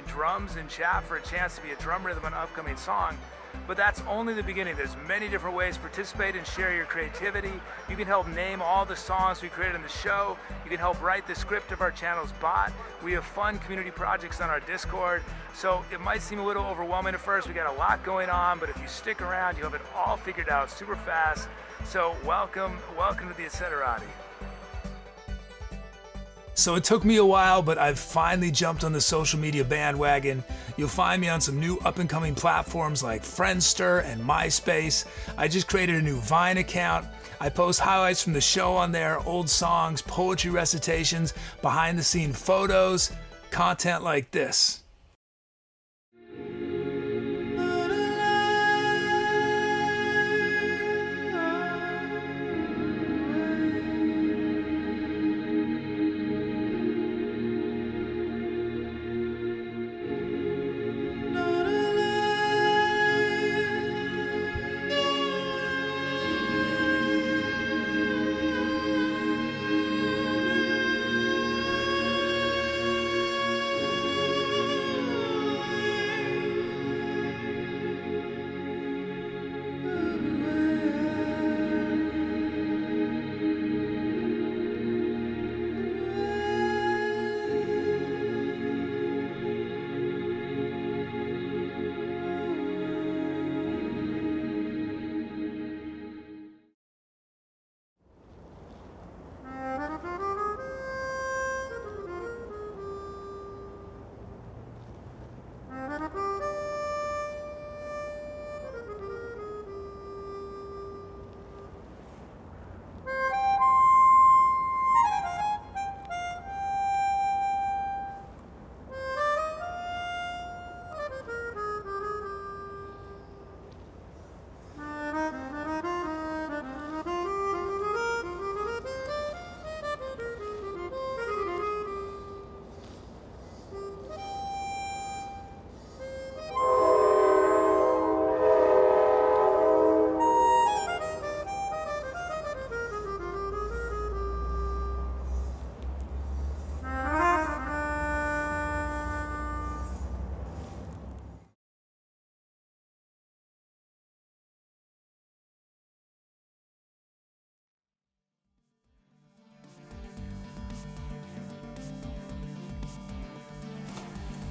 !drums in chat for a chance to be a drum rhythm on an upcoming song. But that's only the beginning. There's many different ways to participate and share your creativity. You can help name all the songs we created in the show. You can help write the script of our channel's bot. We have fun community projects on our Discord. So it might seem a little overwhelming at first. We got a lot going on, but if you stick around, you'll have it all figured out super fast. So welcome to the Etceterati. So it took me a while, but I've finally jumped on the social media bandwagon. You'll find me on some new up-and-coming platforms like Friendster and MySpace. I just created a new Vine account. I post highlights from the show on there, old songs, poetry recitations, behind-the-scene photos, content like this.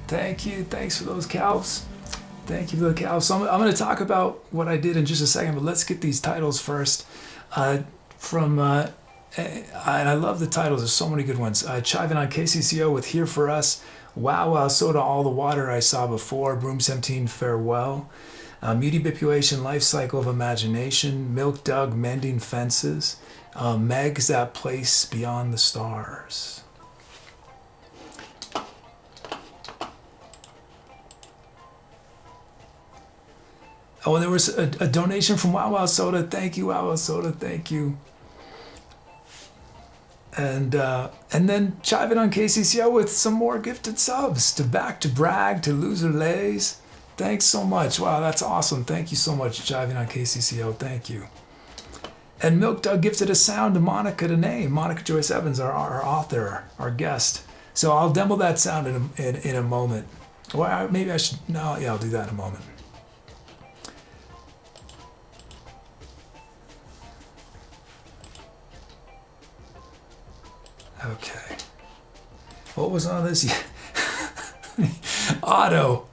Thank you. Thanks for those cows. Thank you for the cows. So I'm going to talk about what I did in just a second, but let's get these titles first. And I love the titles. There's so many good ones. Chiving on KCCO with Here For Us, Wow Wow Soda, All the Water I Saw Before, Broom 17, Farewell, Mutibipulation, Life Cycle of Imagination, Milk Dug, Mending Fences, Meg's That Place Beyond the Stars. Oh, and there was a donation from Wow Wow Soda. Thank you, Wow Wow Soda. Thank you. And then chiving on KCCO with some more gifted subs to Back to Brag, to Loser Lays. Thanks so much. Wow, that's awesome. Thank you so much, chiving on KCCO. Thank you. And Milk Dug gifted a sound to Monica to name. Monica Joyce Evans, our author, our guest. So I'll demo that sound in a moment. Well, maybe I should. No, yeah, I'll do that in a moment. Okay. What was on this? Otto.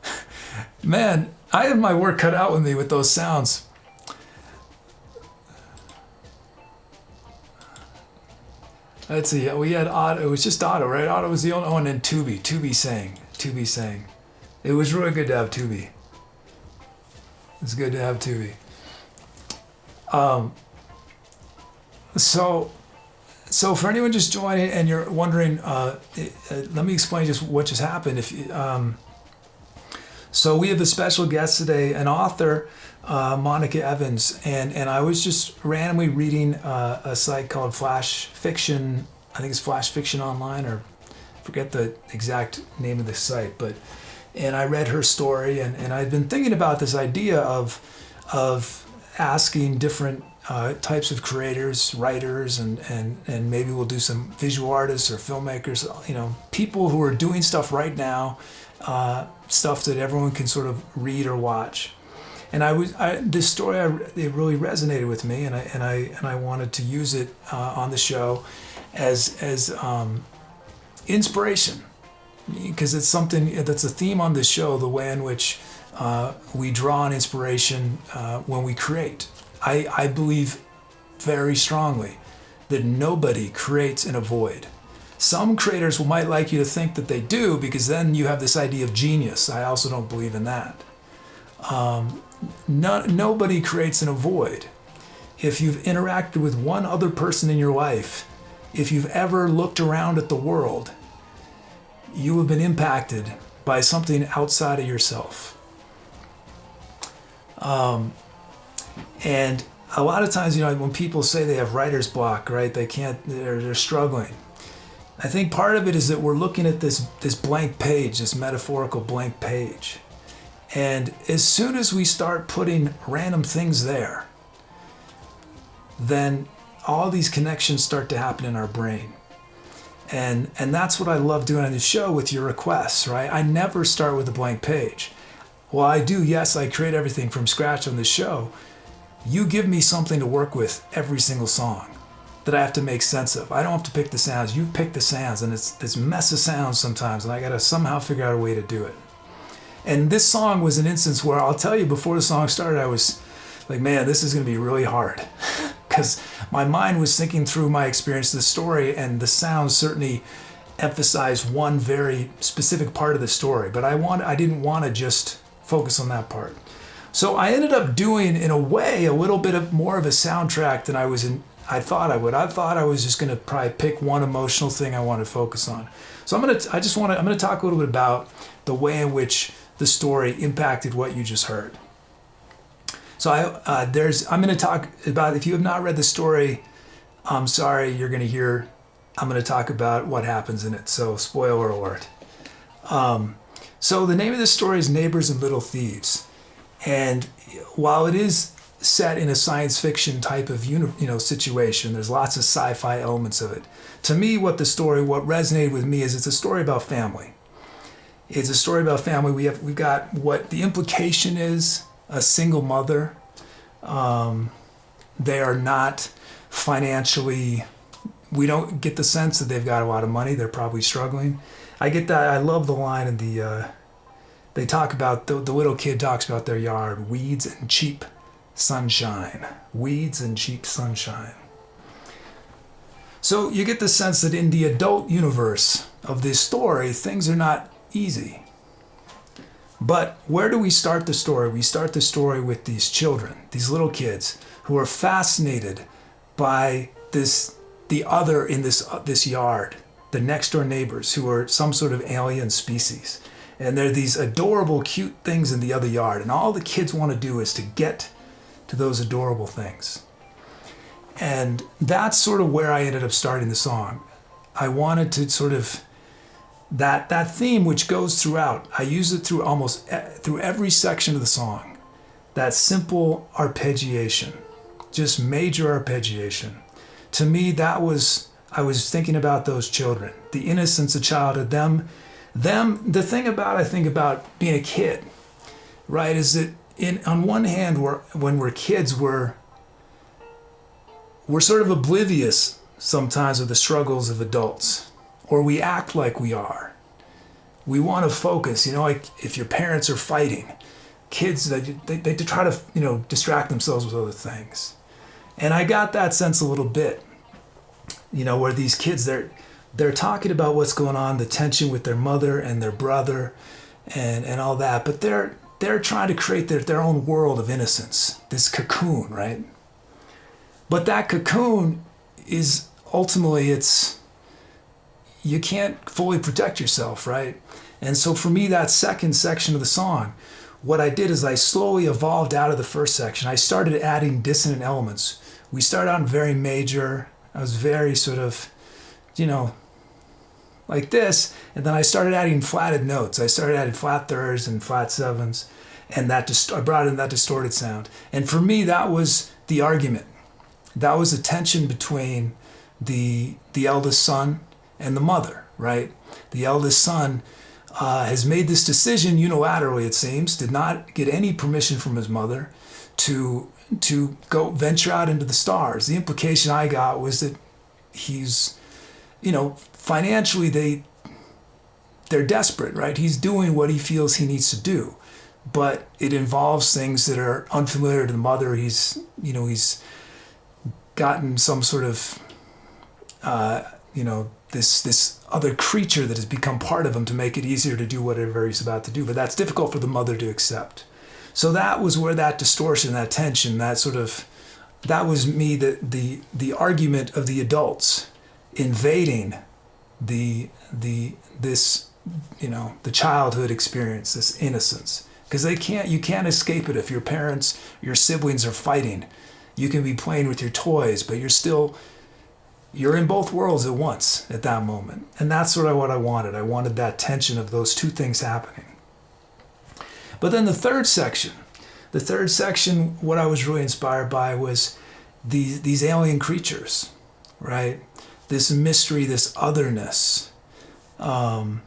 Man, I have my work cut out with me with those sounds. Let's see. We had Otto. It was just Otto, right? Otto was the only one. And Tooby. Tooby sang. It was really good to have Tooby. It's good to have Tooby. So for anyone just joining and you're wondering, let me explain just what just happened. So we have a special guest today, an author, Monica Evans, and I was just randomly reading a site called Flash Fiction I think it's Flash Fiction Online, or forget the exact name of the site, and I read her story, and I've been thinking about this idea of asking different types of creators, writers, and maybe we'll do some visual artists or filmmakers, people who are doing stuff right now, stuff that everyone can sort of read or watch. And this story, it really resonated with me, and I wanted to use it on the show as inspiration, because it's something that's a theme on this show, the way in which we draw on inspiration when we create. I believe very strongly that nobody creates in a void. Some creators might like you to think that they do, because then you have this idea of genius. I also don't believe in that. Nobody creates in a void. If you've interacted with one other person in your life, if you've ever looked around at the world, you have been impacted by something outside of yourself. And a lot of times, when people say they have writer's block, right? They're struggling. I think part of it is that we're looking at this blank page, this metaphorical blank page. And as soon as we start putting random things there, then all these connections start to happen in our brain. And that's what I love doing on the show with your requests, right? I never start with a blank page. Well, I do, yes, I create everything from scratch on the show. You give me something to work with every single song that I have to make sense of. I don't have to pick the sounds. You pick the sounds, and it's this mess of sounds sometimes, and I got to somehow figure out a way to do it. And this song was an instance where, I'll tell you, before the song started, I was like, man, this is going to be really hard. Because my mind was thinking through my experience of the story, and the sounds certainly emphasize one very specific part of the story. But I didn't want to just focus on that part. So I ended up doing, in a way, a little bit more of a soundtrack than I thought I would. I thought I was just going to probably pick one emotional thing I want to focus on. So I'm going to talk a little bit about the way in which the story impacted what you just heard. So I'm going to talk about, if you have not read the story, I'm sorry, I'm going to talk about what happens in it. So spoiler alert. So the name of the story is Neighbors and Little Thieves. And while it is set in a science fiction type of situation, there's lots of sci-fi elements of it. To me, what resonated with me is it's a story about family. It's a story about family. We've got what the implication is, a single mother. They are not financially, we don't get the sense that they've got a lot of money. They're probably struggling. I get that. I love the line in they talk about, the little kid talks about their yard, weeds and cheap sunshine. Weeds and cheap sunshine. So you get the sense that in the adult universe of this story, things are not easy. But where do we start the story? We start the story with these children, these little kids, who are fascinated by the other in this yard, the next door neighbors, who are some sort of alien species. And they're these adorable, cute things in the other yard. And all the kids want to do is to get to those adorable things. And that's sort of where I ended up starting the song. I wanted to sort of, that theme which goes throughout, I use it through every section of the song. That simple arpeggiation, just major arpeggiation. To me, I was thinking about those children, the innocence of childhood, the thing I think about being a kid, right, is that on one hand, when we're kids, we're sort of oblivious sometimes of the struggles of adults, or we act like we are. We want to focus, like if your parents are fighting, kids, they try to, distract themselves with other things. And I got that sense a little bit, where these kids, they're talking about what's going on, the tension with their mother and their brother and all that, but they're trying to create their own world of innocence, this cocoon, right? But that cocoon is ultimately, you can't fully protect yourself, right? And so for me, that second section of the song, what I did is I slowly evolved out of the first section. I started adding dissonant elements. We started out very major. I was very sort of you know, like this, and then I started adding flatted notes. I started adding flat thirds and flat sevenths, and I brought in that distorted sound. And for me, that was the argument. That was the tension between the eldest son and the mother, right? The eldest son has made this decision unilaterally, it seems, did not get any permission from his mother to go venture out into the stars. The implication I got was that he's, financially they're desperate, right? He's doing what he feels he needs to do, but it involves things that are unfamiliar to the mother. He's gotten some sort of, this other creature that has become part of him to make it easier to do whatever he's about to do. But that's difficult for the mother to accept. So that was where that distortion, that tension, that was me, the argument of the adults invading the childhood experience, this innocence. Because you can't escape it if your parents, your siblings are fighting. You can be playing with your toys, but you're in both worlds at once at that moment. And that's sort of what I wanted. I wanted that tension of those two things happening. But then the third section, what I was really inspired by was these alien creatures, right? This mystery, this otherness. And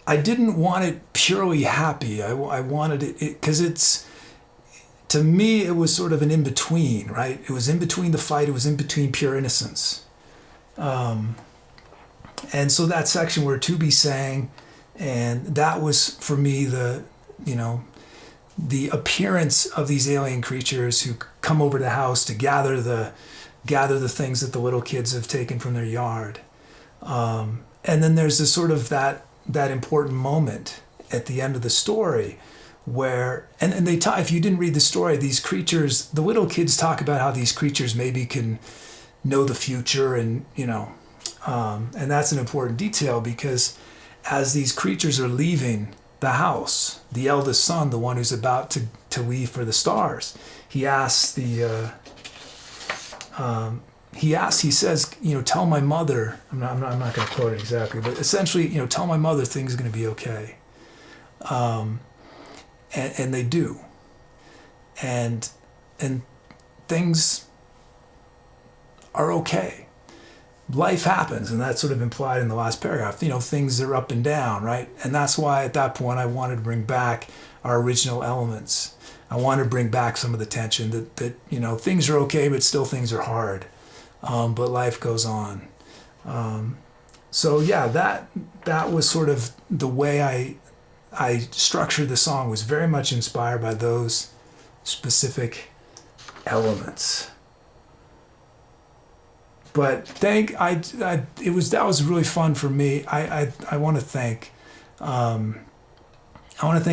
I didn't want it purely happy. I wanted it because to me, it was sort of an in-between, right? It was in between the fight. It was in between pure innocence. And so that section where Tooby sang, and that was for me the appearance of these alien creatures who come over the house to gather the things that the little kids have taken from their yard. And then there's this sort of that important moment at the end of the story where, and they talk, if you didn't read the story, these creatures, the little kids talk about how these creatures maybe can know the future, and and that's an important detail because as these creatures are leaving the house, the eldest son, the one who's about to leave for the stars, he asks he says, tell my mother, I'm not going to quote it exactly, but essentially, tell my mother things are going to be okay. And they do. And things are okay. Life happens, and that's sort of implied in the last paragraph. Things are up and down, right? And that's why at that point I wanted to bring back our original elements. I wanted to bring back some of the tension that things are okay, but still things are hard. But life goes on. So yeah, that was sort of the way I structured the song, was very much inspired by those specific elements. But that was really fun for me. I want to thank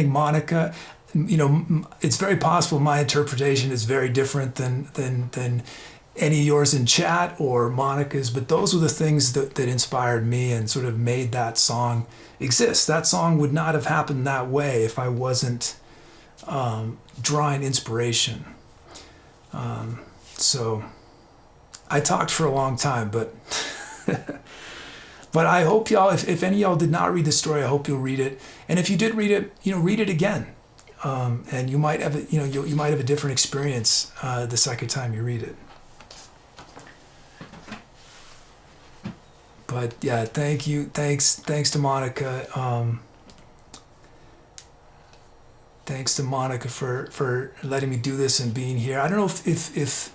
Monica. It's very possible my interpretation is very different than any of yours in chat or Monica's, but those were the things that inspired me and sort of made that song exist. That song would not have happened that way if I wasn't drawing inspiration. So I talked for a long time, but but I hope y'all, if any of y'all did not read the story, I hope you'll read it. And if you did read it, read it again. And you might have you might have a different experience the second time you read it. But yeah, thank you. Thanks to Monica. Thanks to Monica for letting me do this and being here. I don't know if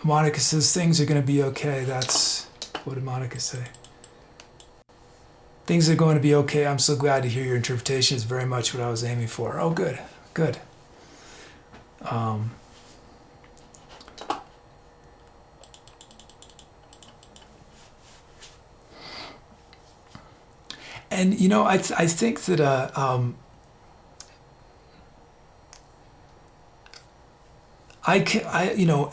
Monica says things are going to be okay. What did Monica say? Things are going to be okay. I'm so glad to hear your interpretation. It's very much what I was aiming for. Oh, good. And I think that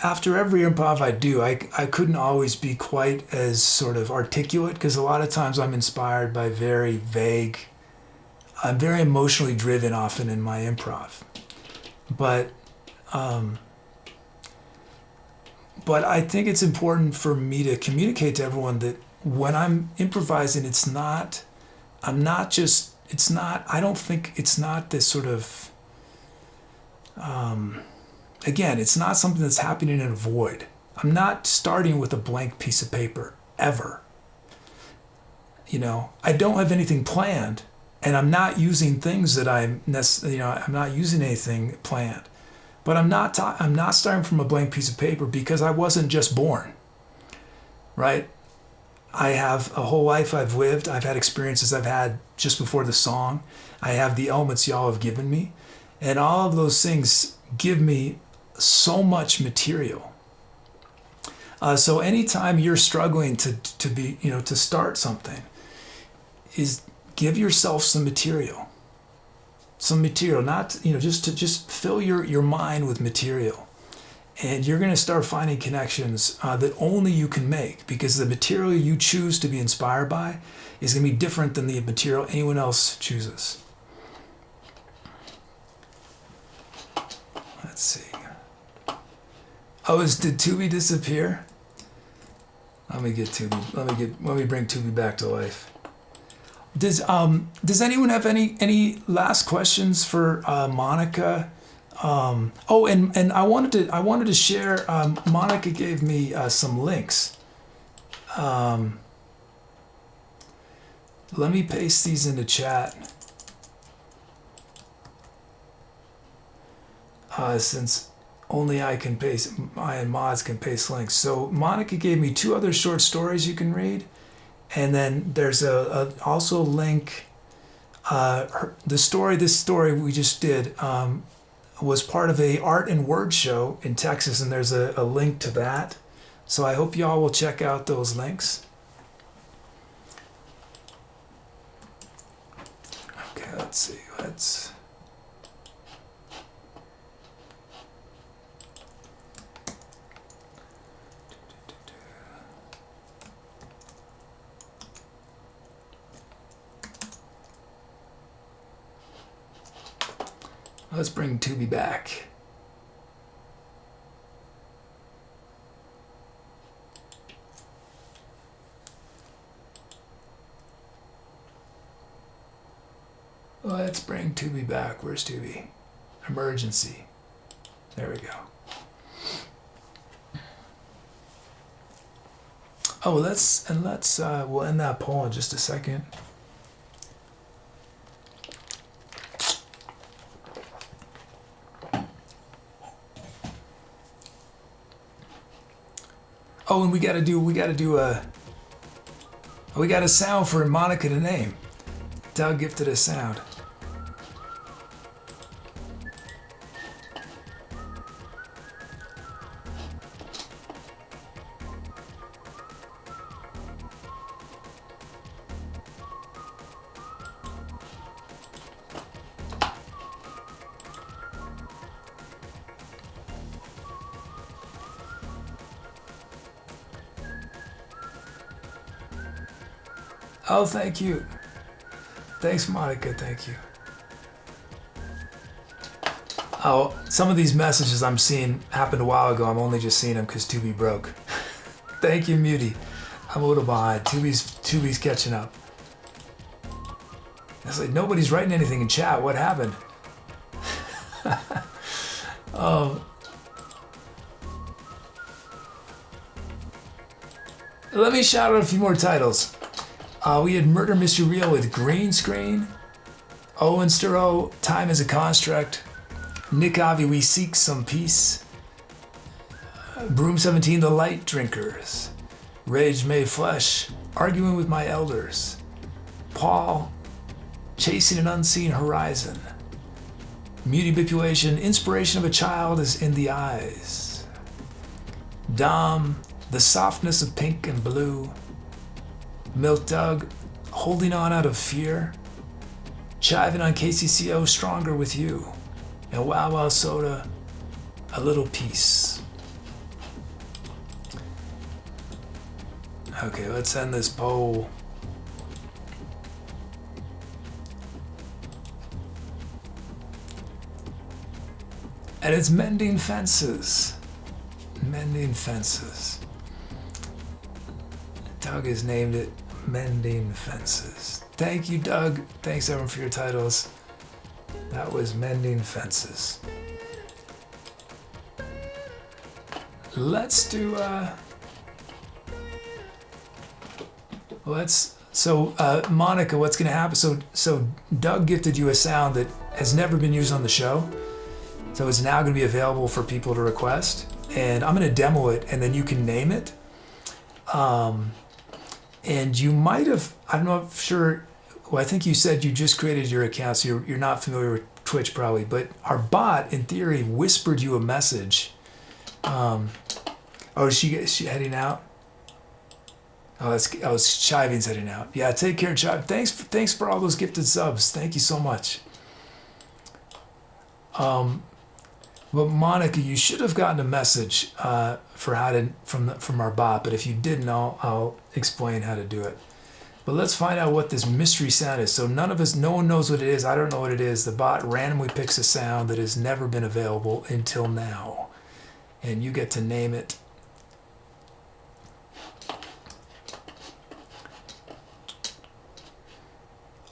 after every improv I do, I couldn't always be quite as sort of articulate, because a lot of times I'm inspired by very vague. I'm very emotionally driven often in my improv, but But I think it's important for me to communicate to everyone that when I'm improvising, I don't think it's not this sort of, again, it's not something that's happening in a void. I'm not starting with a blank piece of paper, ever. I don't have anything planned, and I'm not using things that I'm not using anything planned. But I'm not starting from a blank piece of paper because I wasn't just born, right? I have a whole life I've lived. I've had experiences I've had just before the song. I have the elements y'all have given me. And all of those things give me so much material. So anytime you're struggling to start something, is give yourself some material. Not, just fill your mind with material. And you're going to start finding connections that only you can make, because the material you choose to be inspired by is going to be different than the material anyone else chooses. Let's see. Did Tooby disappear? Let me get Tooby. Let me bring Tooby back to life. Does anyone have any last questions for Monica? And I wanted to share. Monica gave me some links. Let me paste these into chat. Since only I and mods can paste links. So Monica gave me 2 other short stories you can read. And then there's also a link. This story we just did was part of a art and word show in Texas, and there's a link to that. So I hope y'all will check out those links. Okay, let's see. Let's bring Tooby back. Let's bring Tooby back. Where's Tooby? Emergency. There we go. We'll end that poll in just a second. Oh, and we got a sound for Monica to name. Doug gifted a sound. Oh, thank you. Thanks, Monica. Thank you. Oh, some of these messages I'm seeing happened a while ago. I'm only just seeing them because Tooby broke. Thank you, Muty. I'm a little behind. Tooby's catching up. It's like nobody's writing anything in chat. What happened? Let me shout out a few more titles. We had Murder Mystery Real with Green Screen. Owen Sturrow, Time is a Construct. Nick Avi, We Seek Some Peace. Broom 17, The Light Drinkers. RageMadeFlesh, Arguing with My Elders. Paul, Chasing an Unseen Horizon. Mutibipulation, Inspiration of a Child is in the Eyes. Dom, The Softness of Pink and Blue. Milk Doug, Holding On Out of Fear. Chiving on KCCO, Stronger with You. And Wow Wow Soda, A Little Peace. Okay, let's end this poll. And it's Mending Fences. Mending Fences. Doug has named it Mending Fences. Thank you, Doug. Thanks, everyone, for your titles. That was Mending Fences. Let's do, Monica, what's going to happen? So Doug gifted you a sound that has never been used on the show. So it's now going to be available for people to request. And I'm going to demo it, and then you can name it. And you might have, I'm not sure, well, I think you said you just created your account, so you're not familiar with Twitch probably, but our bot, in theory, whispered you a message. Oh, is she heading out? Oh, Shivin's heading out. Yeah, take care, Shiv. Thanks for all those gifted subs. Thank you so much. But Monica, you should have gotten a message for how to from our bot. But if you didn't, I'll explain how to do it. But let's find out what this mystery sound is. So no one knows what it is. I don't know what it is. The bot randomly picks a sound that has never been available until now, and you get to name it.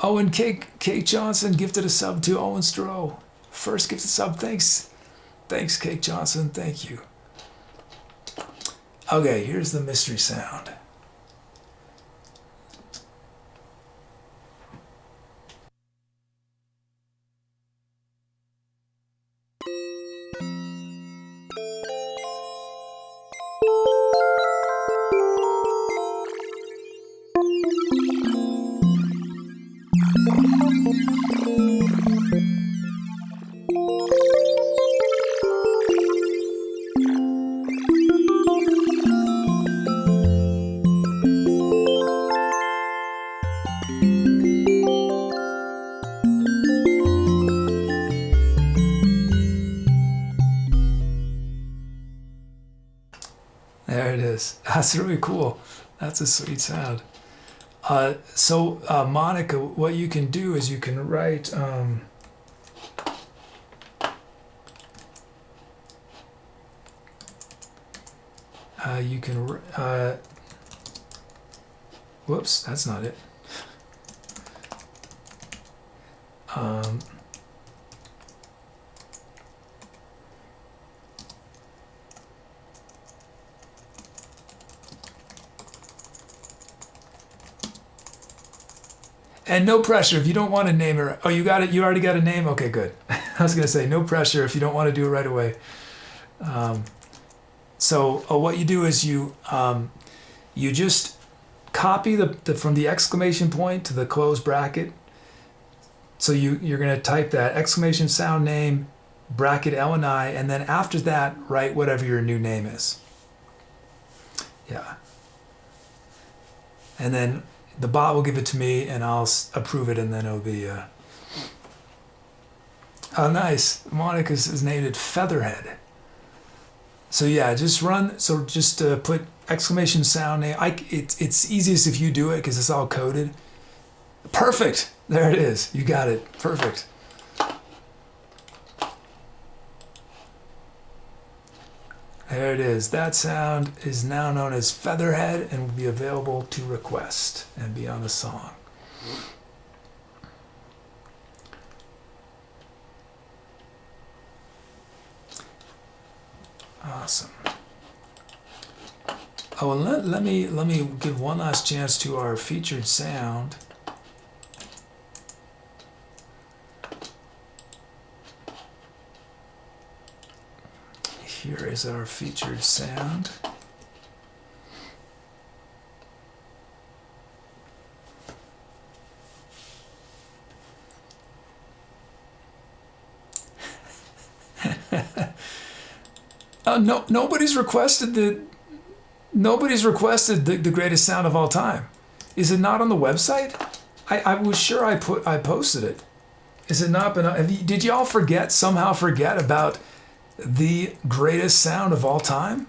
Oh, and Kate Johnson gifted a sub to Owen Stroh. First gifted sub. Thanks, Kate Johnson. Thank you. Okay, here's the mystery sound. There it is. That's really cool. That's a sweet sound. Monica, what you can do is you can write. Whoops, that's not it. And no pressure if you don't want to name her. Oh, you got it. You already got a name. Okay, good. I was gonna say no pressure if you don't want to do it right away. What you do is you just copy the from the exclamation point to the close bracket. So you're gonna type that exclamation sound name bracket L&I, and then after that write whatever your new name is. Yeah. And then the bot will give it to me, and I'll approve it, and then it'll be. Oh, nice. Monica's named it Featherhead. So yeah, just run. So just put exclamation sound name. It's easiest if you do it because it's all coded. Perfect. There it is. You got it. Perfect. There it is. That sound is now known as Featherhead and will be available to request and be on the song. Awesome. Oh, and let me give one last chance to our featured sound. Here is our featured sound. Nobody's requested the greatest sound of all time. Is it not on the website? I was sure I posted it. Is it not been? Did y'all somehow forget about the greatest sound of all time?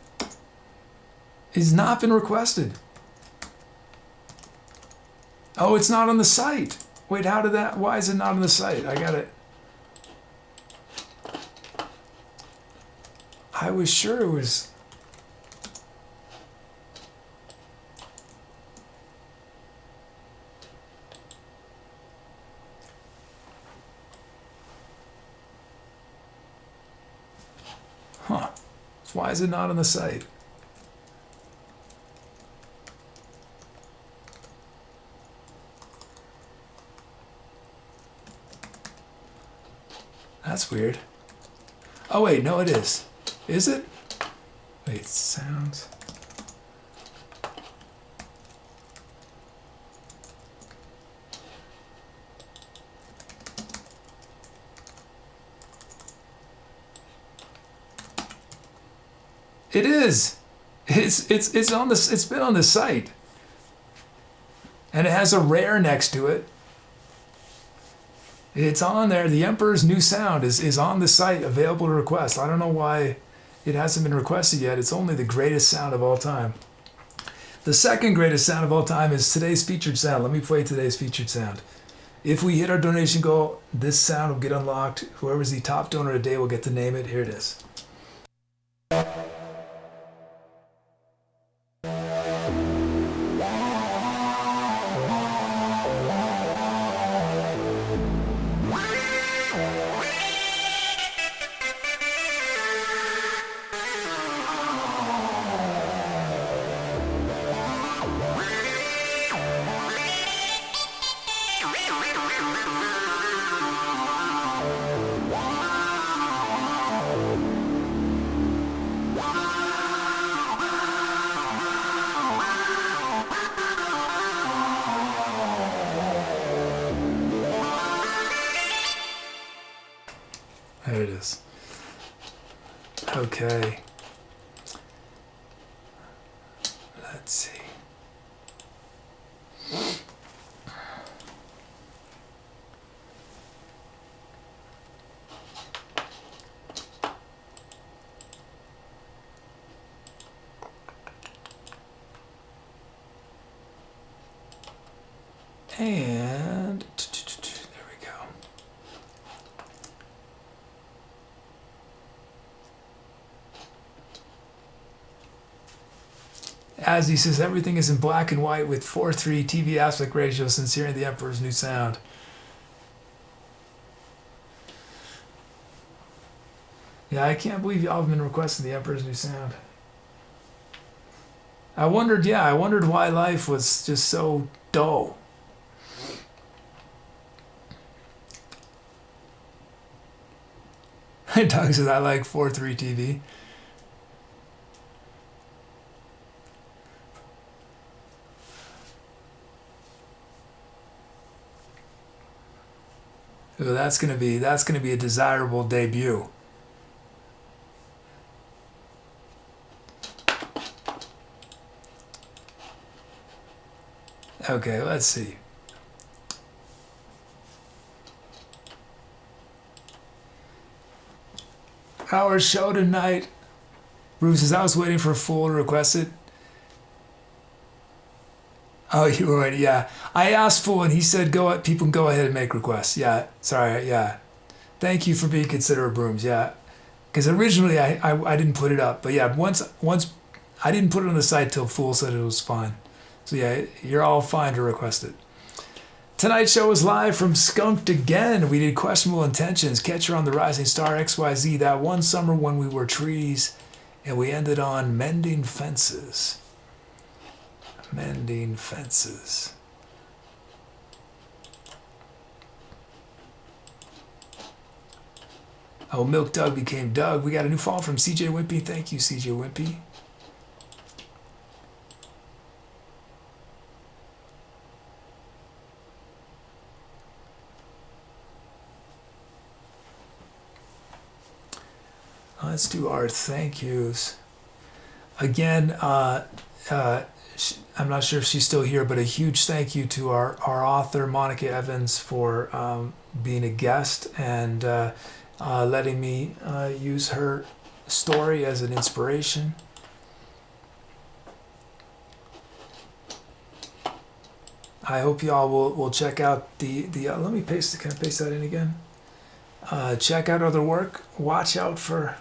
It's not been requested. Oh, it's not on the site. Wait, why is it not on the site? I got it. I was sure it was. Why is it not on the site? That's weird. Oh wait, no it is. Is it? Wait, sounds. It is. It's on this. It's been on the site, and it has a rare next to it. It's on there. The Emperor's New Sound is on the site, available to request. I don't know why it hasn't been requested yet. It's only the greatest sound of all time. The second greatest sound of all time is today's featured sound. Let me play today's featured sound. If we hit our donation goal, this sound will get unlocked. Whoever's the top donor today will get to name it. Here it is. There it is. Okay. Let's see. And there we go. As he says, everything is in black and white with 4:3 TV aspect ratio since hearing the Emperor's New Sound. Yeah, I can't believe y'all have been requesting the Emperor's New Sound. I wondered why life was just so dull. Doug says, I like 4:3 TV. So that's gonna be a desirable debut. Okay, let's see. Our show tonight. Bruce says, I was waiting for Fool to request it. Oh, you were right, yeah. I asked Fool and he said, people can go ahead and make requests. Yeah, sorry, yeah. Thank you for being considerate, Brooms, yeah. Because originally I didn't put it up. But yeah, once I didn't put it on the site till Fool said it was fine. So yeah, you're all fine to request it. Tonight's show is live from Skunked Again. We did Questionable Intentions, Catcher on the Rising Star, XYZ, That One Summer When We Were Trees, and we ended on Mending Fences. Mending Fences. Oh, Milk Doug became Doug. We got a new follow from CJ Wimpy. Thank you, CJ Wimpy. Let's do our thank yous. Again, I'm not sure if she's still here, but a huge thank you to our author, Monica Evans, for being a guest and letting me use her story as an inspiration. I hope y'all will check out the let me paste. Can I paste that in again? Check out other work. Watch out for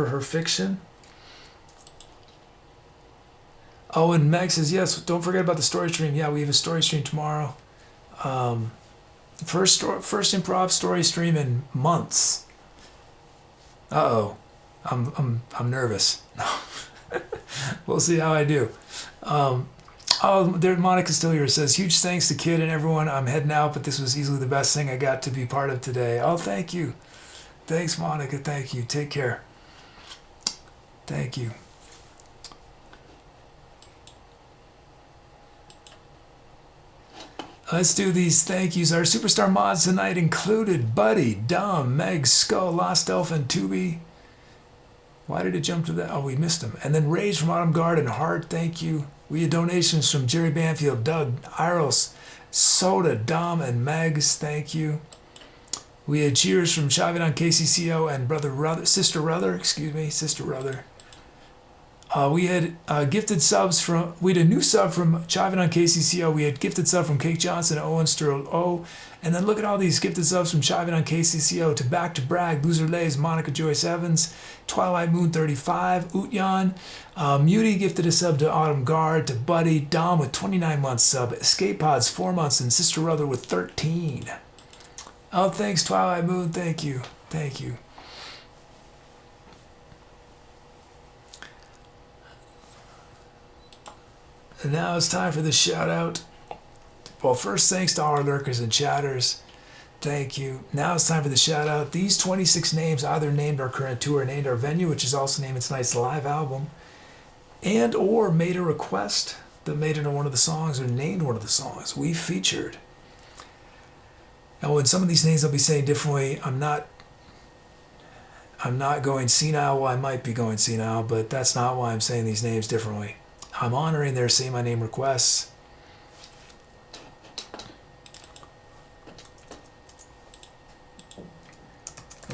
her fiction. Oh, and Meg says, yes, don't forget about the story stream. Yeah, we have a story stream tomorrow. First improv story stream in months. Uh-oh. I'm nervous. We'll see how I do. Oh, there, Monica's still here. It says, huge thanks to Kid and everyone. I'm heading out, but this was easily the best thing I got to be part of today. Oh, thank you. Thanks, Monica. Thank you. Take care. Thank you. Let's do these thank yous. Our superstar mods tonight included Buddy, Dumb, Meg, Skull, Lost Elf, and Tooby. Why did it jump to that? Oh, we missed him. And then Rage from Autumn Guard and Hart, thank you. We had donations from Jerry Banfield, Doug, Iros, Soda, Dom, and Megs, thank you. We had cheers from Shavit on KCCO and Sister Ruther. We had gifted subs from, we had a new sub from Chivin on KCCO. We had gifted sub from Cake Johnson, Owen Sterl O. And then look at all these gifted subs from Chivin on KCCO to Back to Brag, Loser Lays, Monica Joyce Evans, Twilight Moon 35, Utyan. Muty gifted a sub to Autumn Guard, to Buddy, Dom with 29 months sub, Escape Pods 4 months, and Sister Ruther with 13. Oh, thanks, Twilight Moon. Thank you. Thank you. And now it's time for the shout out. Well, first, thanks to all our lurkers and chatters. Thank you. Now it's time for the shout out. These 26 names either named our current tour, named our venue, which is also named tonight's live album, and or made a request that made it on one of the songs or named one of the songs we featured. Now, in some of these names I'll be saying differently. I'm not going senile. Well, I might be going senile, but that's not why I'm saying these names differently. I'm honoring their Say My Name requests.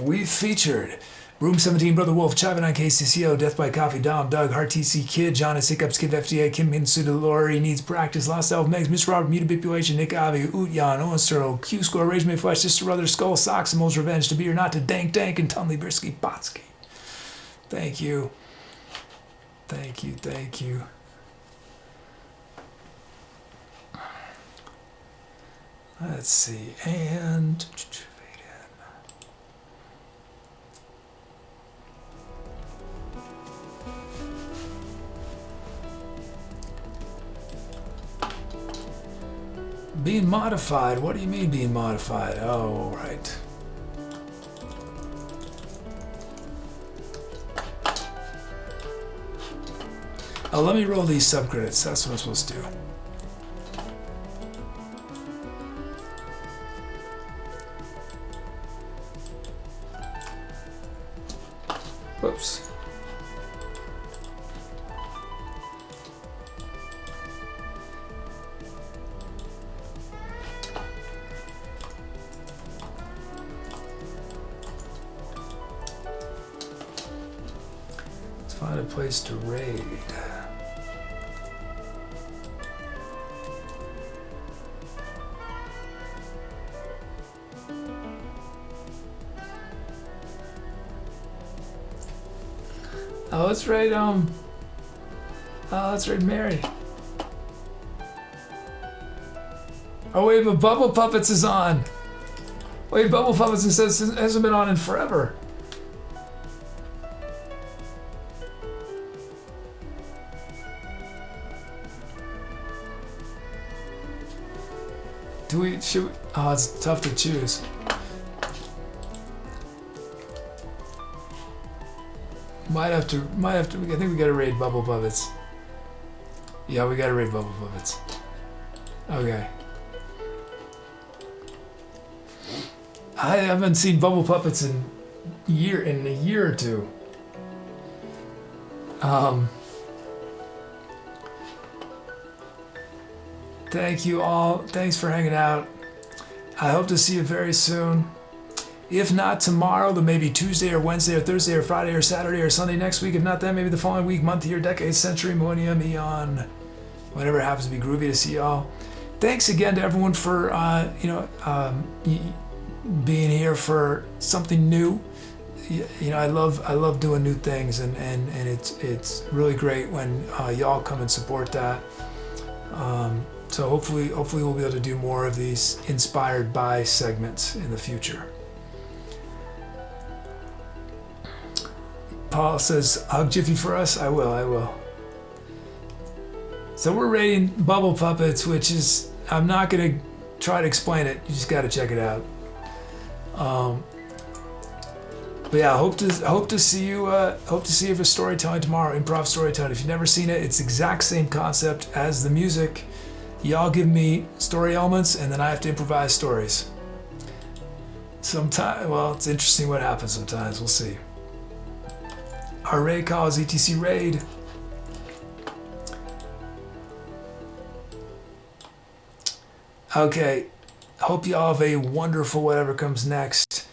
We've featured Room 17, Brother Wolf, Chivin on KCCO, Death by Coffee, Dom, Doug, Heart TC, Kid, Jonas, Hiccups, Kid FDA, KingpinSuited, Lori, Needs Practice, Lost Elf, Megs, Mr. Robert, Mutabipulation, Nick Avi, Utyan, Owen Sterl, Q Score, RageMadeFlesh, Sister Brother, Skull, Socks, Mole's Revenge, To Be or Not, To Dank, and Tunley, Brisky, Botsky. Thank you. Thank you, thank you. Let's see, and being modified. What do you mean being modified? Oh, right. Oh, let me roll these subcredits. That's what I'm supposed to do. Whoops. Let's find a place to raid. Oh, let's raid, let's raid Mary. Oh wait, but Bubble Puppets is on. Wait, Bubble Puppets hasn't been on in forever. Should we? Oh, it's tough to choose. Might have to, I think we gotta raid Bubble Puppets. Yeah, we gotta raid Bubble Puppets. Okay. I haven't seen Bubble Puppets in a year or two. Thank you all. Thanks for hanging out. I hope to see you very soon. If not tomorrow, then maybe Tuesday or Wednesday or Thursday or Friday or Saturday or Sunday next week. If not then, maybe the following week, month, year, decade, century, millennium, eon, whatever happens to be groovy to see y'all. Thanks again to everyone for being here for something new. I love doing new things, and it's really great when y'all come and support that. So hopefully we'll be able to do more of these inspired by segments in the future. Paul says, hug Jiffy for us. I will. So we're rating Bubble Puppets, which is, I'm not going to try to explain it. You just got to check it out. But yeah, hope to see you for storytelling tomorrow, improv storytelling. If you've never seen it, it's the exact same concept as the music. Y'all give me story elements, and then I have to improvise stories. Sometimes, well, it's interesting what happens sometimes. We'll see. Our raid call is ETC raid. Okay, hope you all have a wonderful whatever comes next.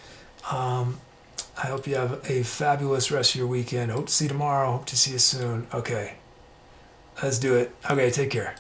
I hope you have a fabulous rest of your weekend. Hope to see you tomorrow. Hope to see you soon. Okay, let's do it. Okay, take care.